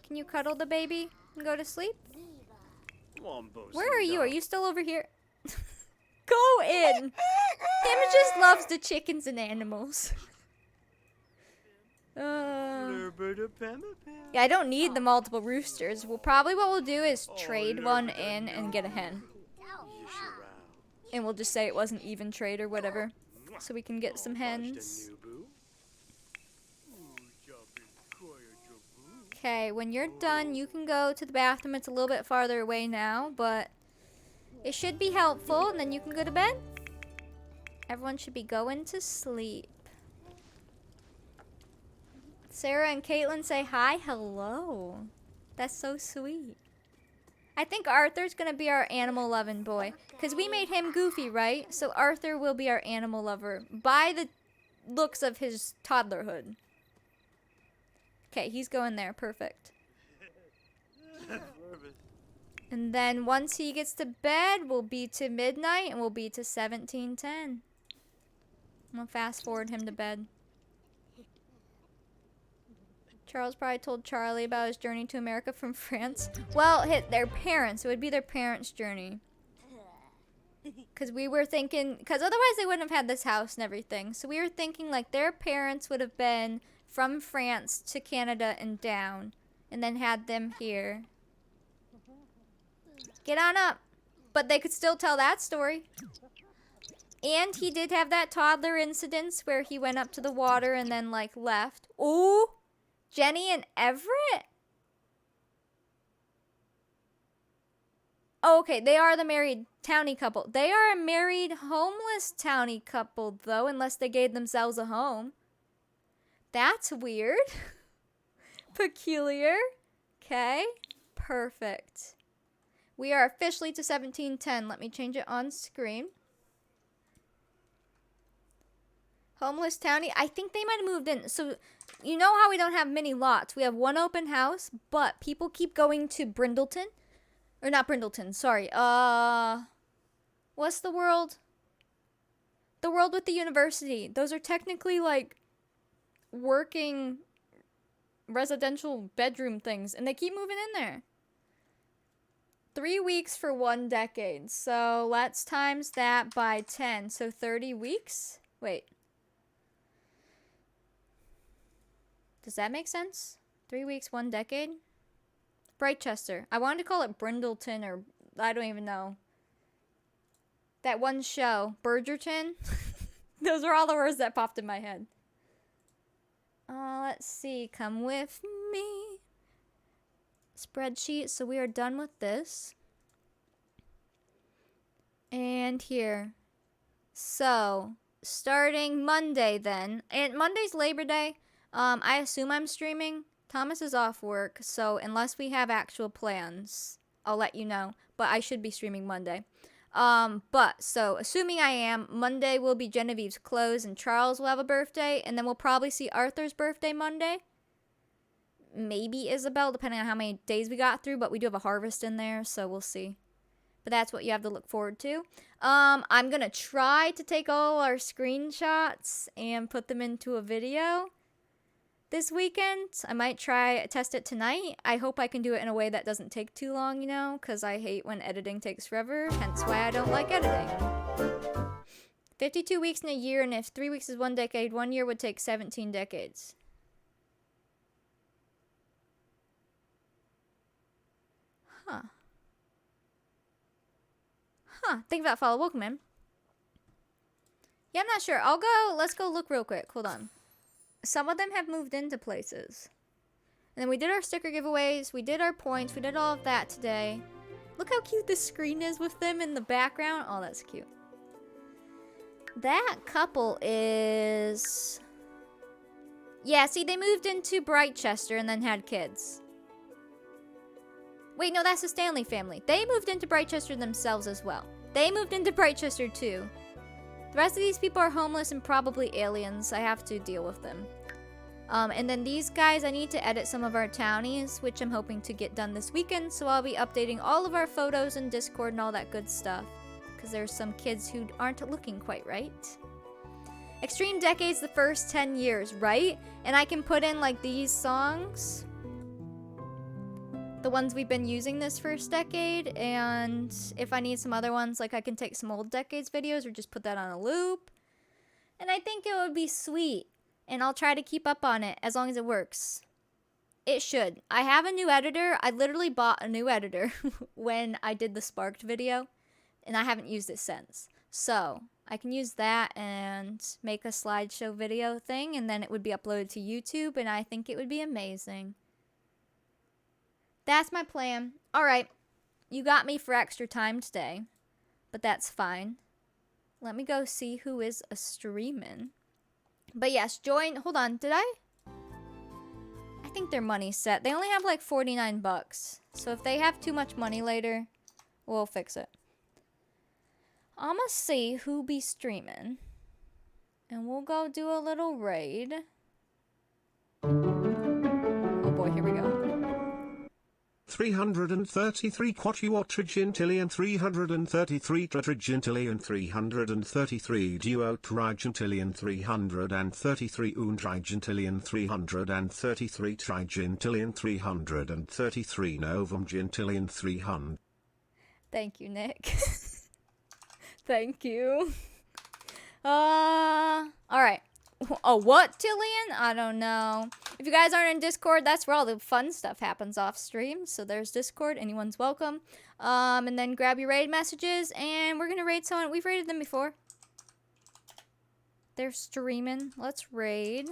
Can you cuddle the baby and go to sleep? Where are you? Are you still over here? Go in. Him just loves the chickens and animals. Yeah, I don't need the multiple roosters. What we'll do is trade one in and get a hen. And we'll just say it wasn't even trade or whatever. So we can get some hens. Okay, when you're done, you can go to the bathroom. It's a little bit farther away now, but it should be helpful. And then you can go to bed. Everyone should be going to sleep. Sarah and Caitlin say hi, hello. That's so sweet. I think Arthur's gonna be our animal loving boy. Because we made him goofy, right? So Arthur will be our animal lover by the looks of his toddlerhood. Okay, he's going there. Perfect. And then once he gets to bed, we'll be to midnight and we'll be to 17:10. I'm gonna fast forward him to bed. Charles probably told Charlie about his journey to America from France. Well, their parents. It would be their parents' journey. Because we were thinking, because otherwise they wouldn't have had this house and everything. So we were thinking like their parents would have been from France to Canada and down. And then had them here. Get on up. But they could still tell that story. And he did have that toddler incident where he went up to the water and then like left. Ooh. Jenny and Everett? Oh, okay, they are the married townie couple. They are a married homeless townie couple, though, unless they gave themselves a home. That's weird. Peculiar. Okay, perfect. We are officially to 17:10. Let me change it on screen. Homeless townie. I think they might have moved in. So, you know how we don't have many lots. We have one open house, but people keep going to Brindleton. Or not Brindleton, sorry. What's the world? The world with the university. Those are technically like working residential bedroom things. And they keep moving in there. 3 weeks for 1 decade. So let's times that by 10. So 30 weeks? Wait. Does that make sense? 3 weeks, 1 decade? Brightchester. I wanted to call it Brindleton or I don't even know. That one show, Bridgerton. Those are all the words that popped in my head. Let's see. Come with me. Spreadsheet. So we are done with this. And here. So, starting Monday then. And Monday's Labor Day. I assume I'm streaming. Thomas is off work, so unless we have actual plans, I'll let you know. But I should be streaming Monday. So assuming I am, Monday will be Genevieve's close and Charles will have a birthday, and then we'll probably see Arthur's birthday Monday. Maybe Isabel, depending on how many days we got through, but we do have a harvest in there, so we'll see. But that's what you have to look forward to. I'm gonna try to take all our screenshots and put them into a video this weekend. I might test it tonight. I hope I can do it in a way that doesn't take too long, because I hate when editing takes forever, hence why I don't like editing. 52 weeks in a year, and if 3 weeks is 1 decade, 1 year would take 17 decades. Think about follow. Welcome in. Yeah, I'm not sure. Let's go look real quick. Hold on. Some of them have moved into places. And then we did our sticker giveaways. We did our points. We did all of that today. Look how cute this screen is with them in the background. Oh, that's cute. That couple is... Yeah, see, they moved into Brightchester and then had kids. Wait, no, that's the Stanley family. They moved into Brightchester themselves as well. They moved into Brightchester too. The rest of these people are homeless and probably aliens. I have to deal with them. And then these guys, I need to edit some of our townies, which I'm hoping to get done this weekend. So I'll be updating all of our photos in Discord and all that good stuff. Because there's some kids who aren't looking quite right. Extreme Decades, the first 10 years, right? And I can put in like these songs. The the ones we've been using this first decade, and if I need some other ones, like I can take some old decades videos or just put that on a loop. And I think it would be sweet, and I'll try to keep up on it as long as it works. It should. I have a new editor. I literally bought a new editor when I did the Sparked video, and I haven't used it since. So I can use that and make a slideshow video thing, and then it would be uploaded to YouTube, and I think it would be amazing. That's my plan. Alright, you got me for extra time today, but that's fine. Let me go see who is a streamin'. But yes, join. Hold on, did I think their money's set. They only have like 49 bucks. So if they have too much money later, we'll fix it. I'ma see who be streaming. And we'll go do a little raid. Oh boy, here we go. 333 quatuortrigintillion 333 tetragintillion 333 duotrigintillion 333 undrigintillion 333 trigintillion 333 novumgintillion 300. Thank you, Nick. Thank you. Alright. Oh, what, Tillian? I don't know. If you guys aren't in Discord, that's where all the fun stuff happens off stream. So there's Discord. Anyone's welcome. And then grab your raid messages, and we're gonna raid someone. We've raided them before. They're streaming. Let's raid.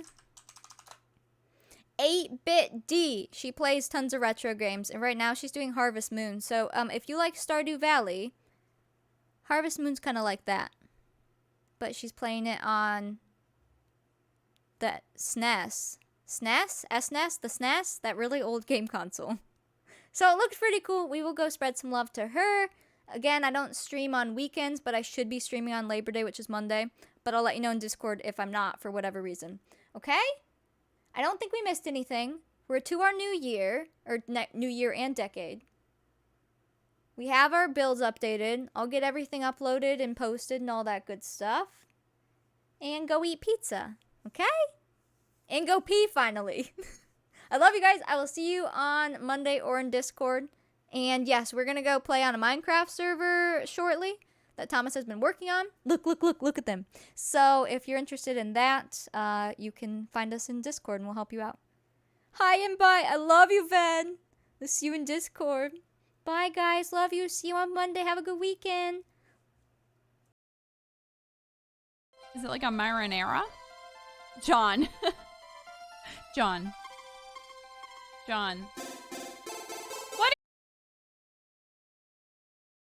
8-Bit D. She plays tons of retro games, and right now she's doing Harvest Moon. So if you like Stardew Valley, Harvest Moon's kind of like that. But she's playing it on the SNES. SNES? SNES? The SNES? That really old game console. So it looked pretty cool. We will go spread some love to her. Again, I don't stream on weekends, but I should be streaming on Labor Day, which is Monday. But I'll let you know in Discord if I'm not, for whatever reason. Okay? I don't think we missed anything. We're to our new year, or new year and decade. We have our builds updated. I'll get everything uploaded and posted and all that good stuff. And go eat pizza. Okay? And go pee finally. I love you guys. I will see you on Monday or in Discord. And yes, we're going to go play on a Minecraft server shortly that Thomas has been working on. Look at them. So if you're interested in that, you can find us in Discord and we'll help you out. Hi and bye. I love you, Ven. We'll see you in Discord. Bye, guys. Love you. See you on Monday. Have a good weekend. Is it like a marinara? John. John.